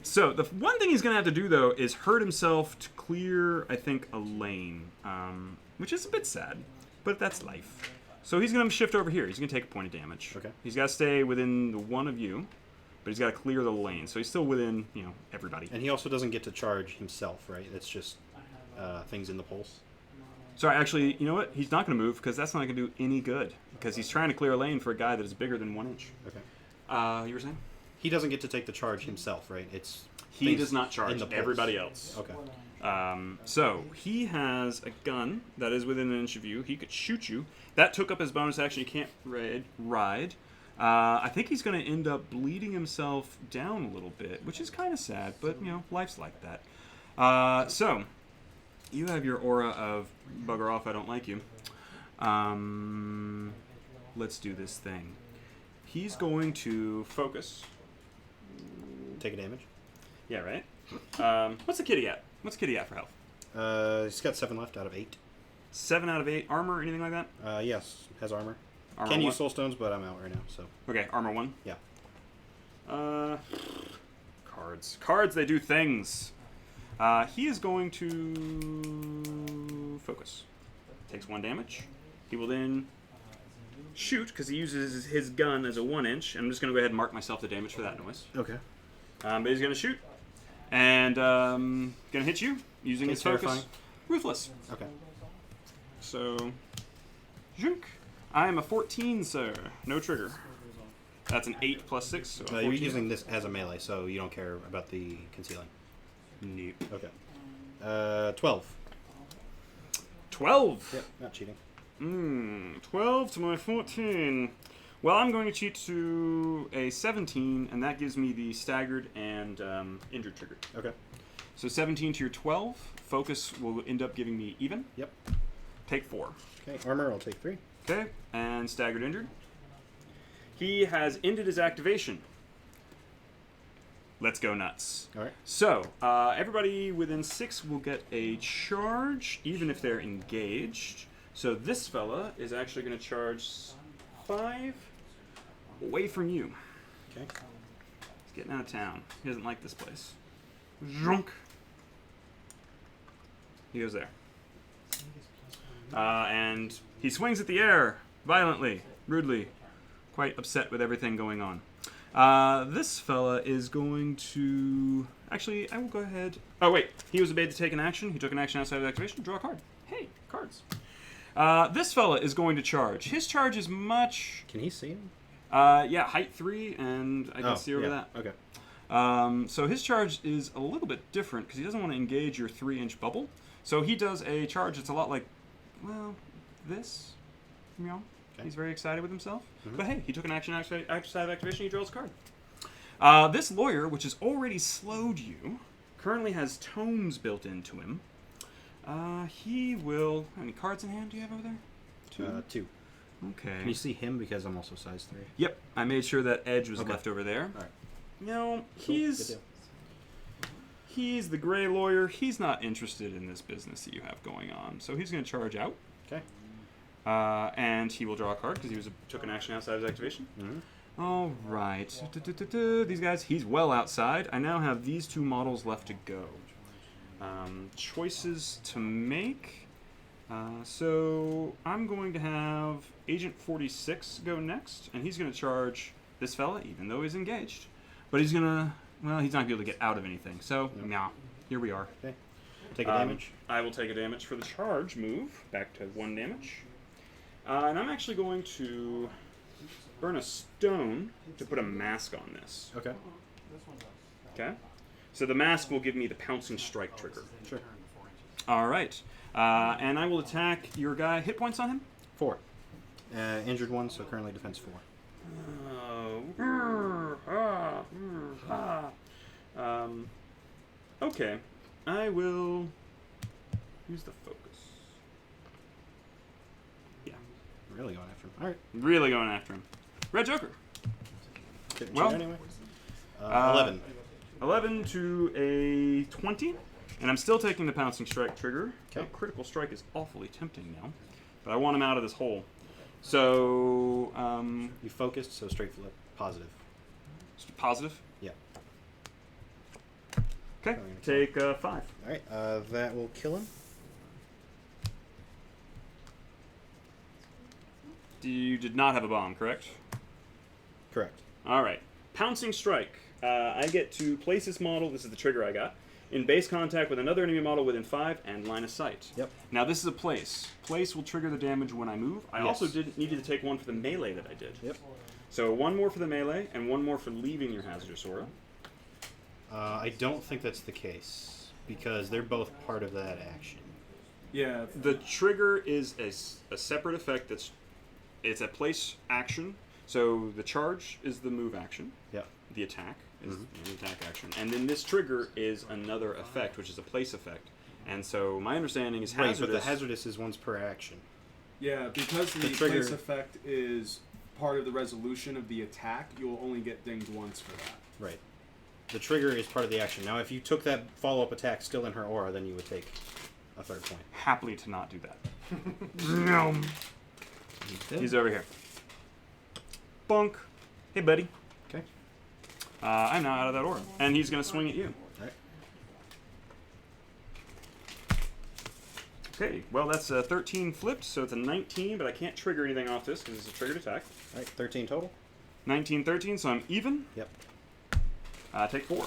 So the one thing he's going to have to do though is hurt himself to clear, I think, a lane, which is a bit sad, but that's life. So he's going to shift over here. He's going to take a point of damage. Okay. He's got to stay within the one of you, but he's got to clear the lane. So he's still within, everybody. And he also doesn't get to charge himself, right? It's just things in the pulse. Sorry, actually, you know what? He's not going to move because that's not going to do any good because he's trying to clear a lane for a guy that is bigger than 1 inch. Okay. You were saying? He doesn't get to take the charge himself, right? It's He things does not in charge the pulse. everybody else. Okay. So he has a gun that is within an inch of you. He could shoot you. That took up his bonus action. He can't ride. I think he's going to end up bleeding himself down a little bit, which is kind of sad, but life's like that. So you have your aura of bugger off. I don't like you. Let's do this thing. He's going to focus. Take a damage. Yeah, right. What's the kitty at? What's the kitty at for health? He's got 7 left out of 8. 7 out of 8. Armor, anything like that? Yes, has armor. Armor Can 1? use soulstones, but I'm out right now, so. Okay, armor 1. Yeah. Cards. Cards, they do things. He is going to focus. Takes 1 damage. He will then shoot, because he uses his gun as a 1-inch. I'm just going to go ahead and mark myself the damage for that noise. Okay. But he's going to shoot. And going to hit you using his focus. Terrifying. Ruthless. Okay. So, junk. I am a 14, sir. No trigger. That's an 8 plus 6. So You're using this as a melee, so you don't care about the concealing. Neat. Okay. 12. 12. Yep, not cheating. 12 to my 14. Well, I'm going to cheat to a 17, and that gives me the staggered and injured trigger. Okay. So 17 to your 12. Focus will end up giving me even. Yep. Take 4. Okay, armor, I'll take 3. Okay, and staggered injured. He has ended his activation. Let's go nuts. All right. So, everybody within 6 will get a charge, even if they're engaged. So this fella is actually going to charge 5 away from you. Okay. He's getting out of town. He doesn't like this place. Zhunk. He goes there. And he swings at the air violently, rudely, quite upset with everything going on. This fella is going to... Actually, I will go ahead... Oh, wait. He was obeyed to take an action. He took an action outside of activation. Draw a card. Hey, cards. This fella is going to charge. His charge is much... Can he see him? Yeah, height 3, and I can see over that. Okay. So his charge is a little bit different, because he doesn't want to engage your 3-inch bubble. So he does a charge that's a lot like, well, this. You know? Okay. He's very excited with himself. Mm-hmm. But hey, he took an action outside of activation, he draws a card. This lawyer, which has already slowed you, currently has tomes built into him. He will... How many cards in hand do you have over there? 2. Okay. Can you see him because I'm also size 3? Yep, I made sure that edge was Okay. left over there. All right. No, Cool. Good he's... deal. He's the gray lawyer. He's not interested in this business that you have going on. So he's going to charge out. Okay. And he will draw a card because he took an action outside of his activation. Mm-hmm. All right. These guys, he's well outside. I now have these 2 models left to go. Choices to make. So I'm going to have Agent 46 go next. And he's going to charge this fella, even though he's engaged. But he's going to... Well, he's not going to be able to get out of anything. So, yeah, here we are. Okay. Take a damage. I will take a damage for the charge move. Back to 1 damage. And I'm actually going to burn a stone to put a mask on this. Okay. Okay? So the mask will give me the Pouncing Strike trigger. Sure. All right. And I will attack your guy. Hit points on him? 4. Injured 1, so currently defense 4. Okay. I will use the focus. Yeah. Really going after him. All right. Really going after him. Red Joker. Didn't Well, cheat anyway. 11. 11 to a 20. And I'm still taking the Pouncing Strike trigger. Okay. Oh, critical Strike is awfully tempting now. But I want him out of this hole. So, You focused, so straight flip. Positive. positive. Yeah. Okay, take 5. All right. That will kill him. You did not have a bomb, correct? Correct. All right. Pouncing Strike. I get to place this model, this is the trigger I got, in base contact with another enemy model within 5 and line of sight. Yep. Now this is a place. Place will trigger the damage when I move. I Yes. also needed to take 1 for the melee that I did. Yep. So 1 more for the melee and 1 more for leaving your hazardous aura. I don't think that's the case because they're both part of that action. Yeah. The trigger is a separate effect it's a place action. So the charge is the move action. Yep. The attack is the attack action. And then this trigger is another effect, which is a place effect. And so my understanding is Right, hazardous. but the hazardous is once per action. Yeah, because the trigger- place effect is part of the resolution of the attack, you'll only get dinged once for that. Right. The trigger is part of the action. Now, if you took that follow-up attack still in her aura, then you would take a 3rd point. Happily to not do that. He's over here. Bonk. Hey, buddy. Okay. I'm now out of that aura. And he's going to swing at you. Alright. Okay, well, that's a 13 flipped, so it's a 19, but I can't trigger anything off this because it's a triggered attack. Alright, 13 total. 19, 13, so I'm even. Yep. Take 4.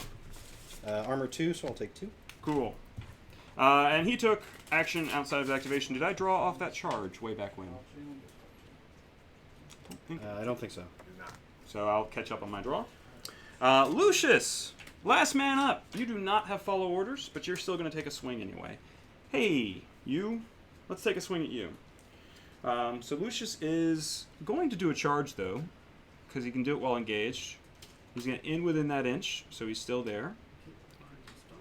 Armor 2, so I'll take 2. Cool. And he took action outside of activation. Did I draw off that charge way back when? I don't think so. So I'll catch up on my draw. Lucius, last man up. You do not have follow orders, but you're still going to take a swing anyway. Hey, you. Let's take a swing at you. So Lucius is going to do a charge, though, because he can do it while engaged. He's going to in within that inch, so he's still there.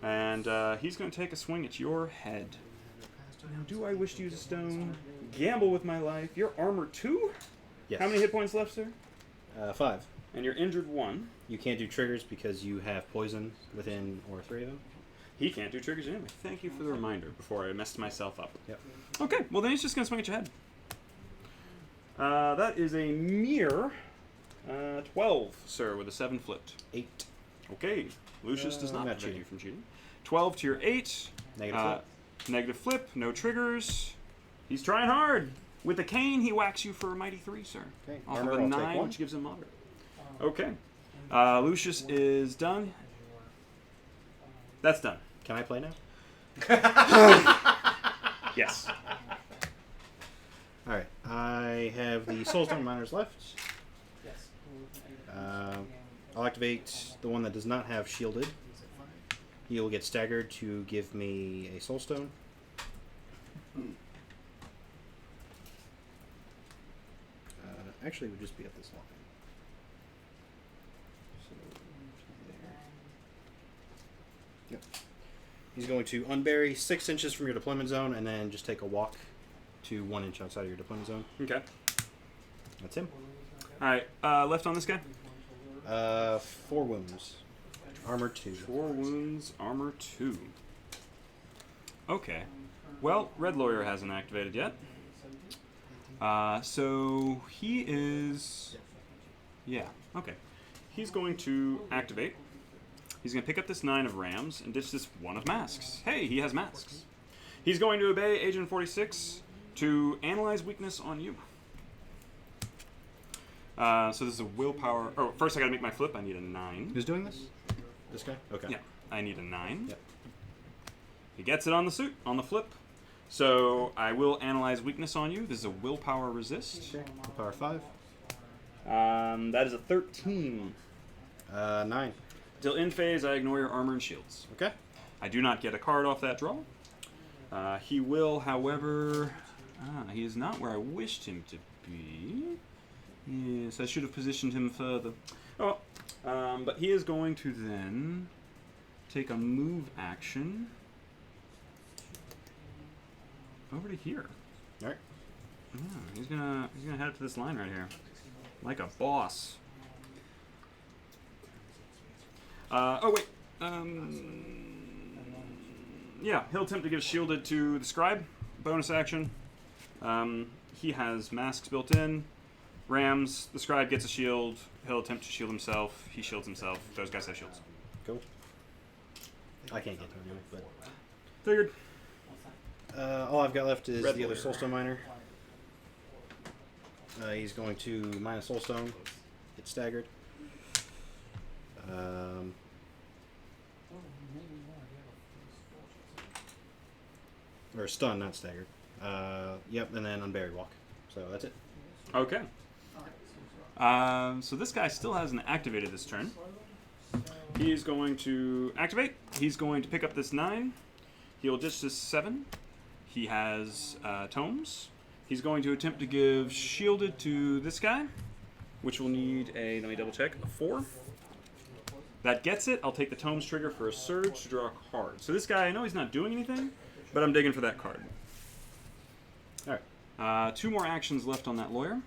And he's going to take a swing at your head. Now, do I wish to use a stone? Gamble with my life. You're armor 2? Yes. How many hit points left, sir? 5. And you're injured 1. You can't do triggers because you have poison within or 3 of them. He can't do triggers anyway. Thank you for the reminder before I messed myself up. Yep. Okay, well then he's just going to swing at your head. That is a mere 12, sir, with a 7 flipped. 8. Okay, Lucius does not not prevent cheating. you from cheating. 12 to your 8. Negative flip. Negative flip, no triggers. He's trying hard. With the cane, he whacks you for a mighty 3, sir. Okay, Off armor, of a I'll take 9, 1. which gives him moderate. Okay. Lucius is done. That's done. Can I play now? Yes. Alright, I have the Soulstone Miners left. I'll activate the one that does not have shielded. He will get staggered to give me a Soulstone. Actually, it would just be at this line. So, there. Yep. He's going to unbury 6 inches from your deployment zone and then just take a walk to 1 inch outside of your deployment zone. Okay. That's him. All right. Left on this guy. 4 wounds. Armor 2. 4 wounds, armor 2. Okay. Well, Red Lawyer hasn't activated yet. So he is... Yeah, okay. He's going to activate. He's going to pick up this 9 of rams and ditch this 1 of masks. Hey, he has masks. He's going to obey Agent 46 to analyze weakness on you. So this is a willpower... Oh, first I gotta make my flip. I need a 9. Who's doing this? This guy? Okay. Yeah, I need a 9. Yep. He gets it on the suit, on the flip. So I will analyze weakness on you. This is a willpower resist. Okay. Power 5. That is a 13. 9. Till end phase, I ignore your armor and shields. Okay. I do not get a card off that draw. He will, however... he is not where I wished him to be. Yes, I should have positioned him further. Oh, but he is going to then take a move action over to here. All right. Yeah, he's gonna head up to this line right here, like a boss. Oh wait. Yeah, he'll attempt to give shielded to the scribe. Bonus action. He has masks built in. Rams. The scribe gets a shield. He'll attempt to shield himself. He shields himself. Those guys have shields. Cool. I can't get to him anyway, but... Figured. All I've got left is Red the other Lawyer. Soulstone Miner. He's going to mine a Soulstone, get staggered. Or stun, not staggered. Yep, and then unburied walk. So that's it. Okay. So this guy still hasn't activated this turn. He's going to activate. He's going to pick up this 9. He'll ditch this 7. He has tomes. He's going to attempt to give shielded to this guy, which will need a, let me double check, a 4. That gets it. I'll take the tomes trigger for a surge to draw a card. So this guy, I know he's not doing anything, but I'm digging for that card. All right. 2 more actions left on that lawyer.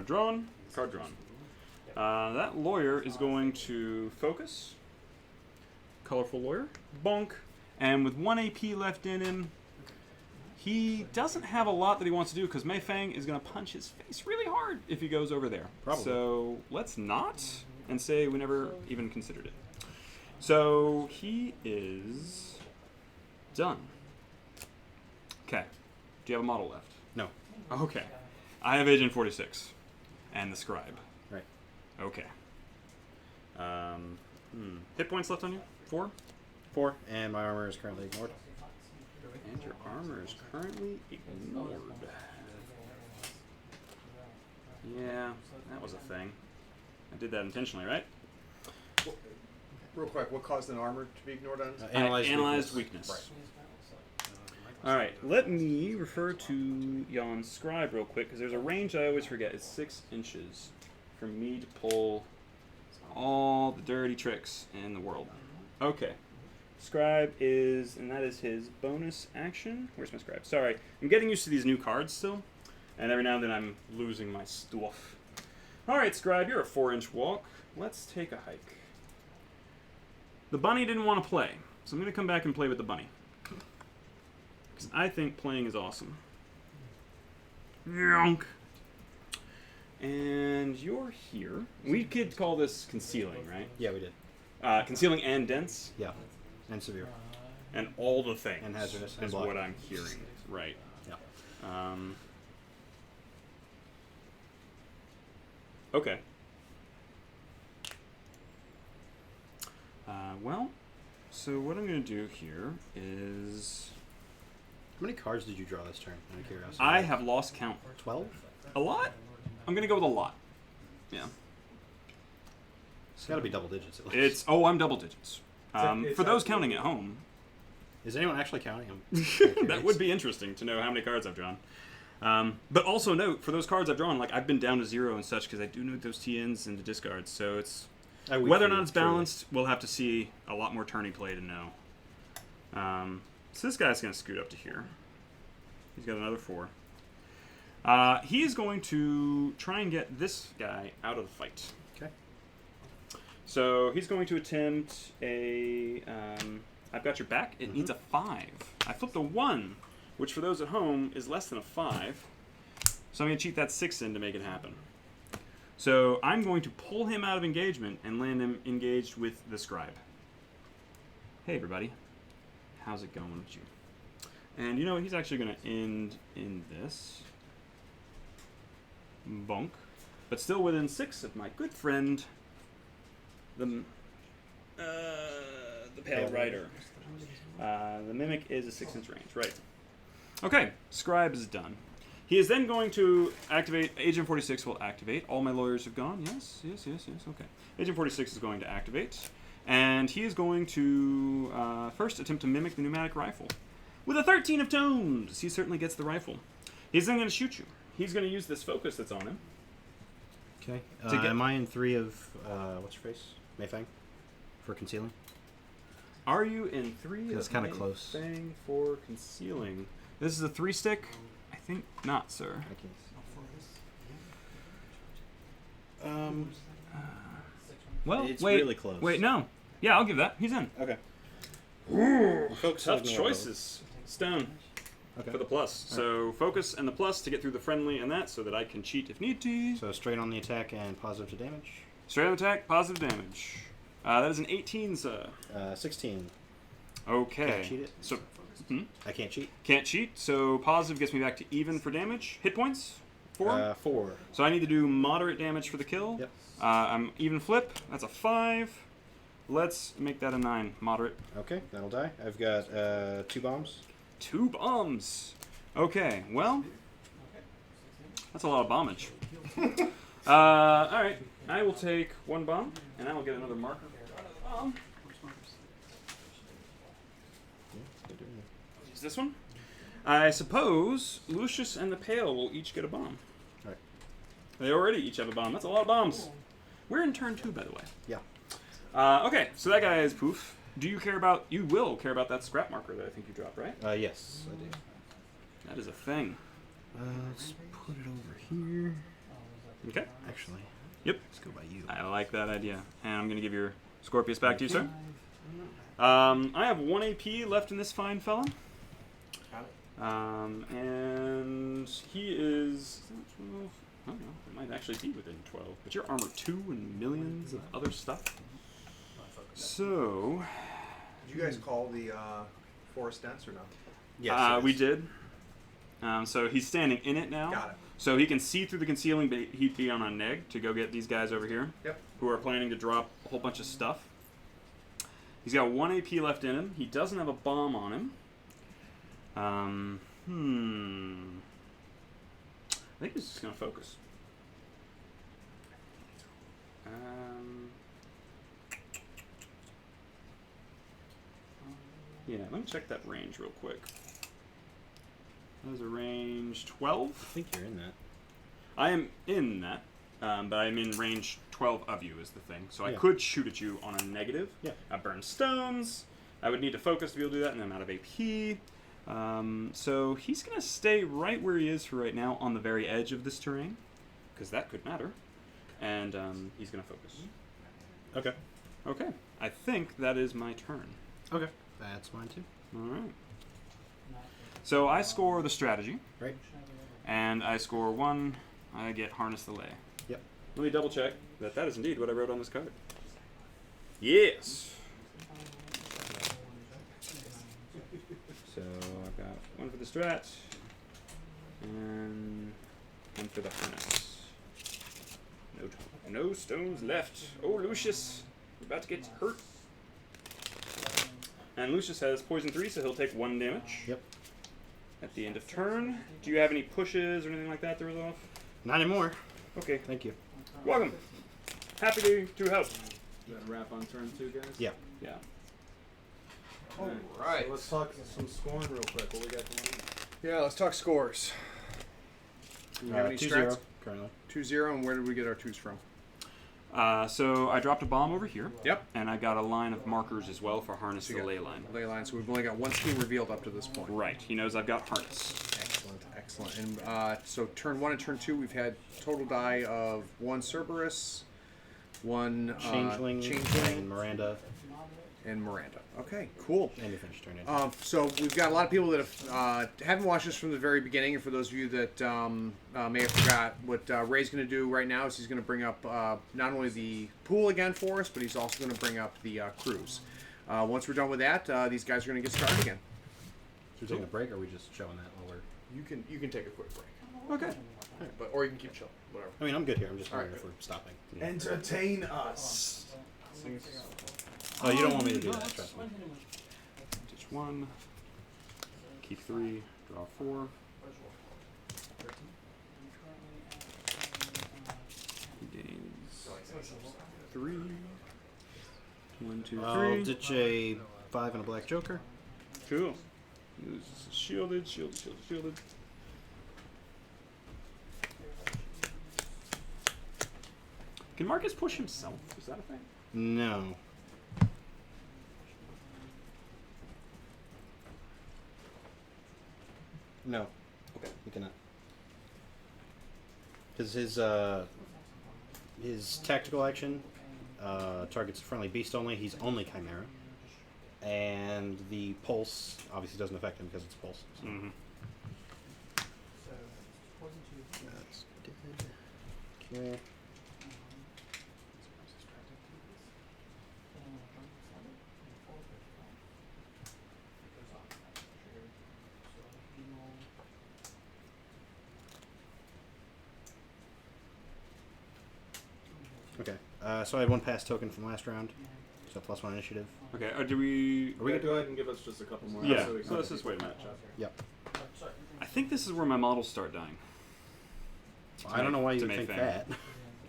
Card drawn. Card drawn. That lawyer is going to focus. Colorful lawyer. Bonk. And with 1 AP left in him, he doesn't have a lot that he wants to do because Mei Fang is going to punch his face really hard if he goes over there. Probably. So let's not and say we never even considered it. So he is done. Okay. Do you have a model left? No. Okay. I have Agent 46 and the Scribe. Right. Okay. Hit points left on you? 4? 4, and my armor is currently ignored. And your armor is currently ignored. Yeah, that was a thing. I did that intentionally, right? Real quick, what caused an armor to be ignored on? Analyzed weakness. Alright, let me refer to Jan's Scribe real quick, because there's a range I always forget. It's 6 inches for me to pull all the dirty tricks in the world. Okay. Scribe is, and that is his bonus action. Where's my Scribe? Sorry, I'm getting used to these new cards still, and every now and then I'm losing my stuff. Alright, Scribe, you're a 4-inch walk. Let's take a hike. The bunny didn't want to play, so I'm going to come back and play with the bunny. Because I think playing is awesome. Yonk. And you're here. We could call this concealing, right? Yeah, we did. Concealing and dense? Yeah. And severe. And all the things. And hazardous. And is block. what I'm hearing. Right. Yeah. Okay. Well, so what I'm going to do here is... How many cards did you draw this turn, out of curiosity? I have lost count. 12? A lot? I'm going to go with a lot. Yeah. It's got to be double digits at least. It's... Oh, I'm double digits. It's For those actually- counting at home, Is anyone actually counting them? that would be interesting to know how many cards I've drawn. But also note, for those cards I've drawn, like I've been down to 0 and such because I do note those TNs and the discards. So it's whether or not it's balanced, we'll have to see a lot more tourney play to know. So this guy's going to scoot up to here. He's got another 4. He is going to try and get this guy out of the fight. Okay. So he's going to attempt a... I've got your back. It needs a 5. I flipped a 1, which for those at home is less than a 5. So I'm going to cheat that 6 in to make it happen. So I'm going to pull him out of engagement and land him engaged with the Scribe. Hey, everybody. How's it going with you? And you know what? He's actually going to end in this. Bonk. But still within 6 of my good friend, the Pale Rider. The Mimic is a 6-inch range, right. Okay, Scribe is done. He is then going to activate, Agent 46 will activate. All my lawyers have gone, yes, okay. Agent 46 is going to activate, and he is going to first attempt to mimic the pneumatic rifle. With a 13 of tones, he certainly gets the rifle. He's then going to shoot you. He's going to use this focus that's on him. Okay. To get- Am I in 3 of, what's your face? Mei Fang? For concealing? Are you in 3 That's of kinda Mei close. Fang for concealing? This is a 3-stick? I think not, sir. Well, It's wait, really close. Wait, no. Yeah, I'll give that. He's in. Okay. Focus Tough on the choices. Stone Okay. for the plus. So focus and the plus to get through the friendly and that so that I can cheat if need to. So straight on the attack and positive to damage. Straight on attack, positive damage. That is an 18, sir. 16. Okay. Can't cheat it. So I can't cheat. can't cheat. So positive gets me back to even for damage. Hit points? 4? 4. So I need to do moderate damage for the kill. Yep. I'm even flip. That's a 5. Let's make that a 9. Moderate. Okay, that'll die. I've got 2 bombs. 2 bombs. Okay, well, that's a lot of bombage. All right, I will take 1 bomb, and I will get another marker out of the bomb. Use this one. I suppose Lucius and the Pale will each get a bomb. Right. They already each have a bomb. That's a lot of bombs. We're in turn 2, by the way. Yeah. Okay, so that guy is poof. Do you care about? You will care about that scrap marker that I think you dropped, right? Yes, I do. That is a thing. Let's put it over here. Okay. Actually, Yep. let's go by you. I like that idea. And I'm going to give your Scorpius back to you, sir. I have 1 AP left in this fine fella. And he is... I don't know. It might actually be within 12. But you're armor 2 and millions of other stuff. So... Did you guys call the forest dense or no? Yes, we did. So he's standing in it now. Got it. So he can see through the concealing, but he'd be on a neg to go get these guys over here. Yep. Who are planning to drop a whole bunch of stuff. He's got 1 AP left in him. He doesn't have a bomb on him. I think he's just going to focus. Yeah, let me check that range real quick. That is a range 12. I think you're in that. I am in that, but I'm in range 12 of you is the thing. So I Yeah. could shoot at you on a negative. Yeah. I burn stones. I would need to focus to be able to do that, and I'm out of AP. So he's going to stay right where he is for right now on the very edge of this terrain, because that could matter. And he's going to focus. Okay. Okay. I think that is my turn. Okay. That's mine too. All right. So I score the strategy, Right. and I score 1. I get Harness the Lay. Yep. Let me double check that that is indeed what I wrote on this card. Yes. So I've got 1 for the strat, and 1 for the harness. No stones left. Oh, Lucius, you're about to get hurt. And Lucius has poison 3, so he'll take 1 damage. Yep. At the end of turn. Do you have any pushes or anything like that to resolve? Not anymore. Okay. Thank you. Welcome. Happy to help. Is that a wrap on turn 2, guys? Yeah. Yeah. Alright. So let's talk some scorn real quick. What we got going on? Yeah, let's talk scores. Do we have any 2-0 strats? currently. 2-0, and where did we get our 2s from? So I dropped a bomb over here. Yep. And I got a line of markers as well for harness the ley line. Ley line, so we've only got 1 scheme revealed up to this point. Right. He knows I've got harness. Excellent, excellent. And so turn 1 and turn 2, we've had total die of 1 Cerberus, 1 Changeling, and Miranda, and Miranda. Okay, cool. and you finish turn 8. So we've got a lot of people that have haven't watched us from the very beginning, and for those of you that may have forgot, what Ray's going to do right now is he's going to bring up not only the pool again for us, but he's also going to bring up the cruise. Once we're done with that, these guys are going to get started again. So we're taking a break, or are we just showing that while we're... You can take a quick break, Okay. but or you can keep chilling, whatever. I mean, I'm good here. I'm just All right, wondering if we're stopping. Entertain us. Oh, you don't want me to do that, trust me. Ditch 1. Keep 3. Draw 4. He gains 3. 1, 2, 3. I'll ditch a 5 and a black joker. Cool. He loses shielded. Can Marcus push himself? Is that a thing? No. No. Okay. He cannot. Because his tactical action targets a friendly beast only. He's only Chimera. And the pulse obviously doesn't affect him because it's pulse. So. Mm-hmm. That's dead. Okay. Okay. So I had 1 pass token from last round. So +1 initiative. Okay. Do we? Are we Go ahead and give us just a couple more. Yeah. so we So can let's keep just wait a minute. Yep. I think this is where my models start dying. I don't know why you To would Mei think Fang. that.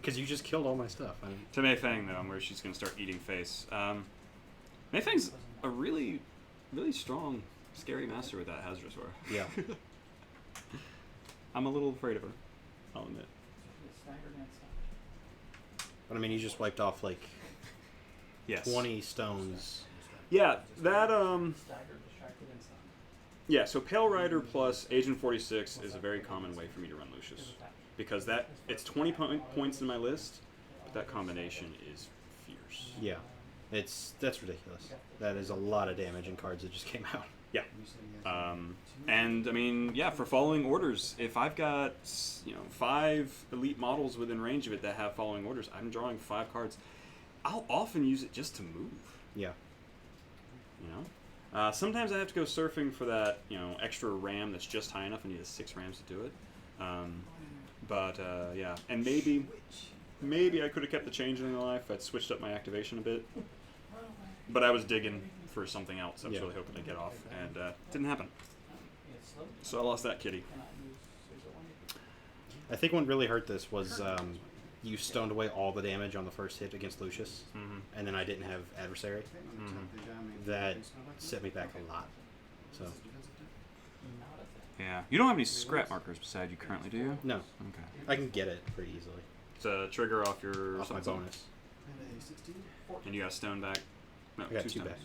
Because you just killed all my stuff. I mean, To Mei Fang, though, where she's going to start eating face. Mei Fang's a really, really strong, scary master with that Hazardous Roar. yeah. I'm a little afraid of her, I'll admit. But I mean, you just wiped off like Yes. 20 stones. Yeah, that, Yeah, so Pale Rider plus Agent 46 is a very common way for me to run Lucius. because it's 20 points in my list, but that combination is fierce. Yeah, that's ridiculous. That is a lot of damage in cards that just came out. Yeah. And I mean, yeah, for following orders, if I've got 5 elite models within range of it that have following orders, I'm drawing 5 cards. I'll often use it just to move. Yeah. Sometimes I have to go surfing for that extra ram that's just high enough. I need 6 rams to do it. Yeah, and maybe I could have kept the changeling alive if I'd switched up my activation a bit. But I was digging for something else. I was really hoping to get off, and didn't happen. So I lost that kitty. I think what really hurt this was you stoned away all the damage on the first hit against Lucius, and then I didn't have adversary. That set me back a lot. So Yeah. You don't have any scrap markers beside you currently, do you? no, Okay. I can get it pretty easily It's a trigger off your off my bonus. And you got a stone back. No, I got 2 stones. back.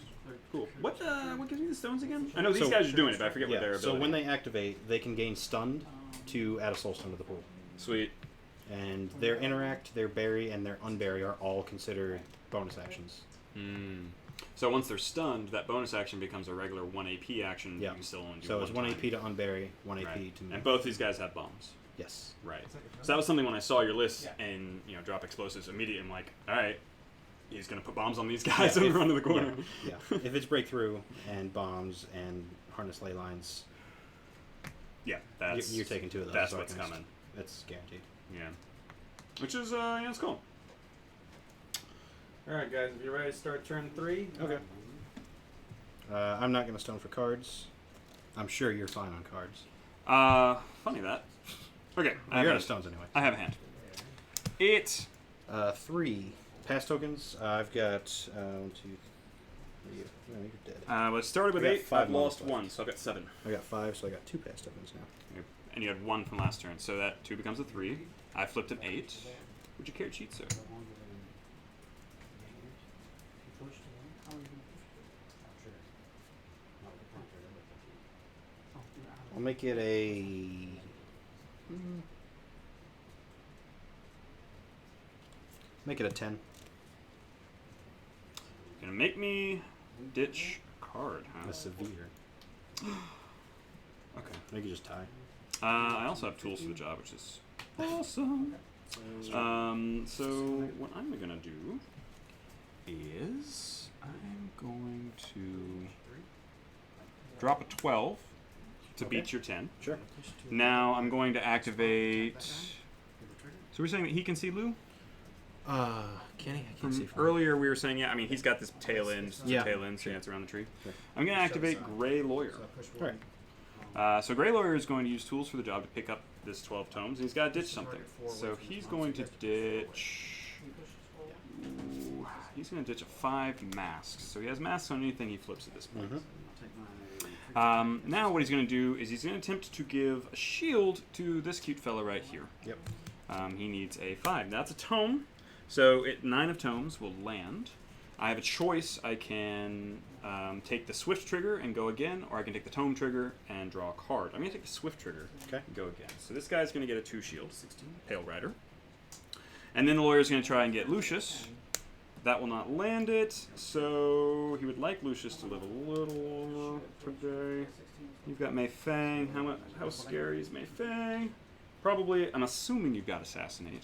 Cool. What gives me the stones again? I know these So- guys are doing it, but I forget what their Yeah. ability. So when they activate, they can gain stunned to add a soul stone to the pool. Sweet. And their interact, their bury, and their unbury are all considered bonus actions. So once they're stunned, that bonus action becomes a regular 1 AP action. Yeah. You can still only do So it's 1 time. AP to unbury, 1 AP Right. to move. And both these guys have bombs. Yes. Right. So that was something when I saw your list and drop explosives immediately. I'm like, all right, he's gonna put bombs on these guys and run to the corner. Yeah. If it's breakthrough and bombs and harness ley lines, Yeah, that's you're taking 2 of those. That's as what's Arcanist. coming. That's guaranteed. Yeah. Which is it's cool. Alright, guys, if you're ready to start turn 3. Okay. I'm not going to stone for cards. I'm sure you're fine on cards. Funny that. Okay, You're out of stones anyway. I have a hand. It 3 pass tokens. I've got 1, 2, 3. No, you're dead. well, it started with I got 8. 5 I've lost left. 1, so I've got 7. I got 5, so I got 2 pass tokens now. And you had 1 from last turn, so that 2 becomes a 3. I flipped an 8. Would you care to cheat, sir? I'll make it a... Make it a 10. Gonna make me ditch a card, huh? A severe. Okay. I could just tie. I also have tools for the job, which is awesome. So what I'm gonna do is I'm going to drop a 12 to beat your 10. Sure. Now I'm going to activate. So we're saying that he can see Lou? Can he? I can't From see from earlier we were saying, yeah, I mean, he's got this tail end, so it's around the tree. Sure. I'm going to activate Grey Lawyer. Alright. So Grey Lawyer is going to use tools for the job to pick up this 12 tomes, and he's got to ditch something. So he's going to ditch... Ooh, he's going to ditch a 5 masks. So he has masks on anything he flips at this point. Now what he's going to do is he's going to attempt to give a shield to this cute fella right here. Yep. He needs a 5. That's a tome. So 9 of tomes will land. I have a choice. I can take the Swift trigger and go again, or I can take the Tome trigger and draw a card. I'm going to take the Swift trigger and go again. So this guy's going to get a 2 shield, Pale Rider. And then the lawyer's going to try and get Lucius. That will not land it, so he would like Lucius to live a little longer today. You've got Mei Fang. How scary is Mei Fang? Probably, I'm assuming you've got Assassinate.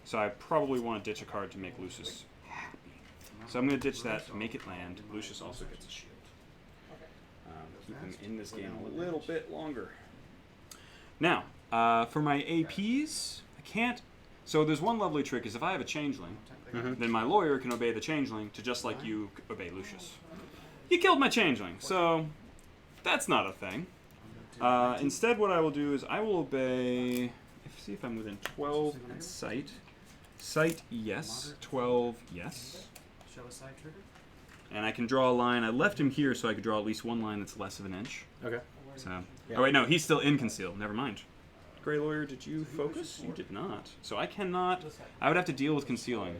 So I probably want to ditch a card to make Lucius happy. So I'm going to ditch that to make it land. Lucius also gets a shield. Keep him in this game a little bit longer. Now, for my APs, I can't... So there's one lovely trick is if I have a changeling, then my lawyer can obey the changeling to just like you obey Lucius. You killed my changeling, so that's not a thing. Instead what I will do is I will obey... See if I'm within 12 and sight. Sight, yes. 12, yes. And I can draw a line. I left him here so I could draw at least one line that's less of an inch. Okay. So, Yeah. Oh wait, no, he's still in conceal. Never mind. Grey Lawyer, did you focus? You did not. So I cannot... I would have to deal with concealing.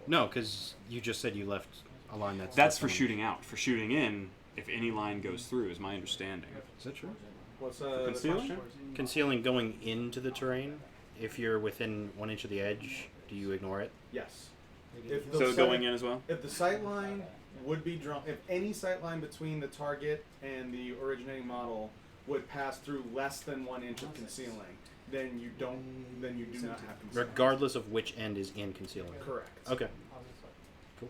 No, because you just said you left a line that's... That's for shooting out. For shooting in, if any line goes through, is my understanding. Is that true? What's Concealing? the question? Concealing going into the terrain if you're within 1 inch of the edge, do you ignore it? Yes. If the So sight- going in as well? If the sight line would be drawn, if any sight line between the target and the originating model would pass through less than 1 inch of concealing, then you do not have concealing. Regardless of which end is in concealing. Correct. Okay. Cool.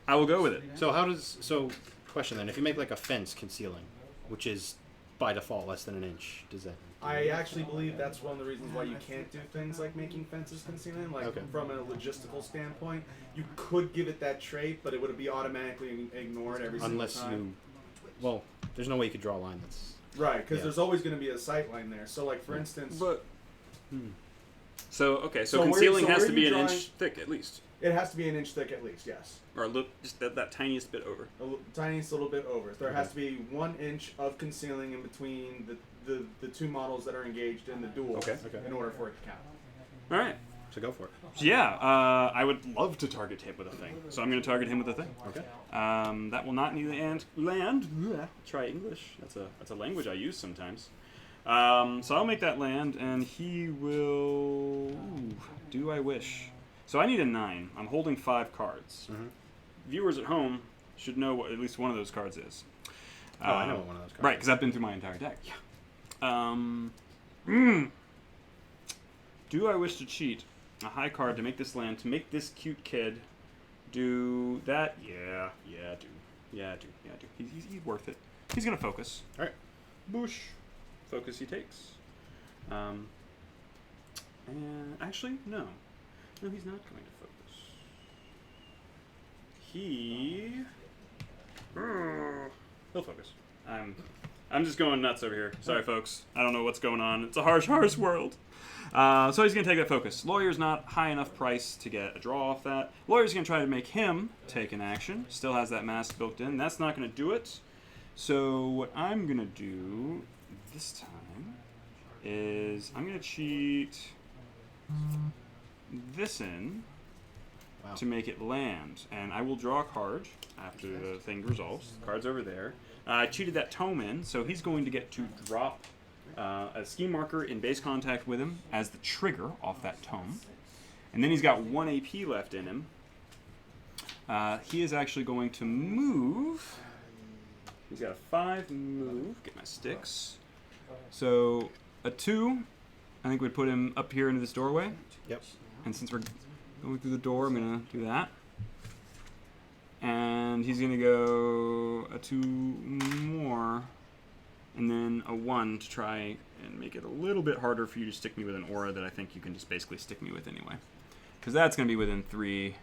I will go with it. So question then, if you make like a fence concealing, which is by default less than 1 inch, does that? I actually believe that's one of the reasons why you can't do things like making fences concealing. Like Okay. from a logistical standpoint, you could give it that trait, but it would be automatically ignored every Unless single time. well, there's no way you could draw a line that's. Right, because Yeah. there's always going to be a sight line there. So, like for instance, But so okay, so So where- concealing so has where to are be you an drawing- inch thick at least, it has to be an inch thick at least. Yes. or look just that tiniest bit over. Tiniest little bit over. There has to be 1 inch of concealing in between the two models that are engaged in the duel Okay. Okay. in order for it to count. All right. So go for it. Yeah, I would love to target him with a thing, so I'm going to target him with a thing. Okay. That will not need land. Try English. That's a language I use sometimes. So I'll make that land, and he will. Ooh, do I wish? So I need a 9. I'm holding 5 cards. Mm-hmm. Viewers at home should know what at least one of those cards is. Oh, I know what one of those cards Right, is. because I've been through my entire deck. Yeah. Do I wish to cheat a high card to make this land, to make this cute kid do that? Yeah, I do. He's worth it. He's going to focus. All right. Boosh. Focus he takes. And actually, no. No, he's not going to focus. He'll focus. I'm just going nuts over here. Sorry, folks. I don't know what's going on. It's a harsh world. So he's going to take that focus. Lawyer's not high enough price to get a draw off that. Lawyer's going to try to make him take an action. Still has that mask built in. That's not going to do it. So what I'm going to do this time is I'm going to cheat this in Wow. to make it land. And I will draw a card after the thing resolves. The card's over there. I cheated that tome in, so he's going to get to drop a scheme marker in base contact with him as the trigger off that tome. And then he's got 1 AP left in him. He is actually going to move. He's got a 5 move. Get my sticks. So a 2, I think would put him up here into this doorway. Yep. And since we're going through the door, I'm going to do that. And he's going to go a 2 more, and then a 1 to try and make it a little bit harder for you to stick me with an aura that I think you can just basically stick me with anyway. Because that's going to be within 3,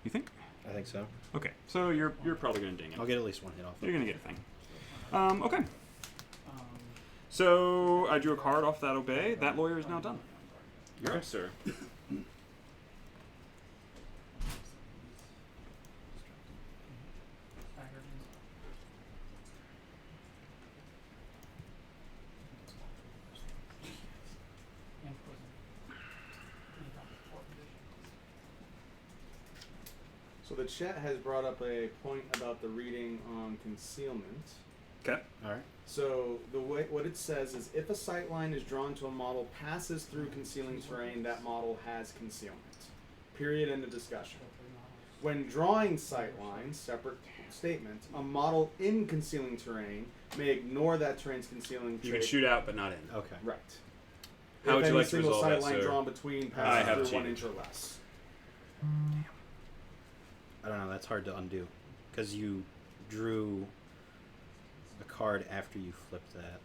you think? I think so. Okay, so you're probably going to ding it. I'll get at least 1 hit off. You're going to get a thing. Okay. So I drew a card off that obey. That lawyer is now done. You're up, sir. So the chat has brought up a point about the reading on concealment. Okay. All right. So what it says is, if a sight line is drawn to a model passes through concealing terrain, that model has concealment. Period. End of discussion. When drawing sight lines, separate statement, a model in concealing terrain may ignore that terrain's conceling You trait. can shoot out, but not in. Okay. Right. How would if you any like to single resolve sight that, line sir? drawn between I passes have through 1 cheated. inch or less. I don't know. That's hard to undo because you drew a card after you flipped that.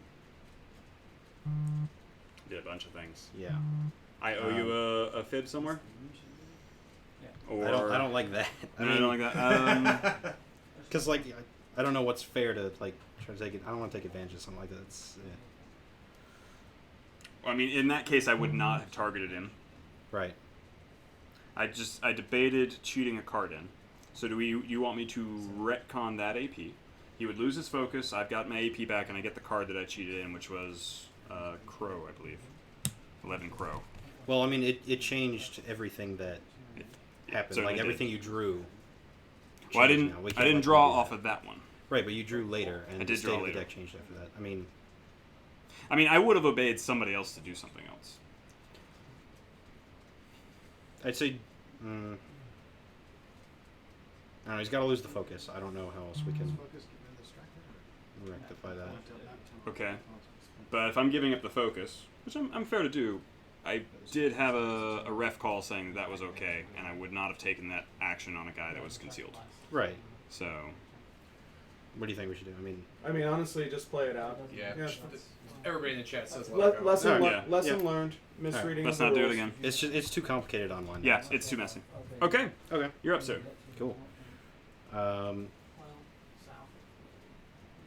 Did a bunch of things. Yeah. I owe you a fib somewhere? Or I don't like that. I don't like that. Because like I don't know what's fair to like try to take it. I don't want to take advantage of something like that. It's, I mean, in that case, I would not have targeted him. right. I debated cheating a card in. So you want me to retcon that AP? He would lose his focus. I've got my AP back, and I get the card that I cheated in, which was Crow, I believe. 11 Crow. Well, I mean, it changed everything that happened. certainly Like everything you drew. Well, I changed didn't. now. We I can't, didn't like, draw undo off that. of that one. Right, but you drew later, and I the did state draw of the later. deck changed after that. I mean, I would have obeyed somebody else to do something else. I'd say. I don't know. He's got to lose the focus. I don't know how else we can rectify that. Okay. But if I'm giving up the focus, which I'm fair to do, I did have a ref call saying that was okay, and I would not have taken that action on a guy that was concealed. Right. So, What do you think we should do? I mean, honestly, just play it out. Yeah. Yeah. Everybody in the chat says Lesson, Alright, yeah. lesson Yeah. learned. Misreading let's of the not do it rules. again. It's too complicated online. Yeah, it's too messy. Okay, Okay. you're up, sir. Cool.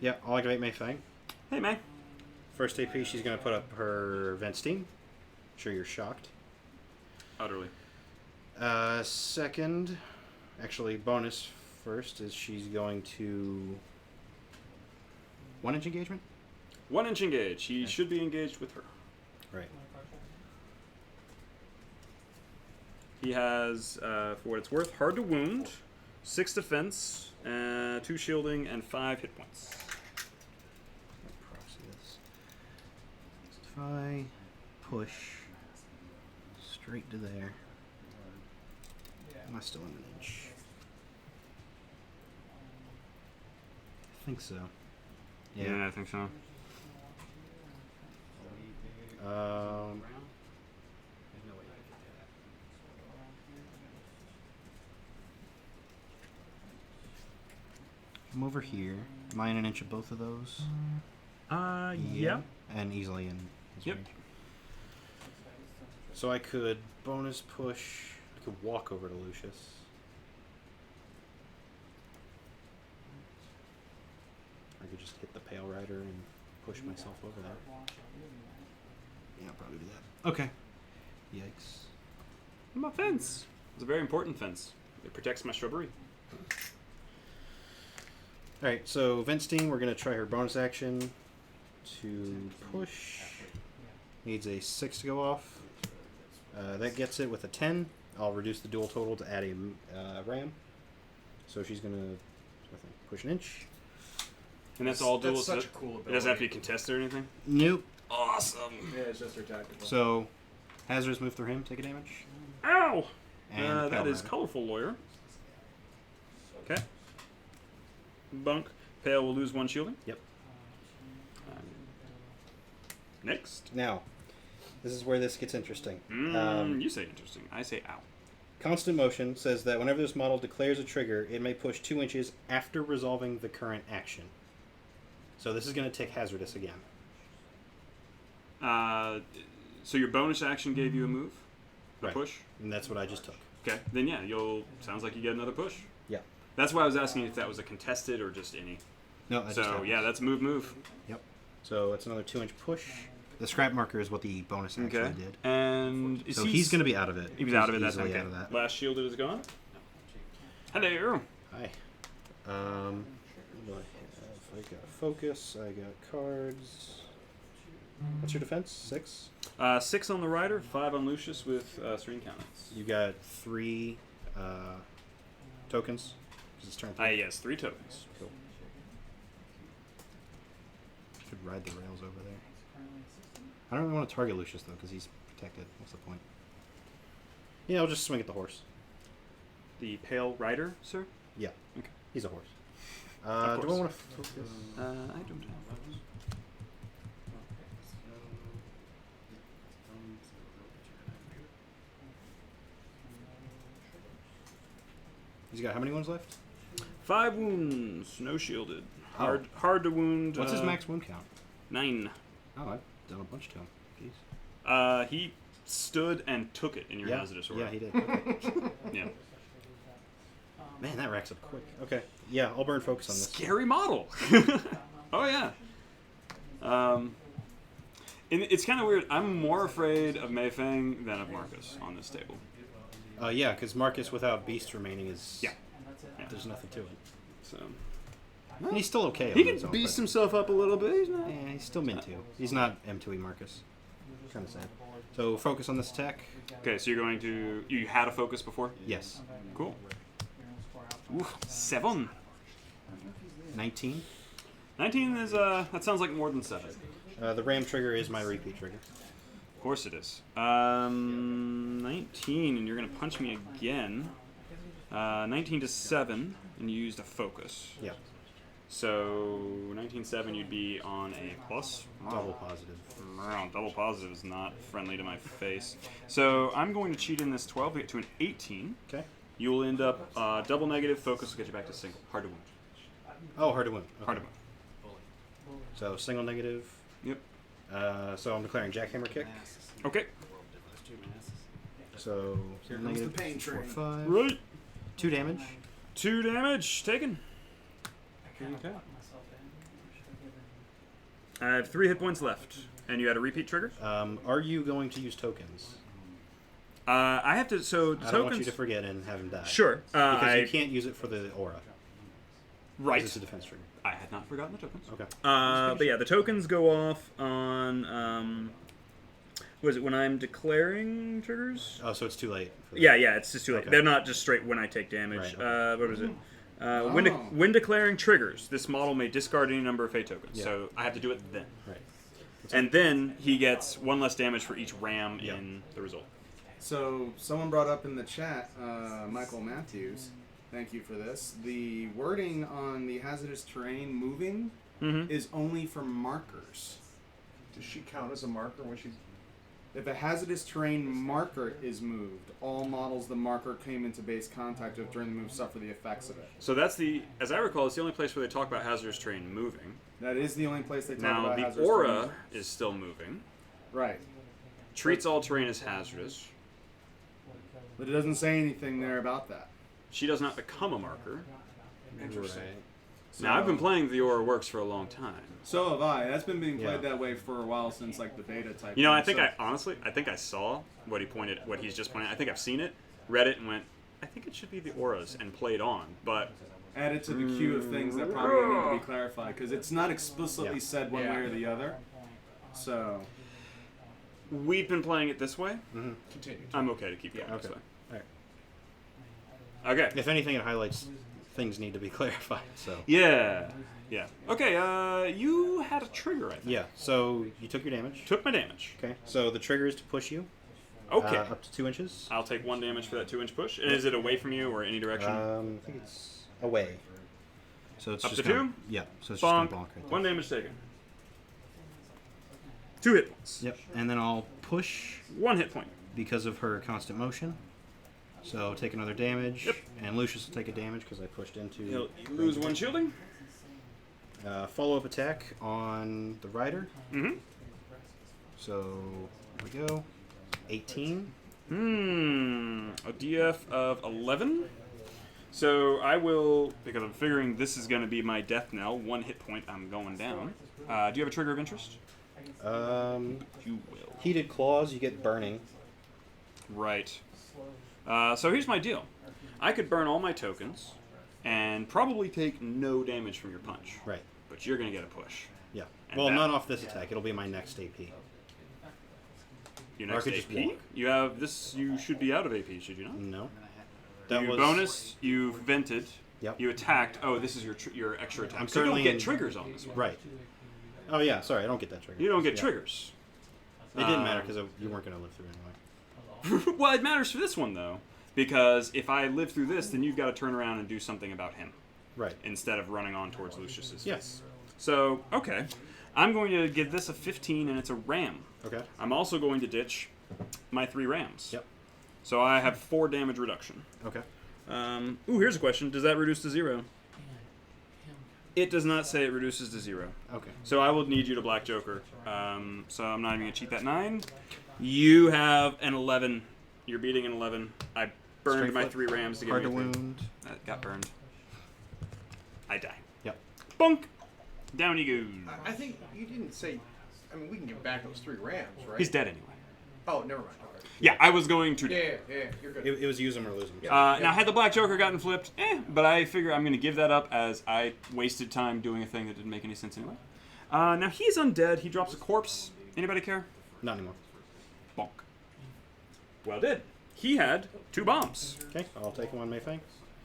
Yeah, I'll activate Mei Fang. Hey, man. First AP, she's going to put up her Vent Steam. I'm sure you're shocked. Utterly. Second, actually, bonus first is she's going to 1-inch engagement. 1-inch engage. He should be engaged with her. Right. He has, for what it's worth, hard to wound, 6 defense, 2 shielding, and 5 hit points. Proxy this. Justify, push, straight to there. Am I still in an inch? I think so. Yeah, I think so. I'm over here. Am I in an inch of both of those? Yeah. And easily in his Yep. range. So I could bonus push. I could walk over to Lucius. I could just hit the Pale Rider and push myself over there. Yeah, I'll probably do that. Okay. Yikes. My fence. It's a very important fence. It protects my shrubbery. Alright, so Vent Steam, we're going to try her bonus action to push. Needs a 6 to go off. That gets it with a 10. I'll reduce the dual total to add a ram. So she's going to push an inch. And that's all dual. That's such so a cool ability. It doesn't have to be contested or anything. Nope. Awesome. Yeah, it's just her tactical. So, hazardous move through him, take a damage. Ow! And That Pale is Rider. colorful, lawyer. Okay. Bunk. Pale will lose 1 shielding. Yep. Next. Now, this is where this gets interesting. You say interesting. I say ow. Constant motion says that whenever this model declares a trigger, it may push 2 inches after resolving the current action. So this is going to tick hazardous again. So your bonus action gave you a move? A Right. push? And that's what I just took. Okay. Then yeah, sounds like you get another push. Yeah. That's why I was asking if that was a contested or just any. No, that just So happens. yeah, that's move. Yep. So it's another 2-inch push. The scrap marker is what the bonus actually Okay. did. And So he's going to be out of it. He was out of it. He's That's easily okay. out of that. Last shielded is gone. Hello. Hi. What do I have? I got focus. I got cards. What's your defense? 6? 6 on the rider, 5 on Lucius with serene countenance. You got 3 tokens. It's turn 3. Yes, 3 tokens. Cool. Should ride the rails over there. I don't really want to target Lucius though, because he's protected. What's the point? Yeah, I'll just swing at the horse. The pale rider, sir. Yeah. Okay. He's a horse. Of Do I course. want to focus? I don't have those. He's got how many wounds left? 5 wounds, no shielded. Oh. Hard to wound. What's his max wound count? 9. Oh, I've done a bunch to him. Jeez. He stood and took it in your hazardous order. Yeah, he did. Okay. Yeah. Man, that racks up quick. Okay. Yeah, I'll burn focus on this. Scary model. Oh yeah. And it's kind of weird. I'm more afraid of Mei Fang than of Marcus on this table. Yeah, because Marcus without Beast remaining is... Yeah. There's nothing to it. So And he's still okay. he on his can own, beast but- himself up a little bit. He's not. Yeah, he's still min 2. He's not M2E Marcus. Kind of sad. So focus on this attack. Okay, so you're going to. You had a focus before. Yes. Cool. Oof, 7. 19. 19 is that sounds like more than 7. The ram trigger is my repeat trigger. Of course it is. 19, and you're going to punch me again. 19 to 7, and you used a focus. Yeah. So 19-7, you'd be on a plus. Double positive. Double positive is not friendly to my face. So I'm going to cheat in this 12 to get to an 18. Okay. You will end up double negative. Focus will get you back to single. Hard to win. Oh, hard to win. Okay. Hard to win. So single negative. Yep. So I'm declaring jackhammer kick. Okay. So Here comes the negative pain 4, train. 5. Right. 2 damage. 2 damage taken. Okay. I have 3 hit points left, and you had a repeat trigger. Are you going to use tokens? I have to. So I don't want tokens. you to forget and have him die. Sure. Because you can't use it for the aura. Right. It's a defense trigger. I had not forgotten the tokens. Okay. But yeah, the tokens go off on. Was it when I'm declaring triggers? Oh, so it's too late. For that. Yeah, it's just too late. Okay. They're not just straight when I take damage. Right, What was it? Oh. When declaring triggers, this model may discard any number of fate tokens. Yeah. So I have to do it then. Right. And then he gets 1 less damage for each ram Yeah. in the result. So someone brought up in the chat, Michael Matthews. Thank you for this. The wording on the hazardous terrain moving Mm-hmm. is only for markers. Does she count as a marker when she's... If a hazardous terrain marker is moved, all models the marker came into base contact with during the move suffer the effects of it. So that's as I recall, it's the only place where they talk about hazardous terrain moving. That is the only place they talk Now about the hazardous aura terrain. is still moving. Right. Treats all terrain as hazardous. But it doesn't say anything there about that. She does not become a marker. Interesting. Right. Now I've been playing the aura works for a long time. So have I. That's been being played Yeah. that way for a while since like the beta type. You know, I thing. think So- I think I saw what he's just pointed. I think I've seen it, read it, and went, I think it should be the auras, and played on. But add it to the queue of things that probably need to be clarified because it's not explicitly Yeah. said one way or the other. So we've been playing it this way. Mm-hmm. Continue. I'm okay to keep going this Okay. way. All right. Okay. If anything, it highlights things need to be clarified. So. Yeah. Okay. You had a trigger, I think. Yeah. So you took your damage. Took my damage. Okay. So the trigger is to push you. Okay. Up to 2 inches. I'll take 1 damage for that 2-inch push. And is it away from you or any direction? I think it's away. So it's Up just to gonna, 2? Yeah. So it's just gonna Bonk. bonk right there. 1 damage taken. 2 hit points. Yep. And then I'll push 1 hit point. because of her constant motion. So take another damage. Yep. And Lucius will take a damage because I pushed into. He'll lose 1 shielding. Follow-up attack on the rider. Mm-hmm. So here we go. 18. A DF of 11. So I will, because I'm figuring this is going to be my death knell, 1 hit point, I'm going down. Do you have a trigger of interest? You will. Heated claws, you get burning. Right. So here's my deal. I could burn all my tokens and probably take no damage from your punch. Right. But you're going to get a push. Yeah. And Well, that- not off this attack. It'll be my next AP. Your Or I next could just AP? walk. You have this. You should be out of AP, should you not? No. You bonus. You vented. Yep. You attacked. Oh, this is your extra attack. I'm So you don't currently get in- triggers on this one. Right. Oh yeah. Sorry, I don't get that trigger. You don't get Yeah. triggers. It didn't matter because you weren't going to live through anyway. Well, it matters for this one though, because if I live through this, then you've got to turn around and do something about him Right. instead of running on towards Lucius's. Yes. So okay, I'm going to give this a 15, and it's a ram. Okay. I'm also going to ditch my 3 rams. Yep. So I have 4 damage reduction. Okay. Here's a question. Does that reduce to 0? It does not say it reduces to 0. Okay. So I will need you to Black Joker. So I'm not even going to cheat that 9. You have an 11. You're beating an 11. I burned Strength my flip. 3 rams to get Hard me to a 3. wound. That got burned. I die. Yep. Bonk! Down he goes. I think you didn't say... I mean, we can get back those 3 rams, right? He's dead anyway. Oh, never mind. Okay. Yeah, I was going to. Yeah, you're good. It was use them or lose them. Now, had the Black Joker gotten flipped, but I figure I'm going to give that up as I wasted time doing a thing that didn't make any sense anyway. Now, he's undead. He drops a corpse. Anybody care? Not anymore. Bonk. Well did. He had 2 bombs. Okay. I'll take one, Mayfang.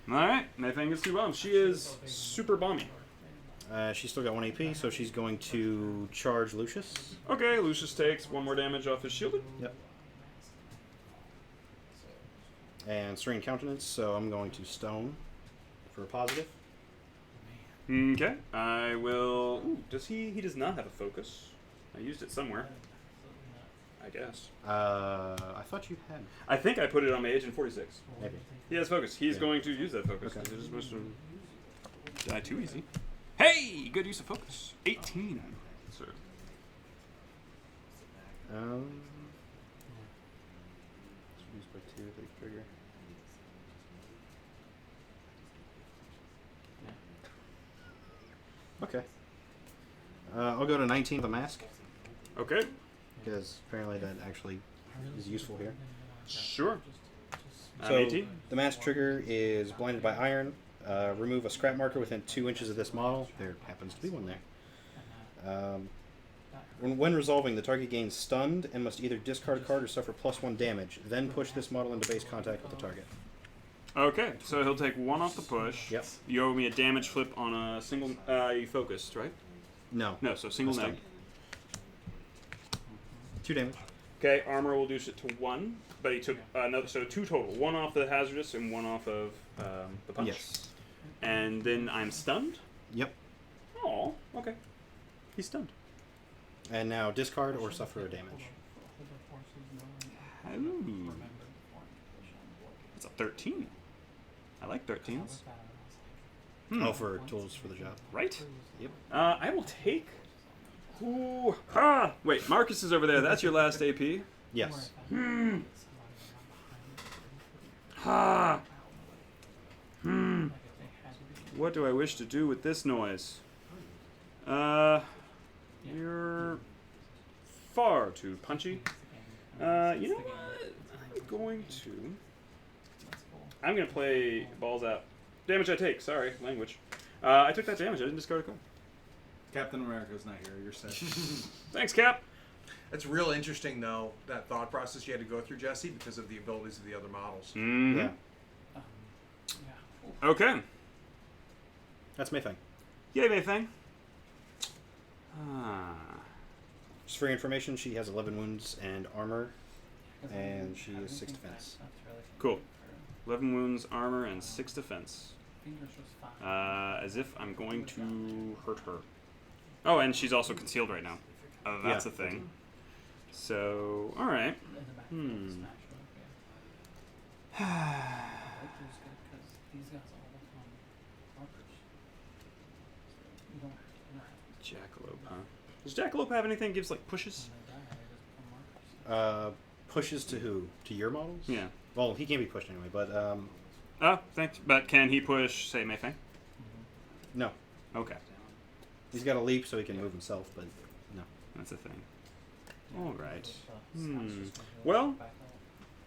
All right. Mayfang gets 2 bombs. She is super bomby. She's still got 1 AP, so she's going to charge Lucius. Okay, Lucius takes 1 more damage off his shielded. Yep. And Serene Countenance, so I'm going to Stone for a positive. Okay, I will. Ooh, does he? He does not have a focus. I used it somewhere. I guess. I thought you had. I think I put it on my Agent 46. Maybe. He has focus. He's Yeah. going to use that focus. Okay. It just must have died too easy. Hey, good use of focus. 18, sir. Used by 2, they trigger. Okay. I'll go to 19 with a mask, Okay, because apparently that actually is useful here. sure. So 18. the mask trigger is blinded by iron. Remove a scrap marker within 2 inches of this model. There happens to be one there. When resolving, the target gains stunned and must either discard a card or suffer +1 damage. Then push this model into base contact with the target. Okay, so he'll take 1 off the push. Yep. You owe me a damage flip on a single. You focused, right? No. No, so single That's neg. 2 damage. Okay, armor will reduce it to 1, but he took another, so 2 total. 1 off the hazardous and 1 off of the punch. Yes. And then I'm stunned? Yep. Oh, okay. He's stunned. And now discard or suffer a damage. Ooh. It's a 13. I like 13s. Oh, for tools for the job. Right? Yep. I will take... Ooh. Ah! Wait, Marcus is over there. That's your last AP. Yes. Ha! What do I wish to do with this noise? You're far too punchy. You know what? I'm gonna play balls out. Damage I take. Sorry, language. I took that damage. I didn't discard a card. Captain America's not here. You're set. Thanks, Cap. It's real interesting, though, that thought process you had to go through, Jesse, because of the abilities of the other models. Mm-hmm. Yeah. Okay. That's Mayfang. Yay, Mayfang. Ah. Just for your information, she has 11 wounds and armor, and she has 6 defense. Cool. 11 wounds, armor, and 6 defense. As if I'm going to hurt her. Oh, and she's also concealed right now. That's Yeah. a thing. So, alright. Jackalope, huh? Does Jackalope have anything that gives, like, pushes? Pushes to who? To your models? Yeah. Well, he can't be pushed anyway, but Oh, thanks. But can he push, say, Mayfang? no. Okay. He's got a leap so he can move himself, but no. That's a thing. Alright. Well,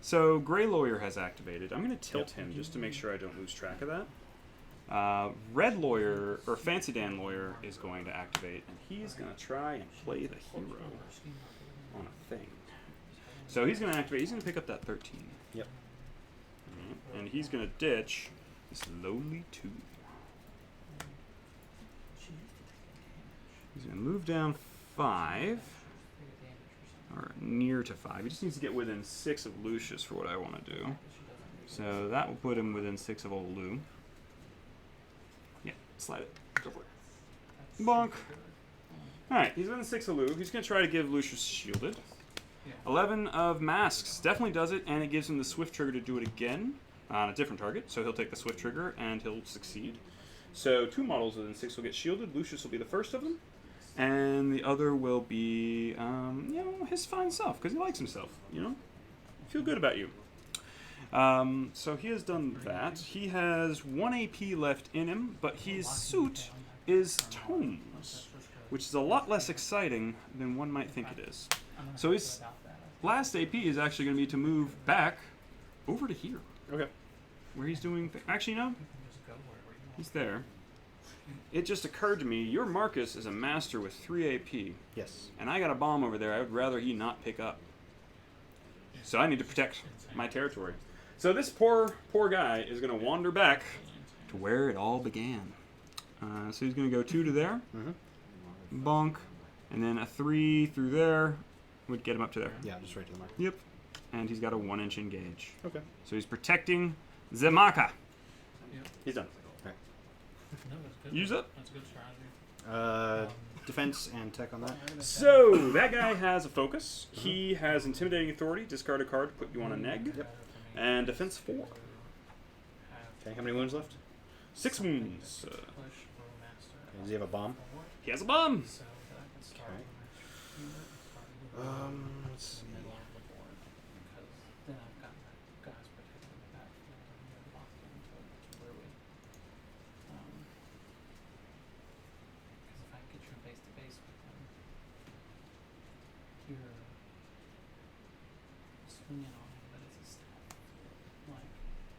so Grey Lawyer has activated. I'm going to tilt him just to make sure I don't lose track of that. Red Lawyer, or Fancy Dan Lawyer, is going to activate, and he's going to try and play the hero on a thing. So he's going to activate, he's going to pick up that 13. Yep. Alright, and he's going to ditch this Lonely 2. He's going to move down 5. Or near to 5. He just needs to get within 6 of Lucius for what I want to do. So that will put him within 6 of old Lou. Yeah, slide it. Go for it. Bonk. Alright, he's within 6 of Lou. He's going to try to give Lucius shielded. 11 of masks. Definitely does it, and it gives him the swift trigger to do it again on a different target. So he'll take the swift trigger, and he'll succeed. So 2 models within 6 will get shielded. Lucius will be the first of them. And the other will be, his fine self, because he likes himself, Feel good about you. So he has done that. He has 1 AP left in him, but his suit is tomes, which is a lot less exciting than one might think it is. So his last AP is actually going to be to move back over to here. Okay. Where he's doing... Actually, no. He's there. It just occurred to me, your Marcus is a master with 3 AP. Yes. And I got a bomb over there I would rather he not pick up. So I need to protect my territory. So this poor guy is going to wander back to where it all began. So he's going to go 2 to there. Mm-hmm. Bonk. And then a 3 through there would get him up to there. Yeah, just right to the mark. Yep. And he's got a 1-inch engage. Okay. So he's protecting Zemaka. He's done. Alright. No, that's good. Use up. That's a good strategy. Defense and tech on that. So that guy has a focus. He has intimidating authority. Discard a card to put you on a neg. Yep. And defense 4. Okay, how many wounds left? 6 wounds. Push Brewmaster. Okay, does he have a bomb? He has a bomb. So that I can start Okay. the match. Let's see. Middle of the board, because then I've got my guys protecting the back and then I'm locked into Brewy. Because if I get you face to face with them, you're swinging on him, but it's a staff. Like,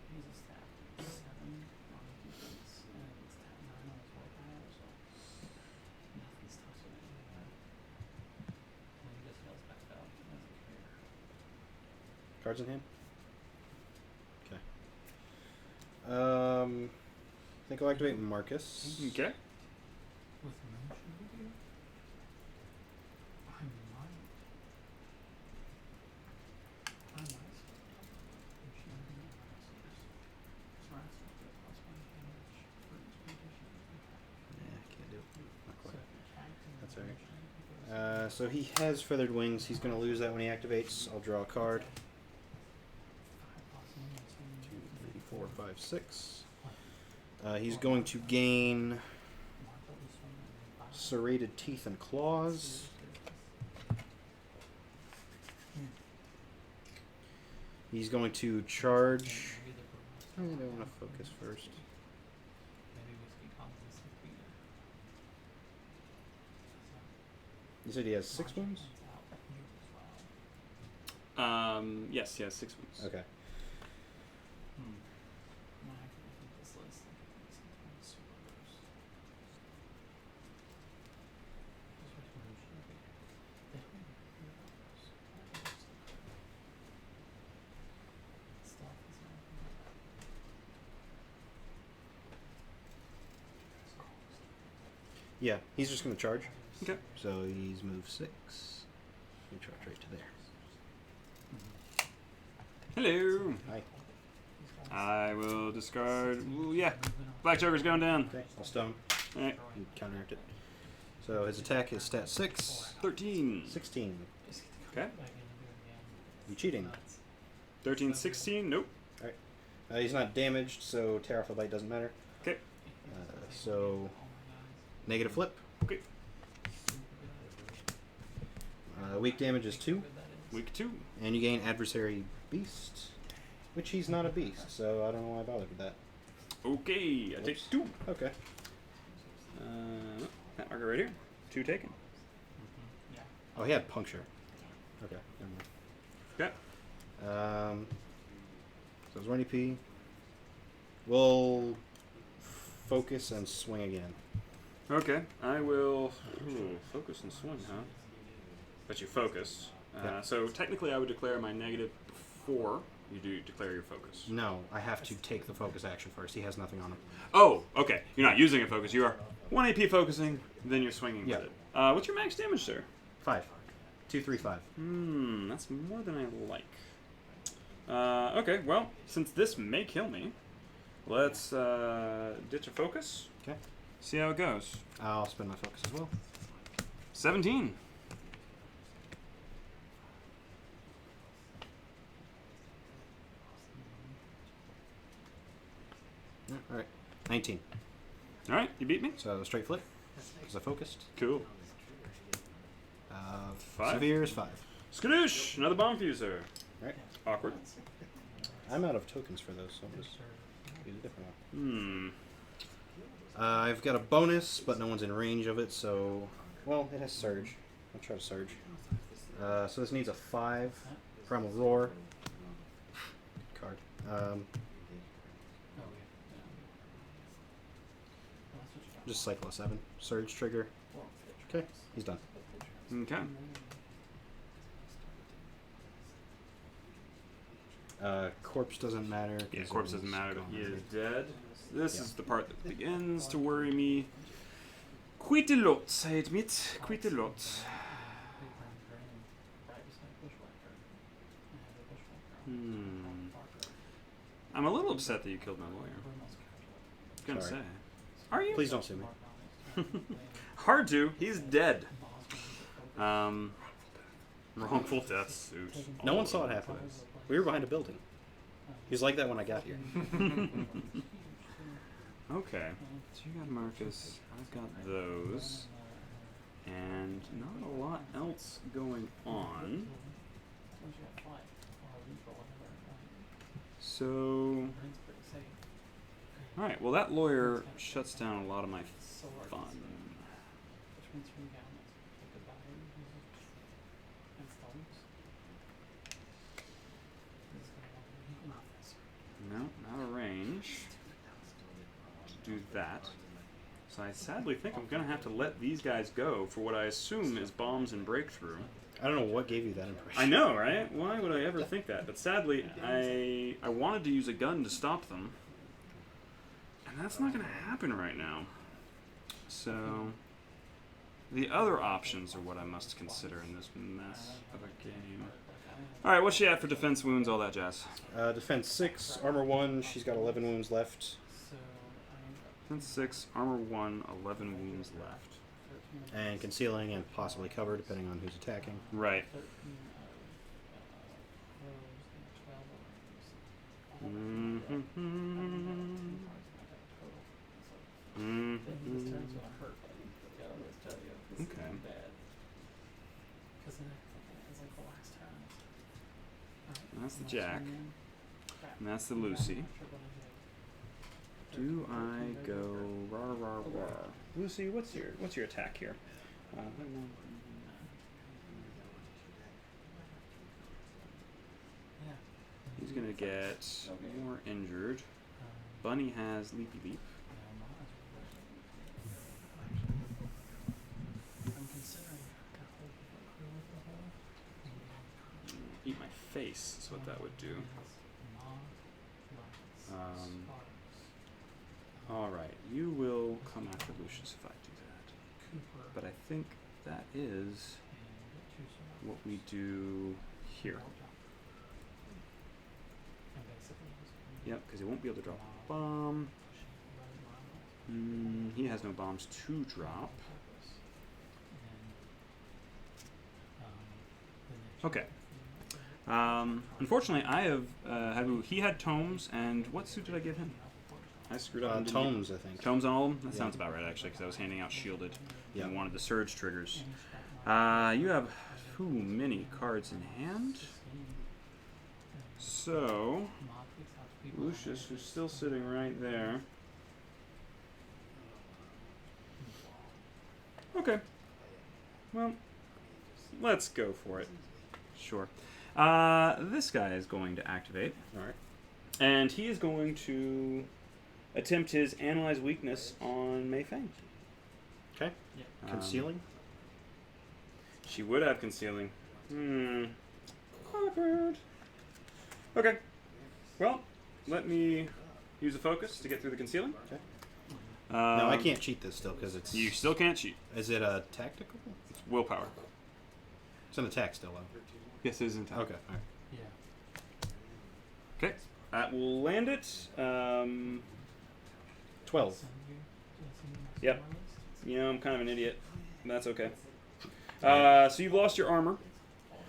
he's a staff 7 on defense, and it's staff 9 on his willpower, so nothing's touching it anymore. And he just heals back up, he doesn't care. Cards in hand? Okay. I think I'll activate Marcus. Okay. With motion review, I might. Motion review harassers. Harassment with +1 damage for each condition. Yeah, can't do it. Not So quite. if you activate That's alright. motion, So he has feathered wings. He's going to lose that when he activates. I'll draw a card. 2, 3, 4, 5, 6. He's going to gain serrated teeth and claws. He's going to charge. I really want to focus first. You said he has 6 wounds? Yes, he has 6 wounds. Okay. Yeah, he's just going to charge. Okay. So he's moved 6. We charge right to there. Hello. Hi. I will discard. Ooh, yeah. Black Joker's going down. Okay, I'll stone. Alright. You counteract it. So his attack is stat 6. 13. 16. Okay. You cheating. 13, 16. Nope. He's not damaged, so Terror of the Bite doesn't matter. Okay. So negative flip. Okay. Weak damage is 2, Week 2. and you gain Adversary Beast, which he's not a beast, so I don't know why I bothered with that. Okay. I take 2. Okay. That marker right here. 2 taken. Oh, he had puncture. Okay, never Okay. mind. So it's 1 EP. We'll focus and swing again. Okay. I will focus and swing, huh? But you focus. Yeah. So technically, I would declare my negative before you do declare your focus. No, I have to take the focus action first. He has nothing on him. Oh, okay. You're not using a focus. You are 1 AP focusing, then you're swinging Yeah. with it. What's your max damage, sir? 5. 2, 3, 5. That's more than I like. Okay, well, since this may kill me, let's ditch a focus. Okay. See how it goes. I'll spend my focus as well. 17. Yeah, Alright. 19. All right, you beat me. So straight flip, because I focused. Cool. 5. Severe is 5. Skadoosh! Another bomb fuser. Alright. Awkward. I'm out of tokens for those, so I'll just use a different one. I've got a bonus, but no one's in range of it, so... Well, it has Surge. I'll try to Surge. So this needs a 5. Primal Roar. Good card. Just cycle a 7. Surge trigger. Okay, he's done. Okay. Corpse doesn't matter. Yeah, 'cause corpse doesn't everyone's matter. gone He is already. dead. This Yeah. is the part that begins to worry me. Quite a lot, I admit. Quite a lot. I'm a little upset that you killed my lawyer. Gonna Sorry. say. Are you? Please don't sue me. Hard to. He's dead. Wrongful death suit. No one saw it happen. We were behind a building. He was like that when I got here. Okay. So you got Marcus. I've got those. And not a lot else going on. So. Alright, well, that lawyer shuts down a lot of my fun. No, not a range to do that. So I sadly think I'm going to have to let these guys go for what I assume is bombs and breakthrough. I don't know what gave you that impression. I know, right? Why would I ever think that? But sadly, I wanted to use a gun to stop them. And that's not going to happen right now. So the other options are what I must consider in this mess of a game. Alright, what's she at for defense wounds, all that jazz? Defense 6, armor 1. She's got 11 wounds left. Defense 6, armor 1, 11 wounds left. And concealing and possibly cover, depending on who's attacking. Right. Mm-hmm. Okay. That's the Jack. And that's the Lucy. Do I go rah rah rah? Lucy, what's your attack here? He's gonna get more injured. Bunny has Leapy Leap. Eat my face is what that would do. Alright, you will come after Lucius if I do that. But I think that is what we do here. Yep, because he won't be able to drop a bomb. He has no bombs to drop. Okay. Unfortunately, I have he had tomes, and what suit did I give him? I screwed up. And didn't Tomes, I think. Tomes on all of them? That Yeah. sounds about right, actually, because I was handing out shielded Yeah. and wanted the surge triggers. You have too many cards in hand. So, Lucius, who's still sitting right there. Okay. Well, let's go for it. Sure. This guy is going to activate. Alright. And he is going to attempt his Analyze Weakness on Mei Fang. Okay. Concealing? She would have Concealing. Awkward. Okay. Well, let me use a focus to get through the Concealing. Okay. No, I can't cheat this still because it's... You still can't cheat. Is it a tactical? It's willpower. It's an attack still, though. Yes, it is in time. Okay, alright. Okay. That will land it. 12. Yep. You know, I'm kind of an idiot. That's okay. So you've lost your armor.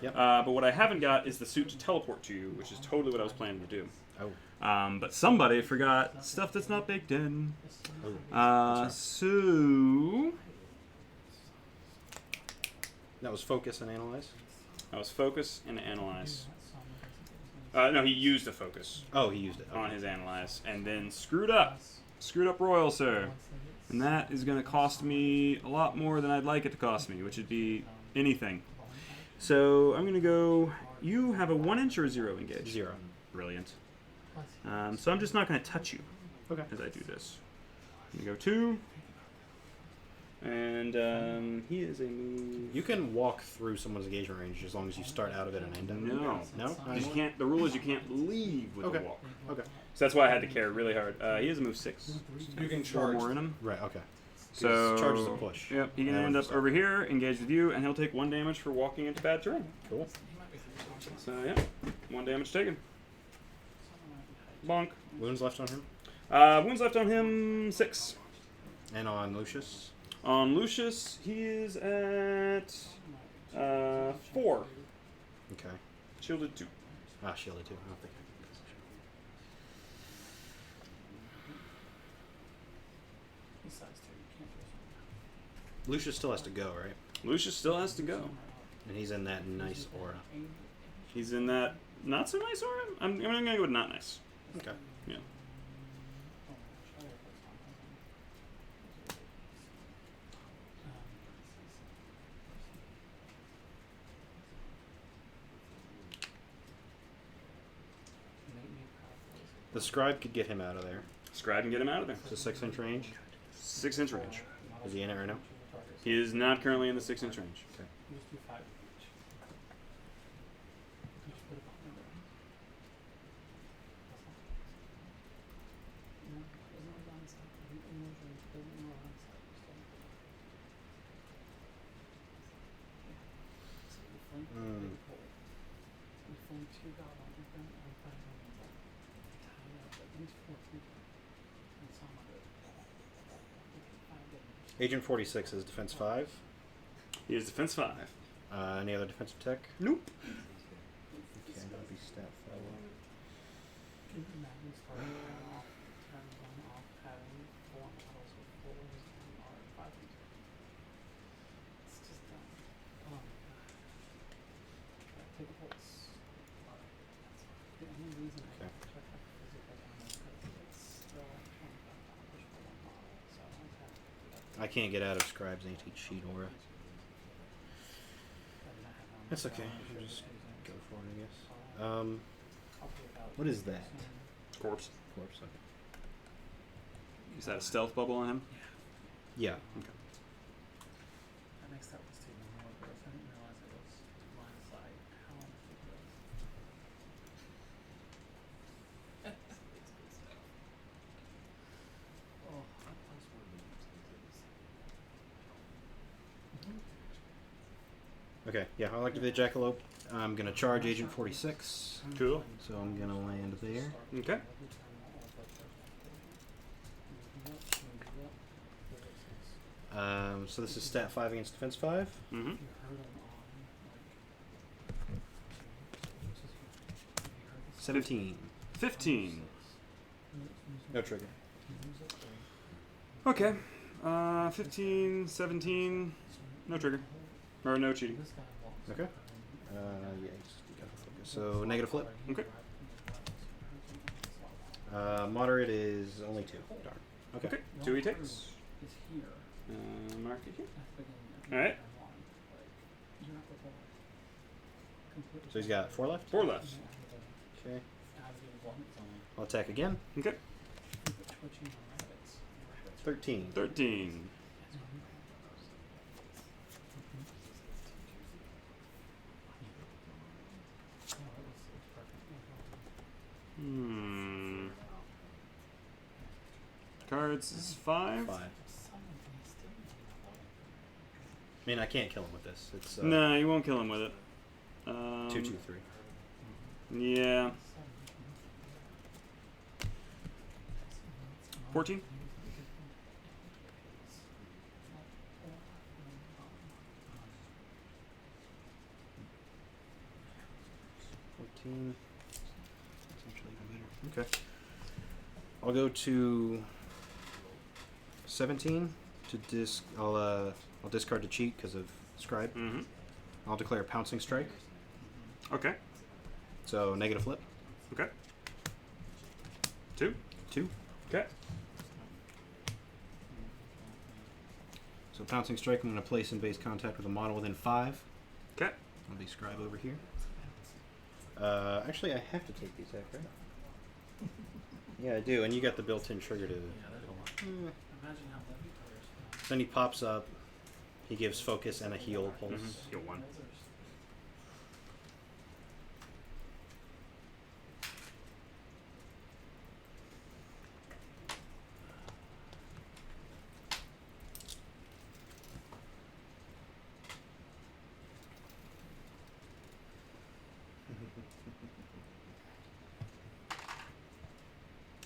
Yep. But what I haven't got is the suit to teleport to you, which is totally what I was planning to do. Oh. But somebody forgot stuff that's not baked in. Oh. So That was focus and analyze? I was focus and analyze. No, he used a focus Oh, he used it. Okay. on his analyze and then screwed up. Screwed up royal, sir. And that is going to cost me a lot more than I'd like it to cost me, which would be anything. So I'm going to go... You have a 1 inch or a 0 engage? 0. Brilliant. So I'm just not going to touch you Okay. as I do this. I'm going to go 2. And he is a move. You can walk through someone's engagement range as long as you start out of it and end it. No. No? You can't. The rule is you can't leave with Okay. a walk. Okay. So that's why I had to care really hard. He has a move 6. You can Four charge. more in him. Right, okay. So charge is a push. Yep, he can And end one's up a stop. over here, engage with you, and he'll take 1 damage for walking into bad terrain. Cool. So yeah, 1 damage taken. Bonk. Wounds left on him. Wounds left on him 6. And on Lucius. On Lucius, he is at 4. Okay. Shielded 2. Ah, shielded too. I don't think I can position. Lucius still has to go, right? Lucius still has to go. And he's in that nice aura. He's in that not so nice aura. I'm gonna go with not nice. Okay. Yeah. The scribe could get him out of there. Scribe and get him out of there. It's a 6-inch range. 6-inch range. Is he in it right now? He is not currently in the 6-inch range. Okay. Mm. Agent 46 is defense 5. He is defense 5. Any other defensive tech? Nope. Okay, that'll be stat follow. I can't get out of Scribe's anti-cheat aura. That's okay. We'll just go for it, I guess. What is that? Corpse. Corpse. Okay. Is that a stealth bubble on him? Yeah. Okay. Okay. Yeah, I'll activate Jackalope. I'm gonna charge Agent 46. Cool. So I'm gonna land there. Okay. So this is stat 5 against defense 5. Mm-hmm. 17. 15. No trigger. Okay. 15, 17. No trigger. Or no cheating. Okay. Yeah, you gotta focus. So negative flip. Okay. Moderate is only 2. Darn. Okay. Okay. 2 he takes. Mark it here. Alright. So he's got 4 left. 4 left. Okay. I'll attack again. Okay. 13. 13. Cards is 5. 5. I mean, I can't kill him with this. It's No, you won't kill him with it. 2, 2, 3. Yeah. 14. 14. That's actually even better. Okay. I'll go to 17 to I'll discard the cheat because of Scribe. Mm-hmm. I'll declare Pouncing Strike. Okay. So negative flip. Okay. 2. 2. Okay. So Pouncing Strike, I'm going to place in base contact with a model within 5. Okay. I'll be Scribe over here. Actually, I have to take the attack, right? Yeah, I do, and you got the built-in trigger to. Then he pops up. He gives focus and a heal pulse. Heal 1.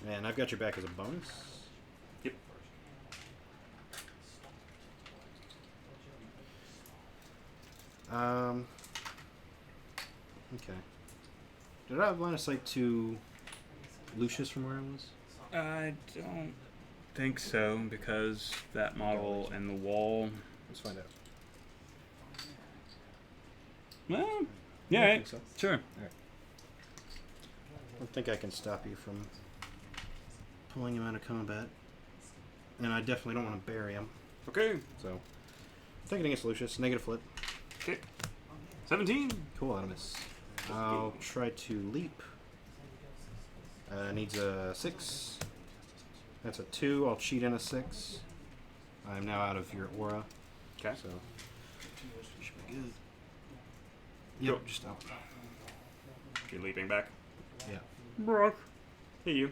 And I've got your back as a bonus. Yep. Okay. Did I have line of sight to Lucius from where I was? I don't think so, because that model and the wall. Let's find out. Well, yeah, I right. think so. Sure. I don't think I can stop you from pulling him out of combat. And I definitely don't want to bury him. Okay. So, take it against Lucius. Negative flip. Okay. 17. Cool, out of miss. I'll try to leap. Needs a 6. That's a 2. I'll cheat in a 6. I'm now out of your aura. Okay. So, should be good. Yep, just out. You're leaping back. Yeah. Brock. Hey, you.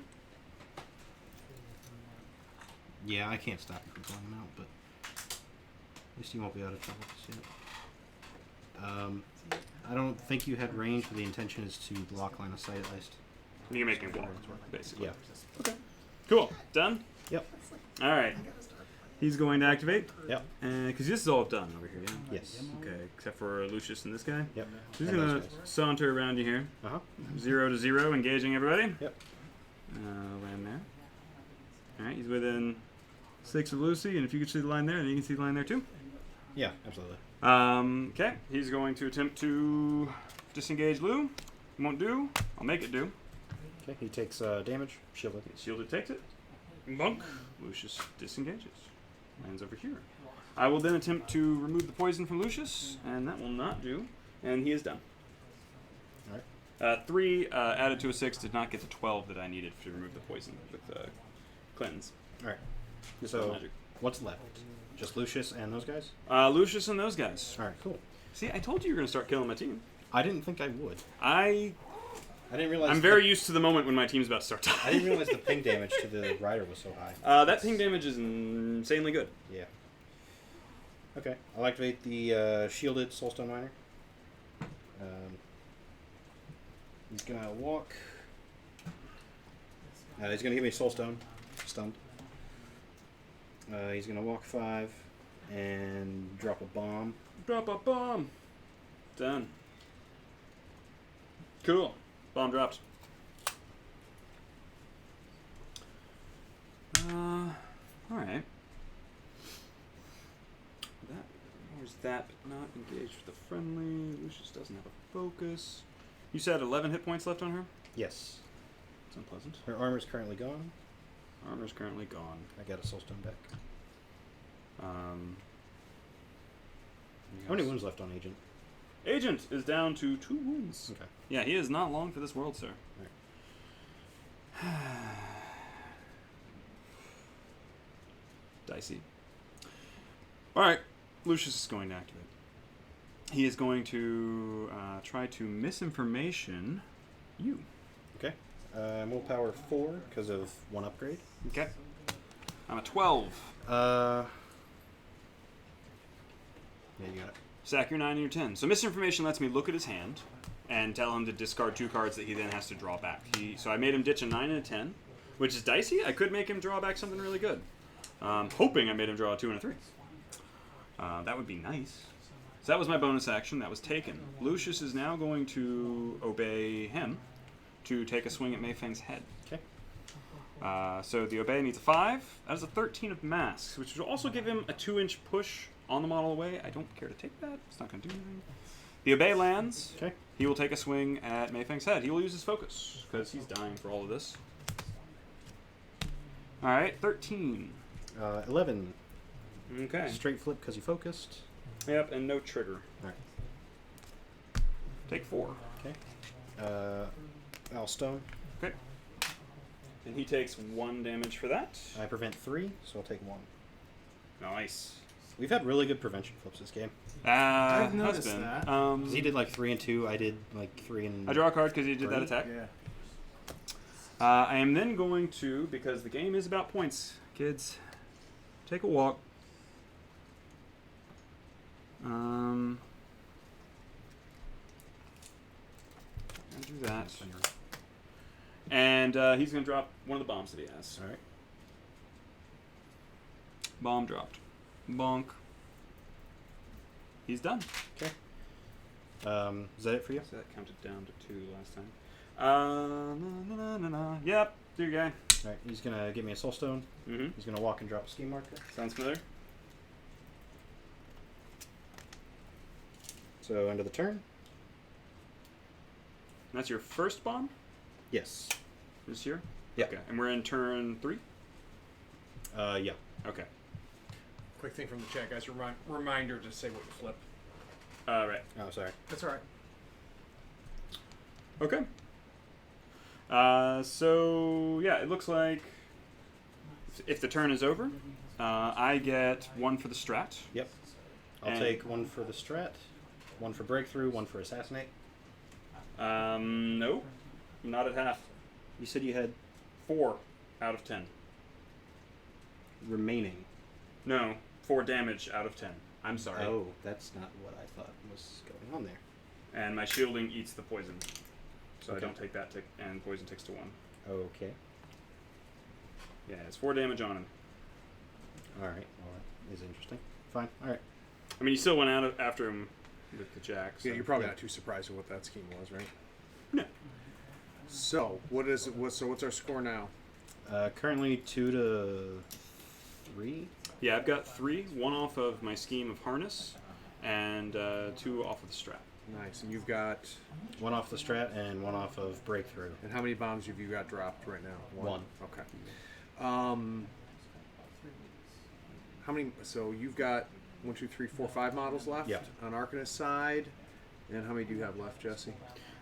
Yeah, I can't stop you from pulling him out, but at least you won't be out of trouble just yet. I don't think you had range, but the intention is to block line of sight at least. You're making a walk, basically. Yeah. Okay. Cool. Done? Yep. Alright. He's going to activate. Yep. Because this is all done over here, yeah? Yes. Okay, except for Lucius and this guy. Yep. He's And going those to guys. saunter around you here. Uh-huh. 0 to 0, engaging everybody. Yep. Land there. Alright, he's within 6 of Lucy, and if you can see the line there, then you can see the line there too. Yeah, absolutely. Okay, he's going to attempt to disengage Lou. Won't do. I'll make it do. Okay, he takes damage. Shielded. Shielded takes it. Bunk. Lucius disengages. Lands over here. I will then attempt to remove the poison from Lucius, and that will not do. And he is done. Alright. 3 added to a 6 did not get the 12 that I needed to remove the poison with cleanse. Alright. Dispel So, magic. what's left? Just Lucius and those guys? Lucius and those guys. Alright, cool. See, I told you you were going to start killing my team. I didn't think I would. I I didn't realize. I'm very used to the moment when my team's about to start dying. I didn't realize the ping damage to the rider was so high. That ping damage is insanely good. Yeah. Okay, I'll activate the shielded Soulstone Miner. He's gonna walk. He's gonna give me Soulstone, stunned. He's gonna walk 5 and drop a bomb. Drop a bomb. Done. Cool. Bomb dropped. Alright. That ignores that, but not engaged with the friendly. Lucius doesn't have a focus. You said 11 hit points left on her? Yes. It's unpleasant. Her armor's currently gone. Armor's currently gone. I got a Soulstone back. Yes. How many wounds left on Agent? Agent is down to 2 wounds. Okay. Yeah, he is not long for this world, sir. Dicey. Alright, Lucius is going to activate. He is going to try to misinformation you. Okay. Willpower 4 because of 1 upgrade. Okay. I'm a 12. Yeah, you got it. Sack, you're 9 and you're 10. So misinformation lets me look at his hand and tell him to discard 2 cards that he then has to draw back. So I made him ditch a 9 and a 10, which is dicey. I could make him draw back something really good. Hoping I made him draw a 2 and a 3. That would be nice. So that was my bonus action. That was taken. Lucius is now going to obey him to take a swing at Mayfang's head. Okay. So the obey needs a 5. That is a 13 of masks, which will also give him a 2-inch push on the model away. I don't care to take that. It's not going to do anything. The obey lands. Okay. He will take a swing at Mayfang's head. He will use his focus because he's dying for all of this. All right, 13. 11. Okay. Straight flip because you focused. Yep, and no trigger. Alright. Take 4. Okay. I'll stone. Nice. We've had really good prevention flips this game. I've Has noticed been. that. 'Cause he did like 3 and 2. I did like 3 and. I draw a card because he did that Three? attack. Yeah. I am then going to, because the game is about points, kids, take a walk. I'll do that. And he's going to drop one of the bombs that he has. All right. Bomb dropped. Bonk. He's done. Okay. Is that it for you? So that counted down to 2 last time. Yep, do your guy. All right. He's gonna give me a soulstone. Mm-hmm. He's gonna walk and drop a scheme marker. Sounds familiar? So end of the turn. That's your first bomb Yes. this year? Yeah. Okay, and we're in turn 3? Yeah. Okay. Quick thing from the chat, guys. Reminder to say what you flip. Right. Oh, sorry. That's all right. Okay. So, yeah, it looks like if the turn is over, I get 1 for the strat. Yep. I'll And- take 1 for the strat, 1 for breakthrough, 1 for assassinate. No, not at half. You said you had 4 out of 10. remaining. No, 4 damage out of 10. I'm sorry. Oh, that's not what I thought was going on there. And my shielding eats the poison. So Okay. I don't take that tick, and poison ticks to 1. Okay. Yeah, it's 4 damage on him. All right. Well, that is interesting. Fine. All right. I mean, you still went out after him with the jack. So. Yeah, you're probably not too surprised with what that scheme was, right? No. So what's our score now? Currently 2 to 3. Yeah, I've got 3. 1 off of my scheme of harness, and 2 off of the strap. Nice. And you've got. 1 off the strat and 1 off of breakthrough. And how many bombs have you got dropped right now? 1. Okay. How many? So you've got 1, 2, 3, 4, 5 models left. Yeah. On Arcanist side, and how many do you have left, Jesse?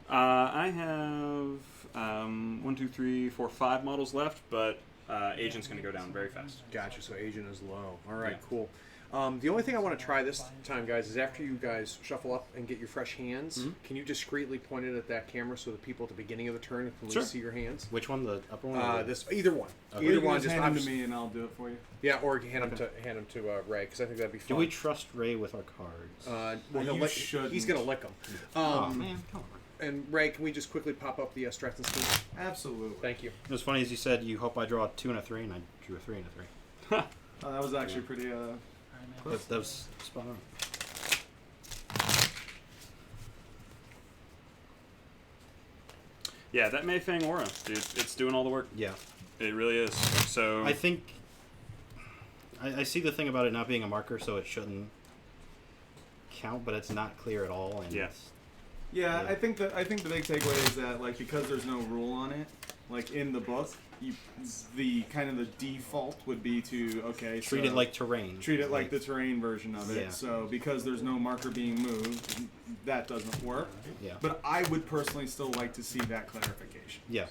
I have 1, 2, 3, 4, 5 models left, but agent's going to go down very fast. Gotcha. So agent is low. All right. Yeah. Cool. The only thing I want to try this time, guys, is after you guys shuffle up and get your fresh hands, Mhm. can you discreetly point it at that camera so the people at the beginning of the turn can at Sure. least see your hands? Which one? The upper one? or the- This either one. Okay. Either You can one. just Just hand I'm them to just- me and I'll do it for you. Yeah, or hand them to Ray because I think that'd be Do fun. we trust Ray with our cards? Well, You he's shouldn't. gonna lick them. Oh, man. Come on. And Ray, can we just quickly pop up the strats and schemes? Absolutely. Thank you. It was funny as you said, you hope I draw a 2 and a 3, and I drew a 3 and a 3. Oh, that was actually pretty. Alright, man. That was spot on. Yeah, that Mayfang aura, dude, it's doing all the work. Yeah. It really is. So I think I see the thing about it not being a marker, so it shouldn't count, but it's not clear at all. And Yeah. Yeah, Yeah. I think the big takeaway is that like because there's no rule on it, like in the book, the kind of the default would be to treat it like terrain. treat it like the terrain version of it. Yeah. So because there's no marker being moved, that doesn't work. Yeah. But I would personally still like to see that clarification. Yeah.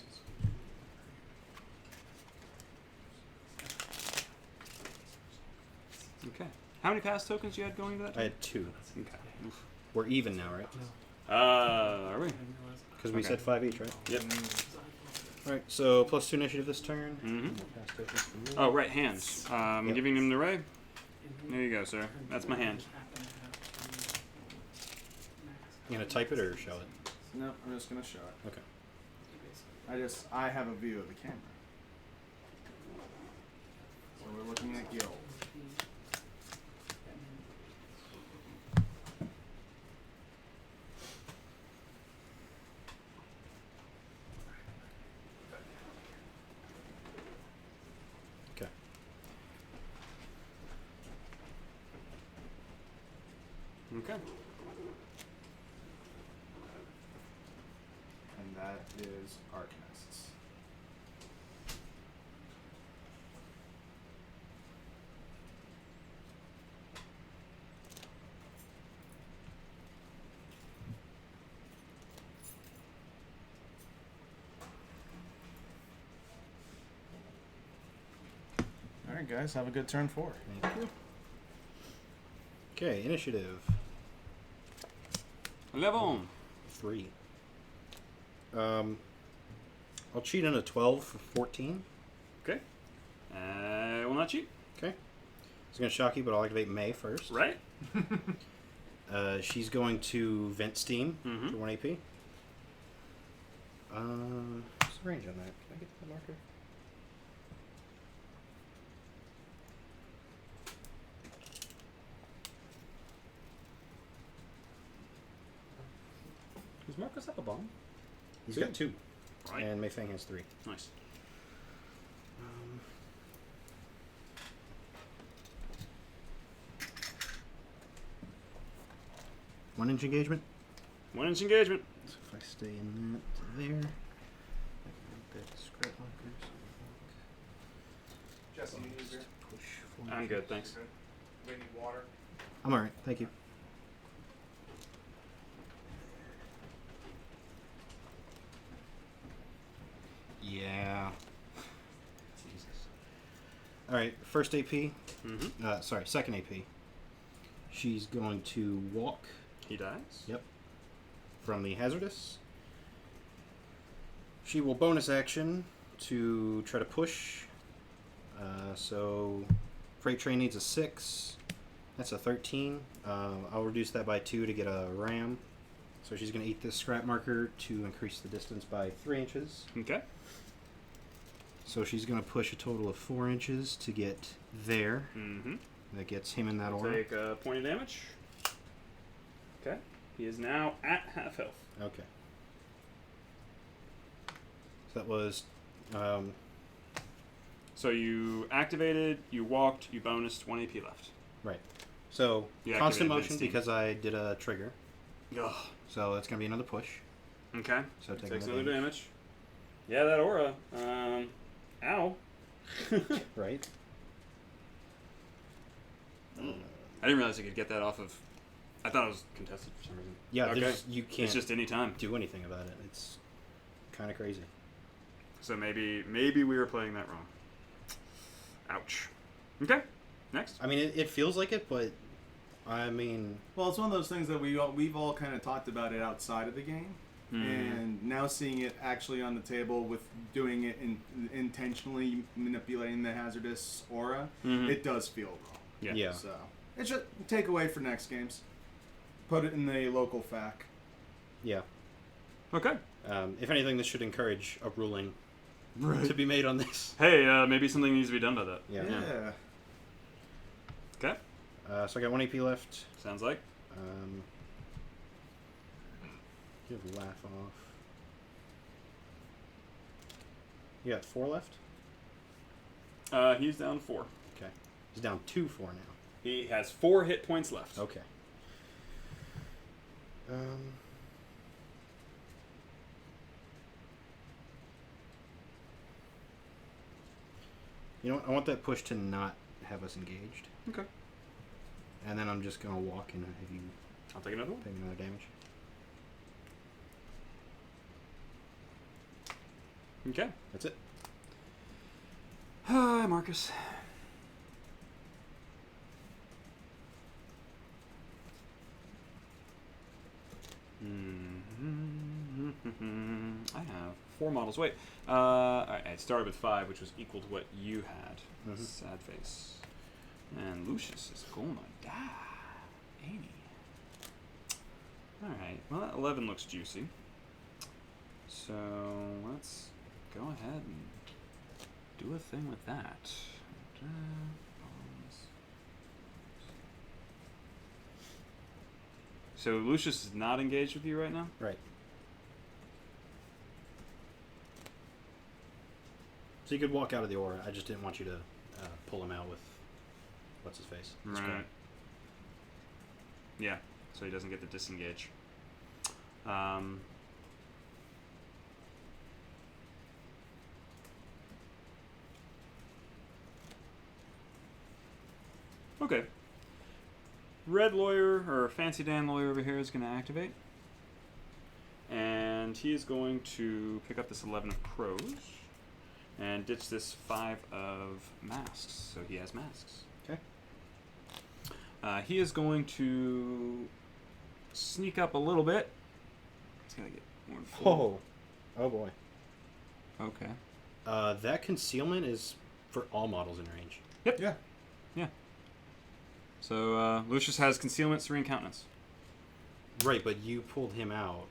okay. How many pass tokens you had going to that? I had 2. Okay. Oof. We're even now, right? Are we? Because we Okay. said 5 each, right? Yep. All right. So +2 initiative this turn. Mm-hmm. More pass tokens for me. Oh, right, hands. I'm Yep. giving him to Ray. There you go, sir. That's my hand. You gonna type it or show it? No, I'm just gonna show it. Okay. I have a view of the camera. So we're looking at Guild. Okay. Okay. And that is Arcanists. Alright guys, have a good turn 4. Thank you. Okay, initiative 11. 3. I'll cheat in a 12 for 14. Okay. I will not cheat. Okay. It's going to shock you, but I'll activate May first. Right? She's going to vent steam Mhm. for 1 AP. What's the range on that? Can I get the marker? Does Marcus have a bomb? He's got 2. Right. And Mayfang has 3. Nice. One inch engagement. 1 inch engagement. So if I stay in that there, I can make that scrap markers. Jesse, you need beer? Push 4 I'm inches. good, thanks. Good. We need water. I'm alright, thank you. Yeah. Jesus. Alright, first AP. Mm-hmm. Sorry, second AP. She's going to walk He dies? Yep. From the hazardous. She will bonus action to try to push. So freight train needs a 6. That's a 13. I'll reduce that by 2 to get a ram. So she's going to eat this scrap marker to increase the distance by 3 inches. Okay. So she's going to push a total of 4 inches to get there. Mm-hmm. That gets him in that order. Take a point of damage. Okay. He is now at half health. Okay. So that was So you activated, you walked, you bonused, 1 AP left. right. So You constant activated motion Steam. because I did a trigger. Ugh. So that's gonna be another push. Okay. So take Takes another another damage. Yeah, that aura. Ow. Right. I didn't realize you could get that off of. I thought it was contested for some reason. Yeah. Okay. You can't It's just any time. do anything about it. It's kind of crazy. So maybe we were playing that wrong. Ouch. Okay. Next. I mean, it feels like it, but I mean, Well, it's one of those things that we've all kind of talked about it outside of the game, and now seeing it actually on the table with doing it intentionally manipulating the hazardous aura, it does feel wrong. Yeah. yeah. So it's just take away for next games. Put it in the local FAQ. Yeah. Okay. If anything, this should encourage a ruling to be made on this. Hey, maybe something needs to be done by that. Yeah. Yeah. Okay. So I got 1 AP left. Sounds like. Give laugh off. You got 4 left? He's down 4. Okay. He's down 2 4 now. He has 4 hit points left. Okay. You know what? I want that push to not have us engaged. Okay. And then I'm just going to walk and have you I'll take another one. take another damage. Okay. That's it. Hi, Marcus. I have 4 models. Wait. Alright, I started with 5, which was equal to what you had. Mhm. Sad face. And Lucius is gonna die. Ain't he? Alright, well, that 11 looks juicy. So, let's go ahead and do a thing with that. So Lucius is not engaged with you right now? Right. So you could walk out of the aura. I just didn't want you to pull him out with what's his face. Right. Scrap. Yeah, so he doesn't get to disengage. Okay. Red lawyer, or Fancy Dan lawyer over here is going to activate. And he is going to pick up this 11 of crows and ditch this 5 of masks. So he has masks. Okay. He is going to sneak up a little bit. He's going to get more than full. Oh boy. Okay. That concealment is for all models in range. Yeah. So Lucius has concealment, serene countenance. Right, but you pulled him out.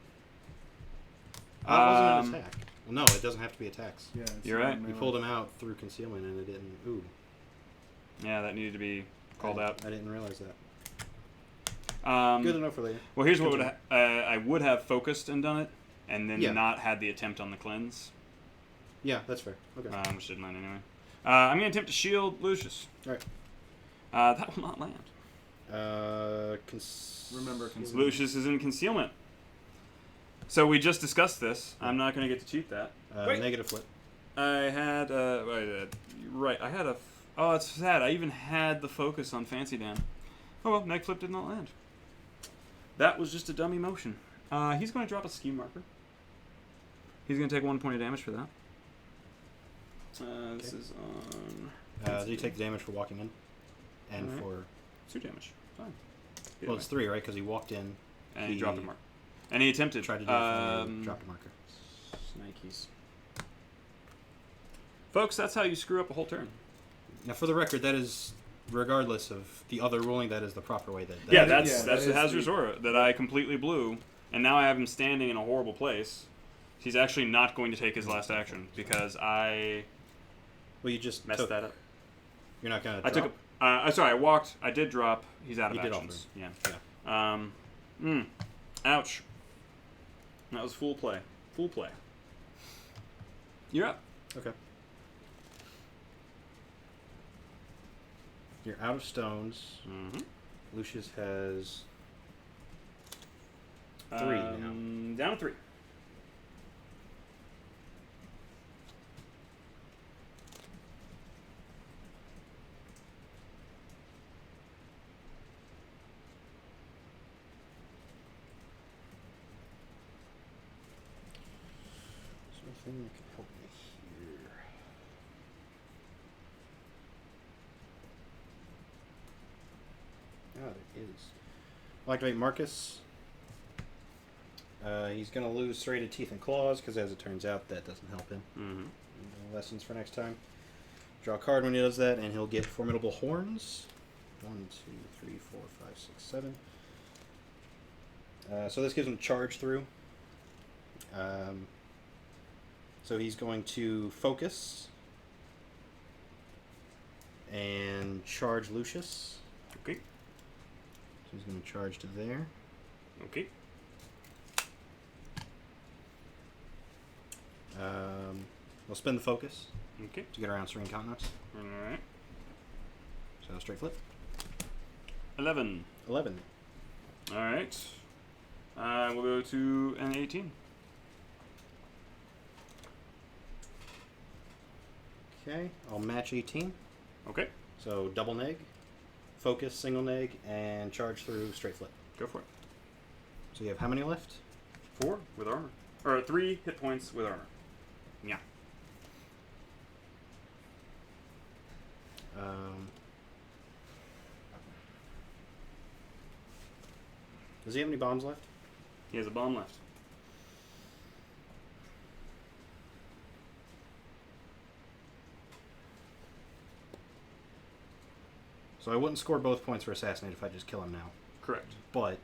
That wasn't an attack. Well, no, it doesn't have to be attacks. Yeah. it's You're not right. You melee. pulled him out through concealment and it didn't. Ooh. Yeah, that needed to be called out. I didn't realize that. Good enough for later. Well, here's what I would have focused and done it, and then Yeah. not had the attempt on the cleanse, Yeah, that's fair. Okay. which didn't land anyway. I'm going to attempt to shield Lucius. Alright. That will not land. Remember concealment. Lucius is in concealment. So we just discussed this. I'm not going to get to cheat that. Wait. Negative flip. I had right. I had a. Oh, it's sad. I even had the focus on Fancy Dan. Oh well, neg flip did not land. That was just a dummy motion. He's going to drop a scheme marker. He's going to take 1 point of damage for that. This is on. Do you take the damage for walking in? And Alright. for... 2 damage. Fine. Well, it's 3, right? Because he walked in. And he dropped a mark. And he attempted. Tried to do it for me, dropped a marker. Nikes. Folks, that's how you screw up a whole turn. Now, for the record, that is, regardless of the other ruling, that is the proper way. That's That's that the is Hazard's the- Aura that I completely blew, and now I have him standing in a horrible place. He's actually not going to take his last action because I Well, you just messed took, that up. You're not going to I took a. Sorry, I walked. I did drop. He's out of You did all actions. three. Yeah. Ouch. That was full play. Full play. You're up. Okay. You're out of stones. Mm-hmm. Lucius has 3 now. Down to 3. Something that can help me here. Ah, there is. I'll activate Marcus. He's going to lose serrated teeth and claws because, as it turns out, that doesn't help him. Mm-hmm. Lessons for next time. Draw a card when he does that, and he'll get Formidable Horns. 1, 2, 3, 4, 5, 6, 7. So this gives him charge through. So he's going to focus and charge Lucius. Okay. So he's going to charge to there. Okay. We'll spend the focus Okay. to get around Serene Countenance. All right. So straight flip. 11. 11. All right. We'll go to an 18. Okay, I'll match 18. Okay. So double neg, focus, single neg, and charge through straight flip. Go for it. So you have how many left? 4 with armor. Or 3 hit points with armor. Yeah. Does he have any bombs left? He has a bomb left. So I wouldn't score both points for assassinate if I just kill him now. Correct. But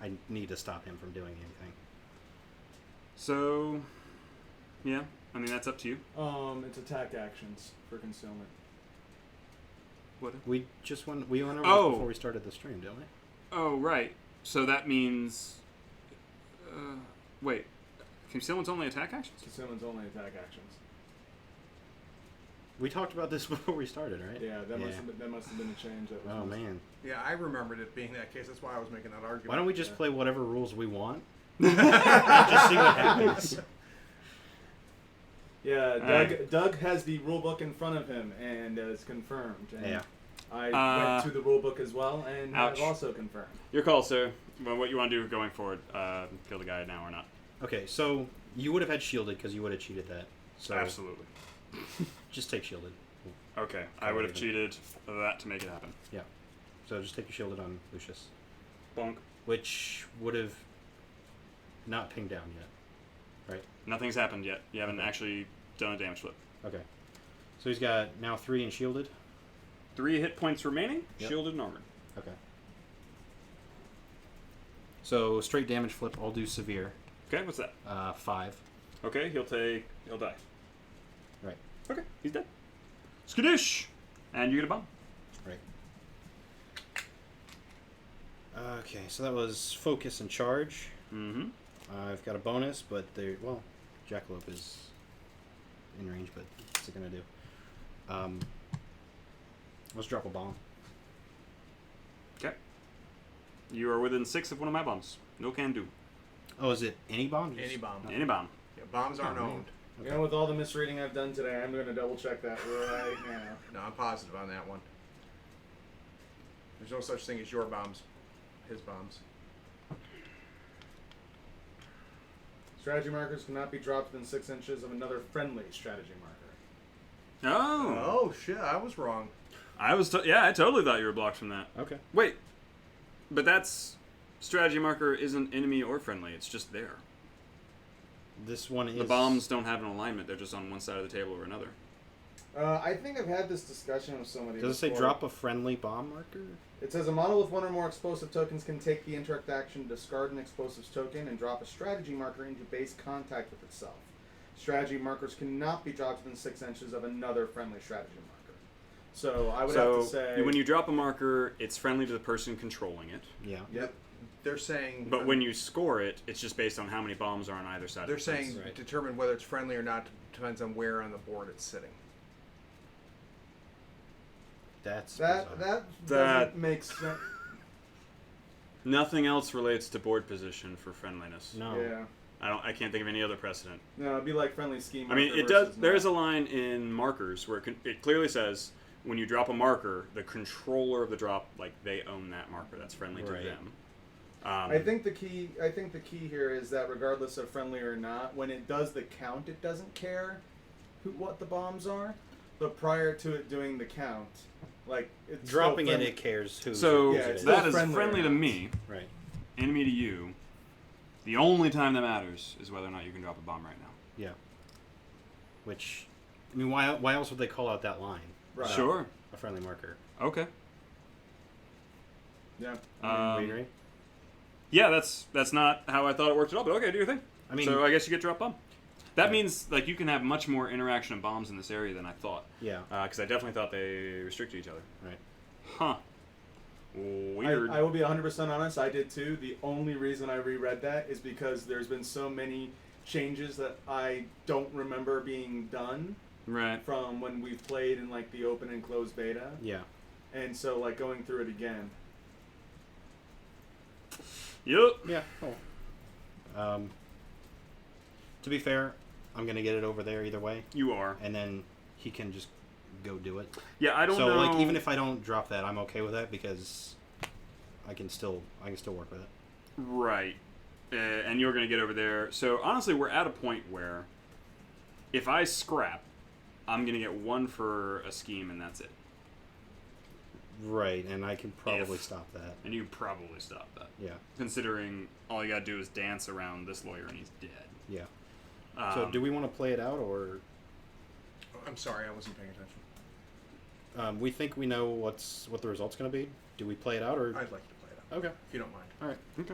I need to stop him from doing anything. So, yeah. I mean, that's up to you. It's attack actions for concealment. What? We went over this Oh. before we started the stream, didn't we? Oh, right. So that means... wait. Concealment's only attack actions? Concealment's only attack actions. We talked about this before we started, right? Yeah, that must have been a change. That was Oh missed. man. Yeah, I remembered it being that case. That's why I was making that argument. Why don't we just Yeah. play whatever rules we want? And just see what happens. Yeah, Doug has the rule book in front of him and it's confirmed. And Yeah. I went to the rule book as well and Ouch. have also confirmed. Your call, sir. Well, what you want to do going forward? Kill the guy now or not? Okay, so you would have had shielded because you would have cheated that. So Absolutely. just take shielded. Okay, I would have cheated that to make it happen. Yeah. So just take your shielded on Lucius, Bonk. which would have not pinged down yet, right? Nothing's happened yet. You haven't actually done a damage flip. Okay. So he's got now 3 and shielded. 3 hit points remaining, Yep. shielded and armored. Okay. So straight damage flip, I'll do severe. Okay, what's that? 5. Okay, he'll die. Right. Okay, he's dead. Skadoosh! And you get a bomb. Right. Okay, so that was focus and charge. Mm-hmm. I've got a bonus, but Jackalope is in range, but what's it gonna do? Let's drop a bomb. Okay. You are within 6 of one of my bombs. No can do. Oh, is it any bomb? Any bomb. Any bomb. Yeah, bombs aren't Oh, man. owned. You know, with all the misreading I've done today, I'm going to double check that right now. No, I'm positive on that one. There's no such thing as your bombs. His bombs. Strategy markers cannot be dropped within 6 inches of another friendly strategy marker. Oh! Oh shit, I was wrong. I totally thought you were blocked from that. Okay. Wait. But that's... Strategy marker isn't enemy or friendly. It's just there. This one is... The bombs don't have an alignment. They're just on one side of the table or another. I think I've had this discussion with somebody Does it say before. drop a friendly bomb marker? It says a model with 1 or more explosive tokens can take the interact action, discard an explosives token, and drop a strategy marker into base contact with itself. Strategy markers cannot be dropped within 6 inches of another friendly strategy marker. So I would have to say... when you drop a marker, it's friendly to the person controlling it. Yeah. Yep. They're saying. But when you score it, it's just based on how many bombs are on either side they're of the fence. saying Right. determine whether it's friendly or not depends on where on the board it's sitting. That's That bizarre. doesn't make sense. Nothing else relates to board position for friendliness. No. Yeah. I can't think of any other precedent. No, it'd be like friendly scheme. I mean, marker it does. versus There is a not. line in markers where it clearly says when you drop a marker, the controller of the drop, like they own that marker. That's friendly to Right. them. I think the key here is that regardless of friendly or not, when it does the count, it doesn't care what the bombs are. But prior to it doing the count, like it's Dropping still it, friendly. it cares who. so. Yeah, it's That still is friendly or friendly to not. me. Right. Enemy to you. The only time that matters is whether or not you can drop a bomb right now. Yeah. Which, I mean, why else would they call out that line? Right. Sure. A friendly marker. Okay. Yeah. Readery? Yeah, that's not how I thought it worked at all. But okay, do your thing. I mean, So I guess you get drop bomb. That Yeah. mean like you can have much more interaction of bombs in this area than I thought. yeah. Because I definitely thought they restricted each other. Right. Huh. Weird. I will be 100% honest. I did too. The only reason I reread that is because there's been so many changes that I don't remember being done Right. from when we played in like the open and closed beta, Yeah. and so like going through it again. Yep. Yeah. Cool. To be fair, I'm gonna get it over there either way, You are. and then he can just go do it. Yeah, I don't so know. like, even if I don't drop that, I'm okay with that because I can still work with it. Right. And you're going to get over there. So honestly, we're at a point where if I scrap, I'm going to get 1 for a scheme, and that's it. Right, and I can probably If. stop that. And you probably stop that, Yeah. considering all you got to do is dance around this lawyer, and he's dead. Yeah. So do we want to play it out, or I'm sorry, I wasn't paying attention. we think we know what the result's going to be? Do we play it out, or I'd like to play it out, okay? if you don't mind. All right. Okay.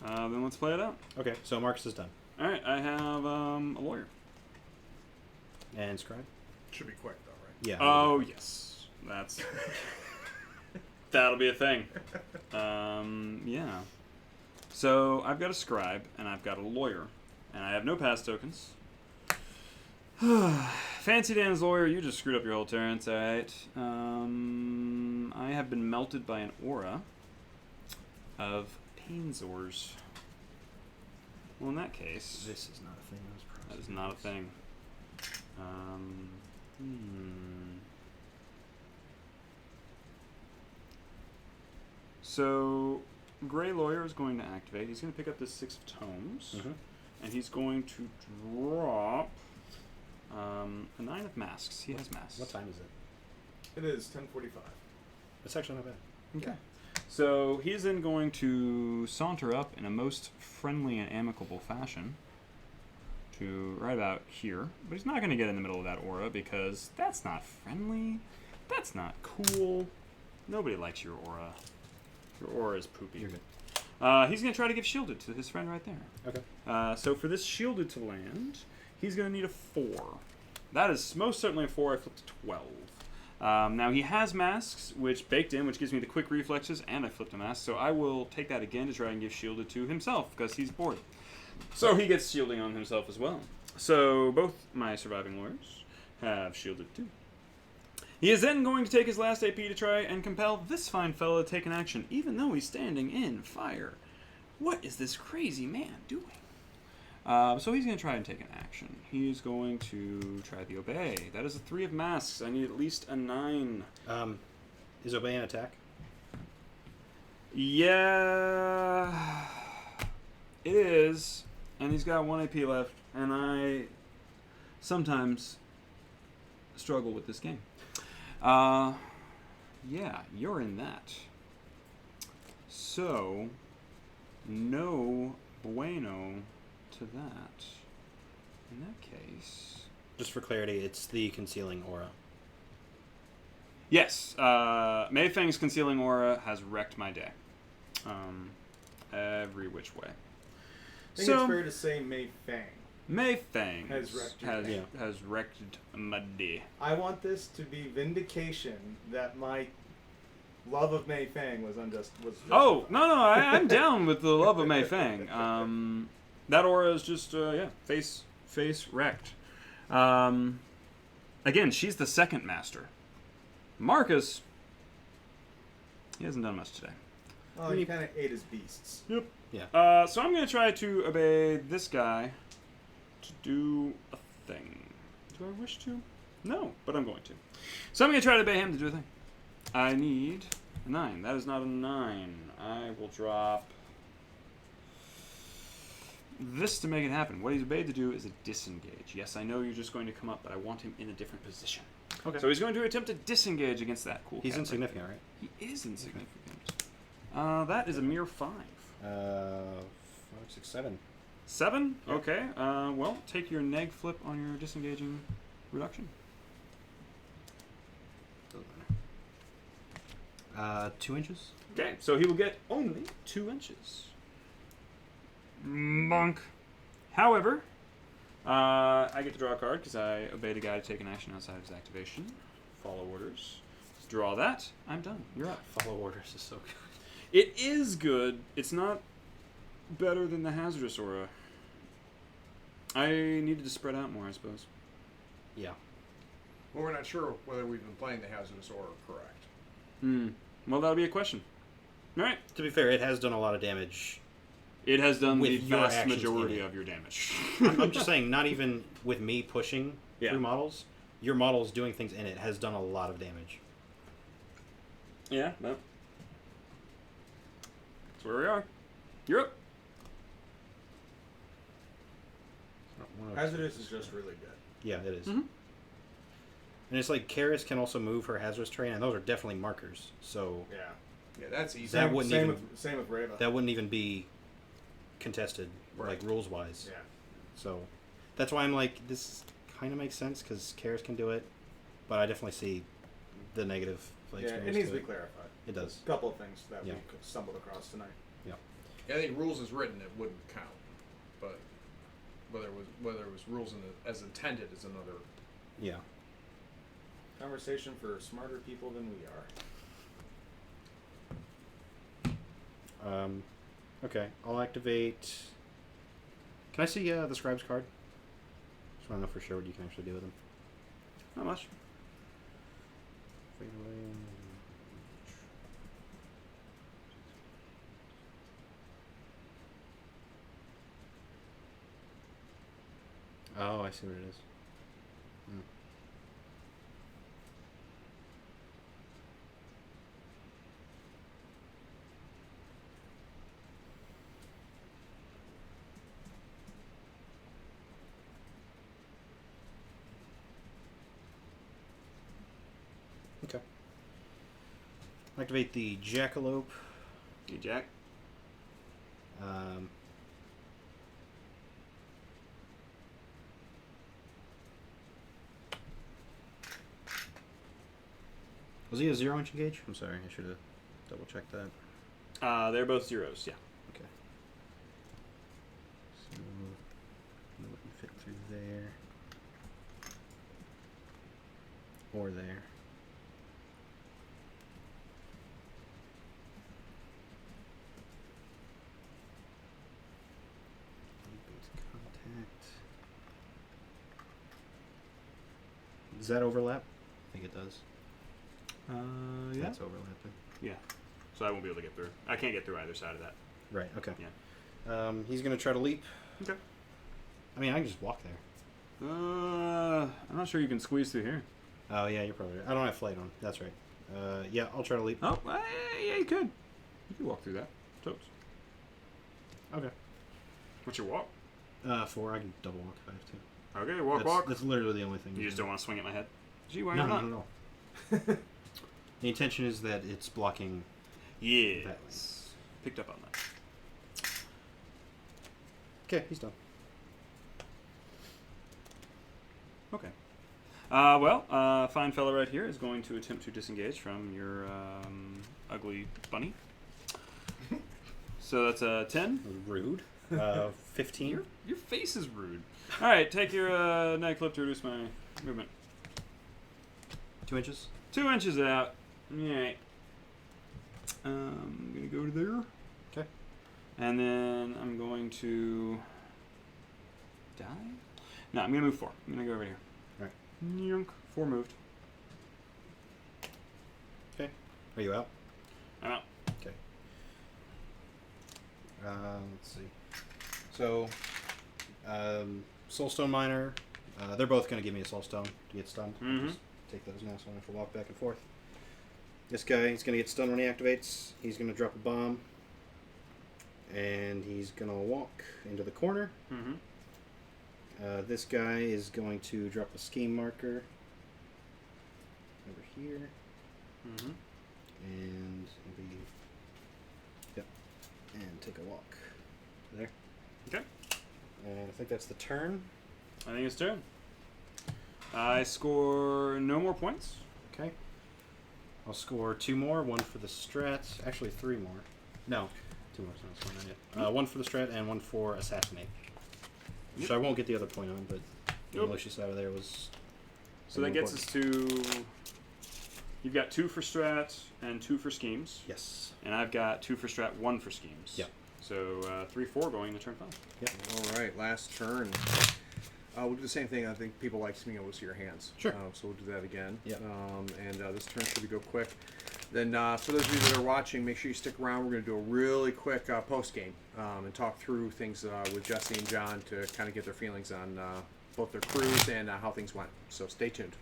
Then let's play it out. Okay. So Marcus is done, All right, I have a lawyer. and Scribe. Should be quick though, right? Yeah. Oh yes, that'll be a thing. Yeah. So I've got a scribe and I've got a lawyer, and I have no pass tokens. Fancy Dan's lawyer, you just screwed up your whole turn. It's all right. I have been melted by an aura of Painzors. Well, in that case, This is not a thing. that is not a thing. So, Grey Lawyer is going to activate. He's going to pick up this 6 of Tomes, Mm-hmm. and he's going to drop a 9 of Masks. He has Masks. What time is it? It is 10:45. It's actually not bad. Okay. So he's then going to saunter up in a most friendly and amicable fashion to right about here. But he's not going to get in the middle of that aura because that's not friendly. That's not cool. Nobody likes your aura. Your aura is poopy. You're good. He's going to try to give Shielded to his friend right there. Okay. So for this Shielded to land, he's going to need a 4. That is most certainly a 4. I flipped a 12. Now he has masks, which baked in, which gives me the quick reflexes, and I flipped a mask, so I will take that again to try and give Shielded to himself, because he's bored. So he gets shielding on himself as well. So both my surviving lawyers have Shielded too. He is then going to take his last AP to try and compel this fine fellow to take an action, even though he's standing in fire. What is this crazy man doing? So he's going to try and take an action. He's going to try the Obey. That is a 3 of masks. I need at least a 9. Is Obey an attack? Yeah, it is. And he's got 1 AP left. And I sometimes struggle with this game. Yeah, you're in that. So, no bueno to that. In that case... Just for clarity, it's the concealing aura. Yes, Mei Fang's concealing aura has wrecked my day. Every which way. I think it's fair to say Mei Fang. Mei Fang Has wrecked your day. has wrecked my day. I want this to be vindication that my love of Mei Fang was unjust. Oh, no, I'm down with the love of Mei Fang. That aura is just, face wrecked. Again, she's the second master. Marcus, he hasn't done much today. Oh, he kind of ate his beasts. Yep. Yeah. So I'm going to try to obey this guy to do a thing. Do I wish to? No, but I'm going to. So I'm going to try to obey him to do a thing. I need a 9. That is not a 9. I will drop this to make it happen. What he's obeyed to do is a disengage. Yes, I know you're just going to come up, but I want him in a different position. Okay. So he's going to attempt to disengage against that cool He's cat insignificant, right? He is insignificant. That is a mere 5. 5, 6, 7. 7? Yeah. Okay. Well, take your neg flip on your disengaging reduction. Doesn't matter. 2 inches. Okay, so he will get only 2 inches. Monk. However, I get to draw a card because I obeyed a guy to take an action outside of his activation. Follow orders. Draw that. I'm done. You're up. Follow orders is so good. It is good. It's not better than the hazardous aura. I needed to spread out more, I suppose. Yeah. Well, we're not sure whether we've been playing the hazardous aura correct. Well, that'll be a question. All right. To be fair, it has done a lot of damage. It has done With the your vast actions majority in it. of your damage. I'm just saying, not even with me pushing Yeah. through models, your models doing things in it has done a lot of damage. Yeah, no. That's where we are. You're up. Hazardous is just really good. Yeah, it is. Mhm. And it's like Karis can also move her hazardous terrain, and those are definitely markers. So Yeah. Yeah, that's easy. That wouldn't same even- same with Reva. that wouldn't even be contested, Right. like rules wise. Yeah. So that's why I'm like, this kind of makes sense because Karis can do it, but I definitely see the negative Yeah, experience. it needs to to be clarified. It does. A couple of things that Yeah. we stumbled across tonight. Yeah, I think rules as written it wouldn't count, but whether it was rules as intended is another. Yeah. Conversation for smarter people than we are. Okay, I'll activate. Can I see the scribe's card? Just want to know for sure what you can actually do with them. Not much. Fade away. Oh, I see what it is. Okay. Activate the Jackalope. Hey, Jack. Um, was he a 0-inch engage? I'm sorry, I should have double checked that. They're both zeros, yeah. Okay. So, we can fit through there. Or there. Contact. Does that overlap? I think it does. Yeah. That's overlapping. Yeah. So I won't be able to get through. I can't get through either side of that. Right, okay. Yeah. He's going to try to leap. Okay. I mean, I can just walk there. I'm not sure you can squeeze through here. Oh, yeah, you're probably right. I don't have flight on. That's right. Yeah, I'll try to leap. Oh, yeah, you could. You could walk through that. Totes. Okay. What's your walk? 4. I can double walk if I have to. Okay, walk, That's, walk. That's literally the only thing. You just don't want to swing at my head? Gee, why No, not? not at all. The intention is that it's blocking. Yes. Picked up on that. Okay, he's done. Okay. Fine fella right here is going to attempt to disengage from your ugly bunny. So that's a 10. Rude. 15. Your face is rude. All right, take your night clip to reduce my movement. 2 inches. 2 inches out. All right. I'm gonna go to there. Okay. And then I'm going to die. No, I'm gonna move 4. I'm gonna go over here. All right. Yoink. 4 moved. Okay. Are you out? I'm out. Okay. Let's see. So, Soulstone Miner. They're both going to give me a Soulstone to get stunned. Mhm. Just take those now, so I don't have to walk back and forth. This guy, he's going to get stunned when he activates. He's going to drop a bomb. And he's going to walk into the corner. Mm-hmm. This guy is going to drop a scheme marker over here. Mm-hmm. And maybe, yep, and take a walk there. Okay. And I think that's the turn. I think it's turn. I score no more points. Okay. I'll score 2 more, 1 for the strat. Actually, 3 more. No, 2 more. So that's not yet. 1 for the strat and 1 for assassinate. Which I won't get the other point on, but the Lucius out of there was. So that gets us to. You've got 2 for strat and 2 for schemes. Yes. And I've got 2 for strat, 1 for schemes. Yep. So 3-4 going to turn 5. Yep. All right, last turn. We'll do the same thing. I think people like being able to see your hands. Sure. So we'll do that again. Yep. This turn should go quick. Then for those of you that are watching, make sure you stick around. We're going to do a really quick post-game and talk through things with Jesse and John to kind of get their feelings on both their crews and how things went. So stay tuned.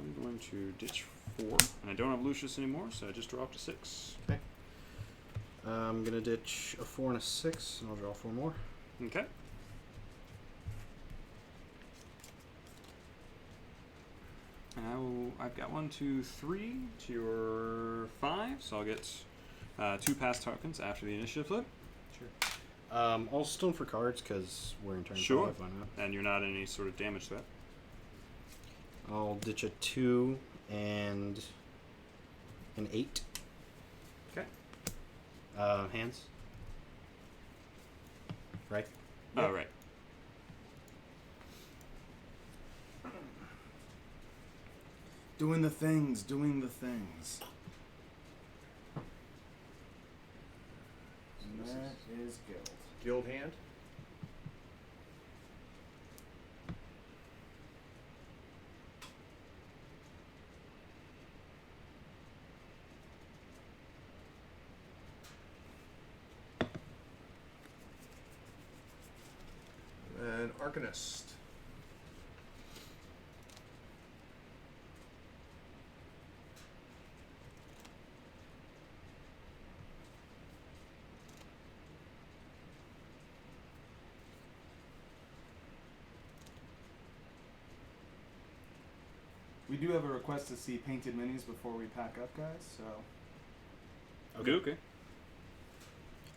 I'm going to ditch 4, and I don't have Lucius anymore, so I just dropped to 6. Okay. I'm going to ditch a 4 and a 6, and I'll draw 4 more. Okay. And I've got 1, 2, 3 to your 5, so I'll get 2 pass tokens after the initiative flip. Sure. I'll stone for cards because we're in turn 5. Why not? And you're not in any sort of damage threat. I'll ditch a 2 and an 8. Okay. Hands. Right? Oh, right. Doing the things, doing the things. And that is Guild. Guild hand. And Arcanist. We do have a request to see painted minis before we pack up, guys. So Okay.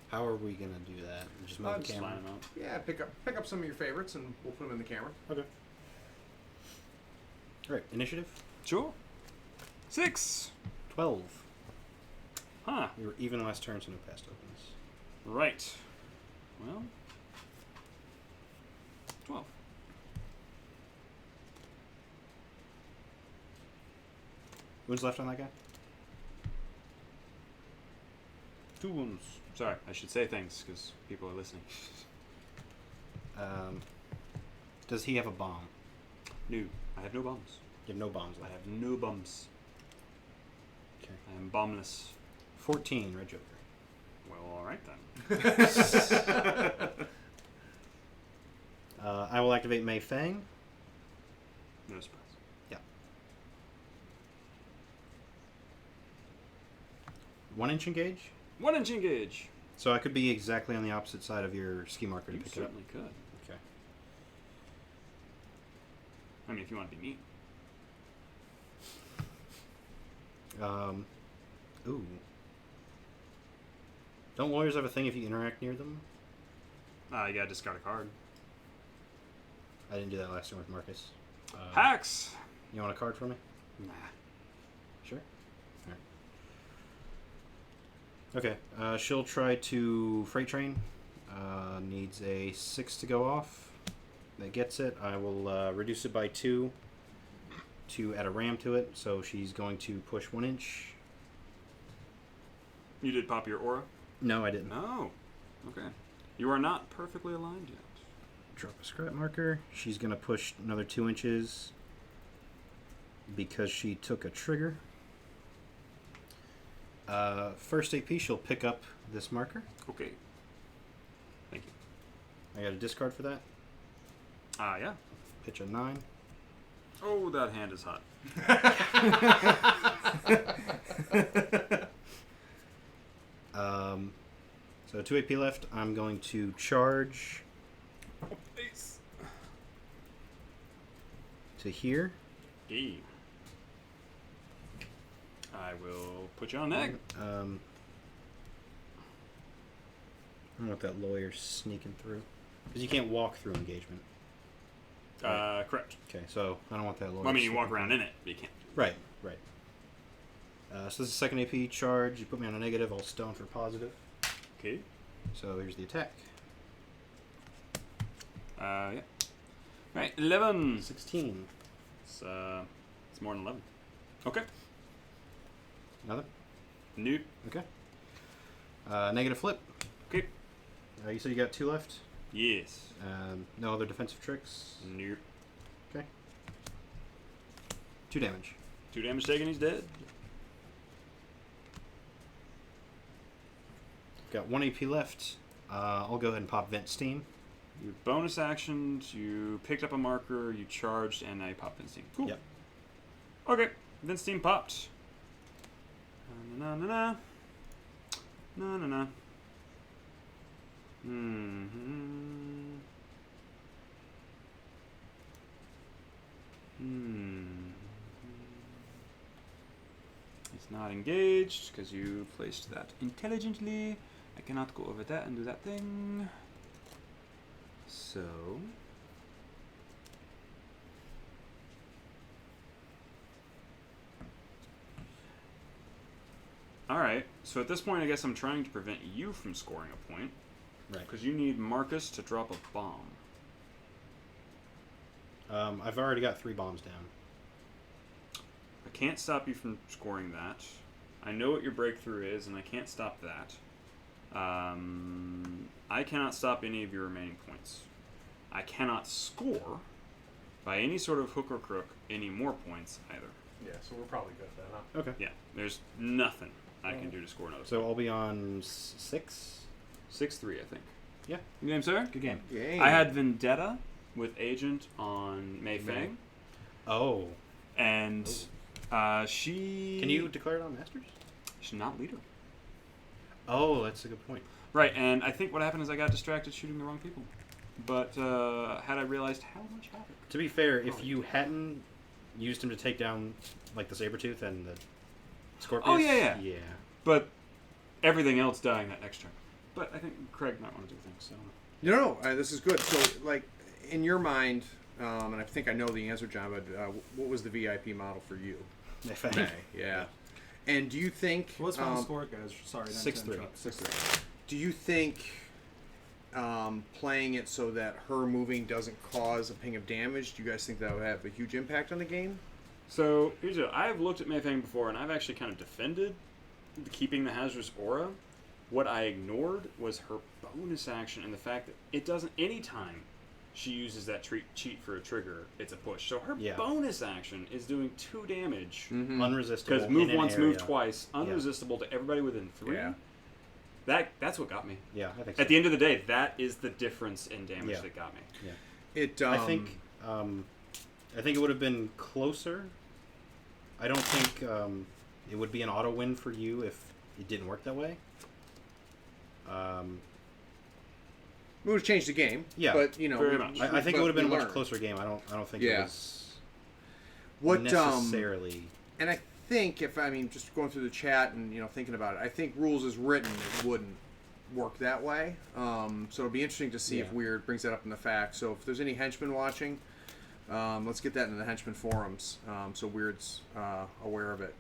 How are we gonna do that? Just move the just camera. Line 'em up. Yeah, pick up some of your favorites and we'll put them in the camera. Okay. All right. Initiative. Sure. 6. 12. Huh. We were even last turn, so no past opens. Right. Well. 12. Wounds left on that guy? 2 wounds. Sorry, I should say things because people are listening. Does he have a bomb? No, I have no bombs. You have no bombs I left. have no bombs. Okay. I am bombless. 14, Red Joker. Well, alright then. I will activate Mei Fang. No surprise. Yeah. 1 inch engage. 1 inch engage. So I could be exactly on the opposite side of your ski marker to You pick it up. certainly could. Okay. I mean, if you want to be neat. Ooh. Don't lawyers have a thing if you interact near them? You gotta discard a card. I didn't do that last time with Marcus. Hacks! You want a card for me? Nah. Sure. Alright. Okay. She'll try to freight train. Needs a 6 to go off. That gets it. I will reduce it by 2 to add a ram to it. So she's going to push 1 inch. You did pop your aura? No, I didn't. No. Okay. You are not perfectly aligned yet. Drop a scrap marker. She's going to push another 2 inches because she took a trigger. First AP, she'll pick up this marker. Okay. Thank you. I got a discard for that. Yeah. Pitch a 9. Oh, that hand is hot. So 2 AP left. I'm going to charge Ace. to here. E. I will put you on egg. I don't know what that lawyer's sneaking through. Because you can't walk through engagement. Correct. Okay, so I don't want that lawyer. Well, I mean, you walk sneaking around through. in it, but you can't. Right, right. So this is the second AP charge. You put me on a negative, I'll stone for positive. Okay. So here's the attack. Yeah. Right, 11. 16. It's more than 11. Okay. Nothing? Nope. Okay. Negative flip. Okay. You said you got 2 left? Yes. No other defensive tricks? Nope. Okay. 2 damage. 2 damage taken, he's dead. Got 1 AP left. I'll go ahead and pop Vent Steam. You bonus actions, you picked up a marker, you charged, and I popped Vinsteam. Cool. Yep. Okay, Vinsteam popped. Na na na na na na. It's not engaged because you placed that intelligently. I cannot go over that and do that thing. So. Alright, so at this point, I guess I'm trying to prevent you from scoring a point. Right. Because you need Marcus to drop a bomb. I've already got 3 bombs down. I can't stop you from scoring that. I know what your breakthrough is, and I can't stop that. I cannot stop any of your remaining points. I cannot score, by any sort of hook or crook, any more points either. Yeah, so we're probably good then, huh? Okay. Yeah, there's nothing I can do to score another So point. I'll be on 6? 6-3, I think. Yeah. Good game, sir? Good game. Yay. I had Vendetta with Agent on Mei Fang, Oh. and she... Can you declare it on Masters? She's not leader. Oh, that's a good point. Right, and I think what happened is I got distracted shooting the wrong people. But had I realized how much happened? To be fair, if you hadn't used him to take down like the Sabretooth and the Scorpius. Oh, yeah. Yeah. But everything else dying that next turn. But I think Craig might want to do things. So. No, this is good. So, like, in your mind, and I think I know the answer, John, but what was the VIP model for you? May, yeah. And do you think... What's my score, guys? Sorry. 6-3. 6-3. Do you think playing it so that her moving doesn't cause a ping of damage, do you guys think that would have a huge impact on the game? So, here's it. I've looked at Mei Fang before, and I've actually kind of defended keeping the hazardous aura. What I ignored was her bonus action and the fact that it doesn't... Anytime she uses that cheat for a trigger, it's a push. So her bonus action is doing 2 damage. Mm-hmm. Unresistible. Because move in an once, area. move twice. Unresistible to everybody within 3. Yeah. That's what got me. Yeah, I think so. At the end of the day, that is the difference in damage that got me. Yeah. I think it would have been closer. I don't think it would be an auto win for you if it didn't work that way. It would have changed the game. Yeah, but you know, very much. I think it would have been a much learned. closer game. I don't think it was what necessarily. And I think just going through the chat and thinking about it, I think rules as written it wouldn't work that way. So it'll be interesting to see if Weird brings that up in the facts. So if there's any henchmen watching, let's get that in the henchman forums so Weird's aware of it.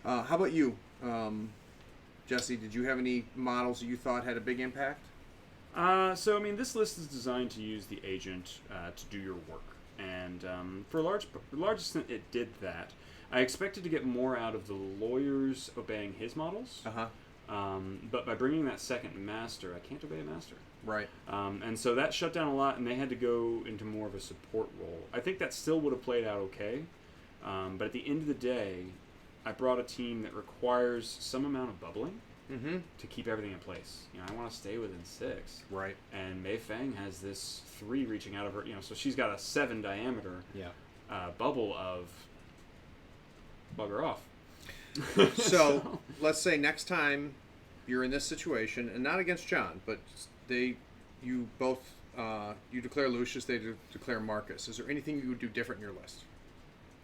How about you, Jesse? Did you have any models that you thought had a big impact? This list is designed to use the agent to do your work. And for a large extent, it did that. I expected to get more out of the lawyers obeying his models. But by bringing that second master, I can't obey a master. Right. And so that shut down a lot, and they had to go into more of a support role. I think that still would have played out okay. But at the end of the day, I brought a team that requires some amount of bubbling to keep everything in place. I want to stay within 6. Right. And Mei Fang has this 3 reaching out of her. So she's got a 7 diameter bubble of bugger off. So let's say next time you're in this situation, and not against John, but you both declare Lucius, they declare Marcus. Is there anything you would do different in your list?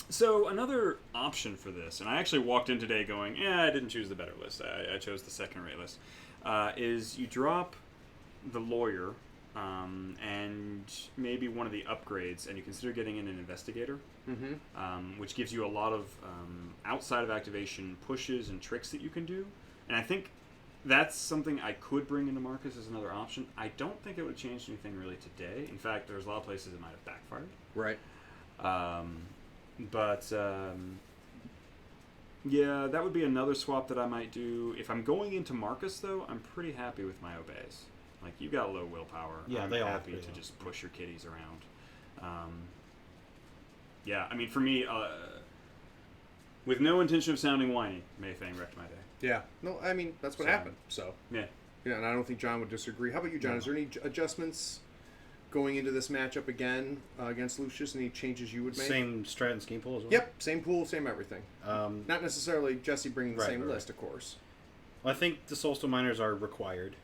So another option for this, and I actually walked in today going, I didn't choose the better list. I chose the second-rate list. Is you drop the lawyer and maybe one of the upgrades, and you consider getting in an investigator, which gives you a lot of outside of activation pushes and tricks that you can do. And I think that's something I could bring into Marcus as another option. I don't think it would have changed anything really today. In fact, there's a lot of places it might have backfired. Right. That would be another swap that I might do. If I'm going into Marcus, though, I'm pretty happy with my obeys. Like, you got low willpower. Yeah, I'm they all happy pretty to low. just push your kitties around. For me, with no intention of sounding whiny, Mei Fang wrecked my day. Yeah. No, that's what happened. So. Yeah. Yeah, and I don't think John would disagree. How about you, John? No. Is there any adjustments going into this matchup again against Lucius? Any changes you would make? Same strat and scheme pool as well? Yep, same pool, same everything. Not Not necessarily Jesse bringing the same right. list, of course. Well, I think the Soulstone Miners are required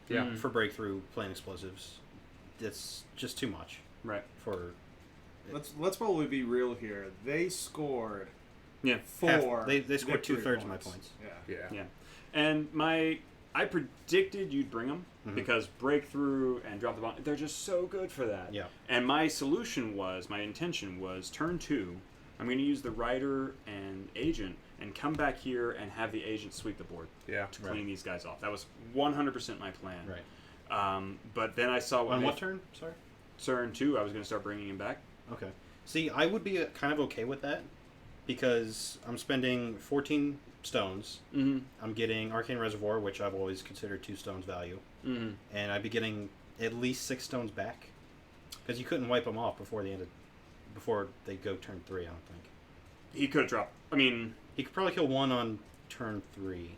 Yeah. for breakthrough playing explosives. It's just too much Right. for... Let's probably be real here. They scored Yeah. 4. They scored victory 2/3 of my points. Yeah. Yeah. Yeah. And I predicted you'd bring them because breakthrough and drop the bomb, they're just so good for that. Yeah. And my intention was turn 2, I'm going to use the Rider and Agent and come back here and have the Agent sweep the board Yeah. to clean these guys off. That was 100% my plan. Right. But then I saw On what turn? Sorry? Turn 2, I was going to start bringing him back. Okay. See, I would be kind of okay with that because I'm spending 14 stones. Mm-hmm. I'm getting Arcane Reservoir, which I've always considered 2 stones value. Mm-hmm. And I'd be getting at least 6 stones back because you couldn't wipe them off before they go turn 3, I don't think. He could have dropped. He could probably kill 1 on turn 3.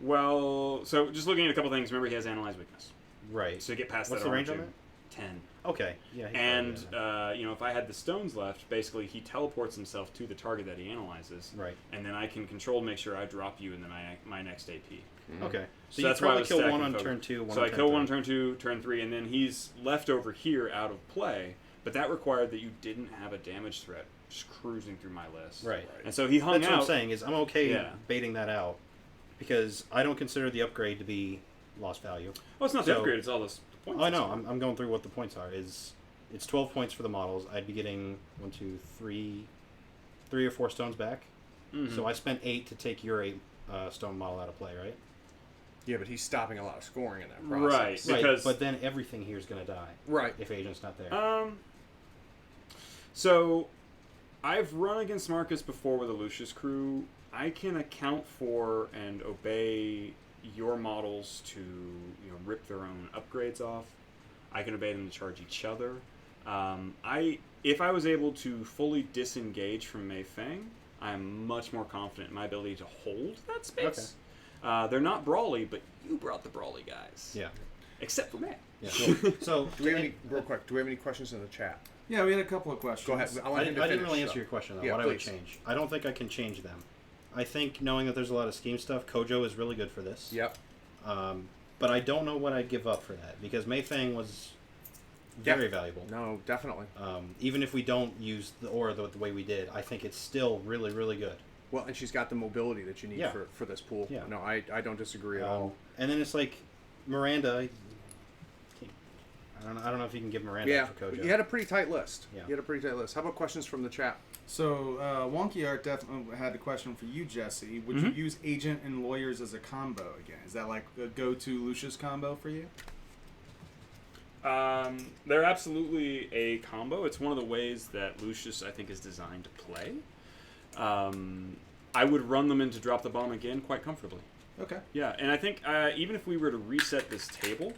Well, so just looking at a couple things, remember he has Analyze Weakness. Right. So get past What's that the range on R2. that? 10. Okay. Yeah. And, if I had the stones left, basically he teleports himself to the target that he analyzes. Right. And then I can control, make sure I drop you into my next AP. Okay. So So you that's why I probably was kill 1 stacking on focus. turn 2, 1 So on I turn kill 1 on 3. turn 2, turn 3, and then he's left over here out of play. but that required that you didn't have a damage threat just cruising through my list. Right. And so he hung That's out. what I'm saying is I'm okay Yeah. baiting that out because I don't consider the upgrade to be lost value. Well, it's not the So- upgrade; it's all the points. I know. I'm going through what the points are. It's 12 points for the models. I'd be getting 1, 2, 3 or 4 stones back. Mhm. So I spent 8 to take your 8 stone model out of play, right? Yeah, but he's stopping a lot of scoring in that process. Right. Because- But then everything here is going to die Right. if Agent's not there. So I've run against Marcus before with a Lucius crew. I can account for and obey your models to rip their own upgrades off. I can obey them to charge each other. If I was able to fully disengage from Mei Fang, I'm much more confident in my ability to hold that space. They're not brawly, but you brought the brawly guys. Yeah. Except for me. Yeah. So Do we have any real quick? Do we have any questions in the chat? Yeah, we had a couple of questions. Go ahead. I want him to I didn't finish, really so. answer your question though. Yeah, what I would please. change? I don't think I can change them. I think knowing that there's a lot of scheme stuff, Kojo is really good for this. Yep. But I don't know what I'd give up for that because Mei Fang was very valuable. No, definitely. Even if we don't use the aura the way we did, I think it's still really, really good. Well, and she's got the mobility that you need Yeah. for this pool. Yeah. No, I don't disagree at all. And then it's like Miranda. I don't know if you can give Miranda Yeah, for Kojo. you had a pretty tight list. Yeah. You had a pretty tight list. How about questions from the chat? So, Wonky Art definitely had a question for you, Jesse. Would you use Agent and Lawyers as a combo again? Is that like a go-to Lucius combo for you? They're absolutely a combo. It's one of the ways that Lucius, I think, is designed to play. I would run them in to drop the bomb again quite comfortably. Okay. Yeah, and I think even if we were to reset this table,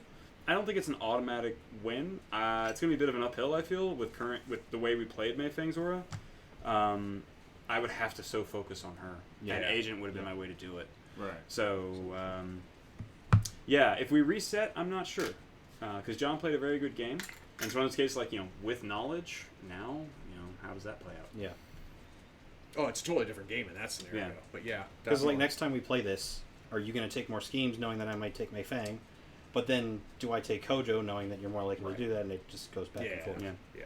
I don't think it's an automatic win. It's going to be a bit of an uphill, I feel, with the way we played Mei Fang's aura. I would have to so focus on her. Yeah. And Agent would have been my way to do it. Right. So, yeah, if we reset, I'm not sure. Because John played a very good game. And it's one of those cases like, with knowledge, now, how does that play out? Yeah. Oh, it's a totally different game in that scenario. Yeah. But yeah, Because definitely. next time we play this, are you going to take more schemes knowing that I might take Mei Fang? But then do I take Kojo knowing that you're more likely Right. to do that, and it just goes back and Yeah. forth. Yeah. Yeah.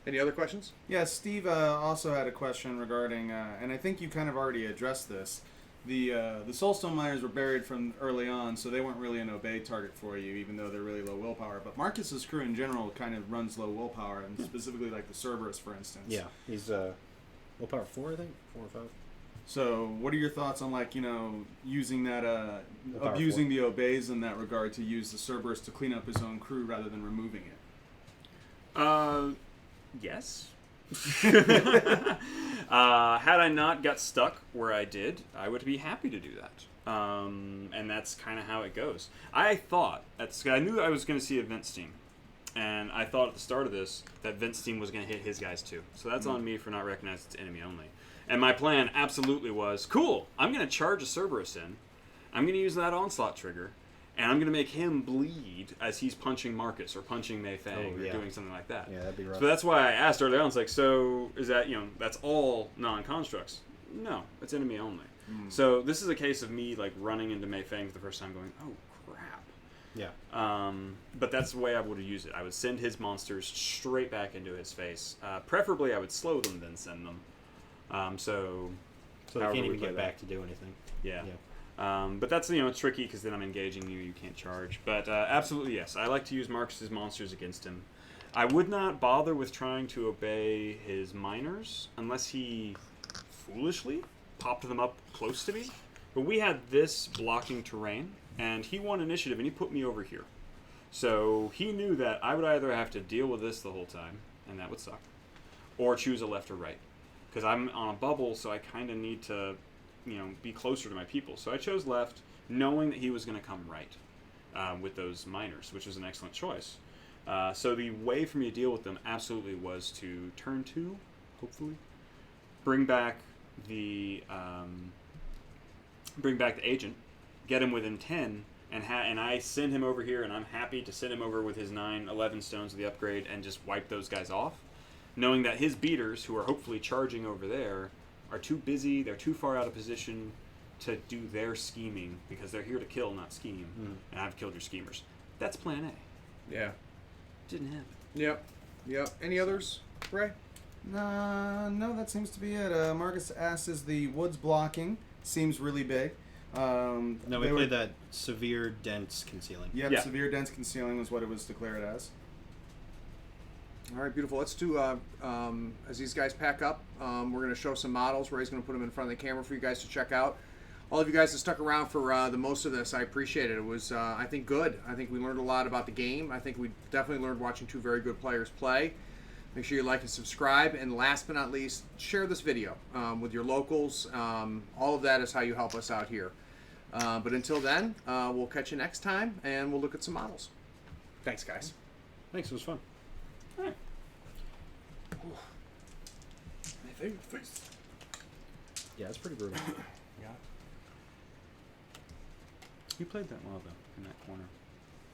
Any other questions? Yeah, Steve also had a question regarding, and I think you kind of already addressed this. The Soulstone Miners were buried from early on, so they weren't really an obey target for you, even though they're really low willpower. But Marcus's crew in general kind of runs low willpower, and specifically like the Cerberus, for instance. Yeah, he's willpower 4, I think, 4 or 5. So, what are your thoughts on using that, Willpower abusing the obeys in that regard to use the Cerberus to clean up his own crew rather than removing it? Yes. Had I not got stuck where I did, I would be happy to do that. And that's kind of how it goes. I knew I was going to see a Vince team. And I thought at the start of this that Vince team was going to hit his guys too. So that's on me for not recognizing it's enemy only. And my plan absolutely was, cool, I'm going to charge a Cerberus in. I'm going to use that onslaught trigger. And I'm going to make him bleed as he's punching Marcus or punching Mei Fang or doing something like that. Yeah, that'd be rough. So that's why I asked earlier on, it's like, so is that, that's all non-constructs? No, it's enemy only. So this is a case of me, running into Mei Fang for the first time going, oh, crap. Yeah. But that's the way I would use it. I would send his monsters straight back into his face. Preferably, I would slow them, then send them. So they however can't we even play get that. back to do anything. Yeah. Yeah. But that's, it's tricky because then I'm engaging you. You can't charge. But absolutely, yes. I like to use Marcus's monsters against him. I would not bother with trying to obey his miners unless he foolishly popped them up close to me. But we had this blocking terrain, and he won initiative, and he put me over here. So he knew that I would either have to deal with this the whole time, and that would suck, or choose a left or right. Because I'm on a bubble, so I kind of need to, be closer to my people. So I chose left, knowing that he was going to come right with those miners, which was an excellent choice. So the way for me to deal with them absolutely was to turn 2, hopefully, bring back the agent, get him within 10, and I send him over here, and I'm happy to send him over with his 9-11 stones of the upgrade and just wipe those guys off, knowing that his beaters, who are hopefully charging over there, are too busy, they're too far out of position to do their scheming, because they're here to kill, not scheme, and I've killed your schemers. That's plan A. Yeah. Didn't happen. Yep. Yep. Any others, Ray? No, that seems to be it. Marcus asks, is the woods blocking? Seems really big. No, we they were- played that severe dense concealing. Yep, Yeah. severe dense concealing was what it was declared as. All right, beautiful. Let's do, as these guys pack up, we're going to show some models. Ray's going to put them in front of the camera for you guys to check out. All of you guys that stuck around for the most of this, I appreciate it. It was, I think, good. I think we learned a lot about the game. I think we definitely learned watching two very good players play. Make sure you like and subscribe. And last but not least, share this video with your locals. All of that is how you help us out here. But until then, we'll catch you next time, and we'll look at some models. Thanks, guys. Thanks, it was fun. Alright. My favorite face. Yeah, it's pretty brutal. You played that well though, in that corner.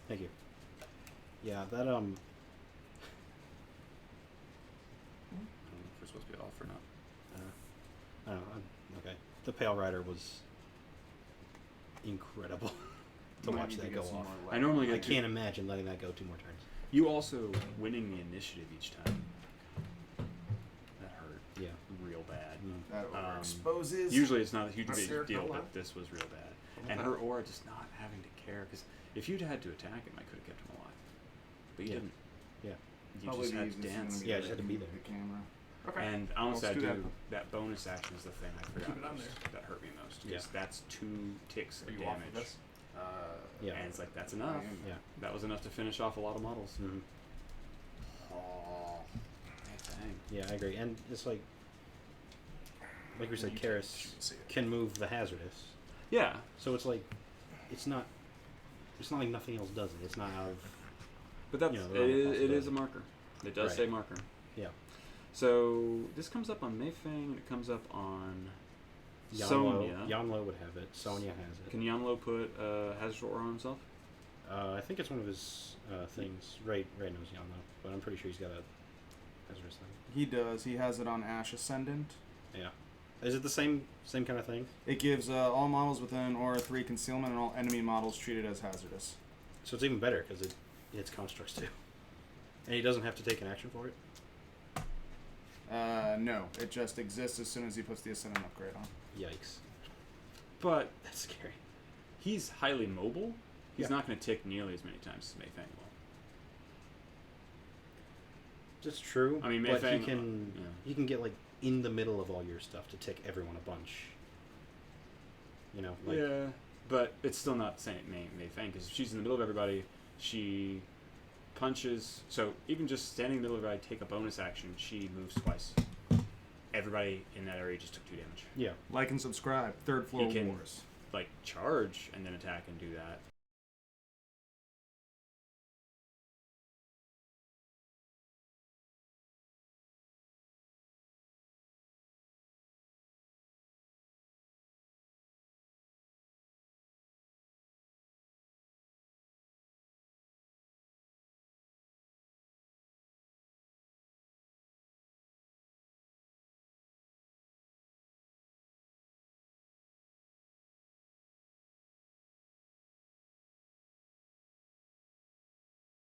Thank you. Yeah, that I don't know if we're supposed to be off or not. I don't know. Okay. The Pale Rider was incredible to Might watch need to that get go some off. more I light. normally I get can't imagine letting that go 2 more turns. You also winning the initiative each time. That hurt Yeah. real bad. That Um, overexposes. Usually it's not a huge That's big fair. deal, I'll allow but this was real bad. And her aura just not having to care, because if you'd had to attack him, I could have kept him alive. But you Yeah. didn't. Yeah. You Probably just the had to easiest is dance. gonna be Yeah, I the- just had to be there. The camera. And honestly, I Let's do do that bonus action is the thing I forgot Keep it on most. there. That hurt me most. Yeah. Because that's 2 ticks Are of you off damage. of this? Yeah. And it's like, that's enough. Yeah. That was enough to finish off a lot of models. Mm-hmm. Oh, dang. Yeah, I agree. And it's like we said, Karis can move the hazardous. Yeah. So it's like, it's not like nothing else does it. It's not out of, But that's, You know, it, the realm of is, it is possibility. a marker. It does Right. say marker. yeah. So this comes up on Mayfang, and it comes up on Sonya. Yanlo would have it. Sonya has it. Can Yanlo put Hazardous Aura on himself? I think it's one of his things. Ray knows Yanlo, but I'm pretty sure he's got a hazardous thing. He does. He has it on Ash Ascendant. Yeah. Is it the same kind of thing? It gives all models within Aura 3 concealment and all enemy models treated as hazardous. So it's even better because it hits constructs too. And he doesn't have to take an action for it? No, it just exists as soon as he puts the Ascendant upgrade on. Yikes. But That's scary. he's highly mobile. He's Yeah. not going to tick nearly as many times as Mayfang will. That's true. I mean, but Mayfang, he yeah. can get like in the middle of all your stuff to tick everyone a bunch. You know, like Yeah, but it's still not the same Mayfang, because if she's in the middle of everybody, she punches. So even just standing in the middle of everybody, take a bonus action, she moves twice. Everybody in that area just took 2 damage. yeah. Like and subscribe. Third Floor He can- Wars. Like charge and then attack and do that.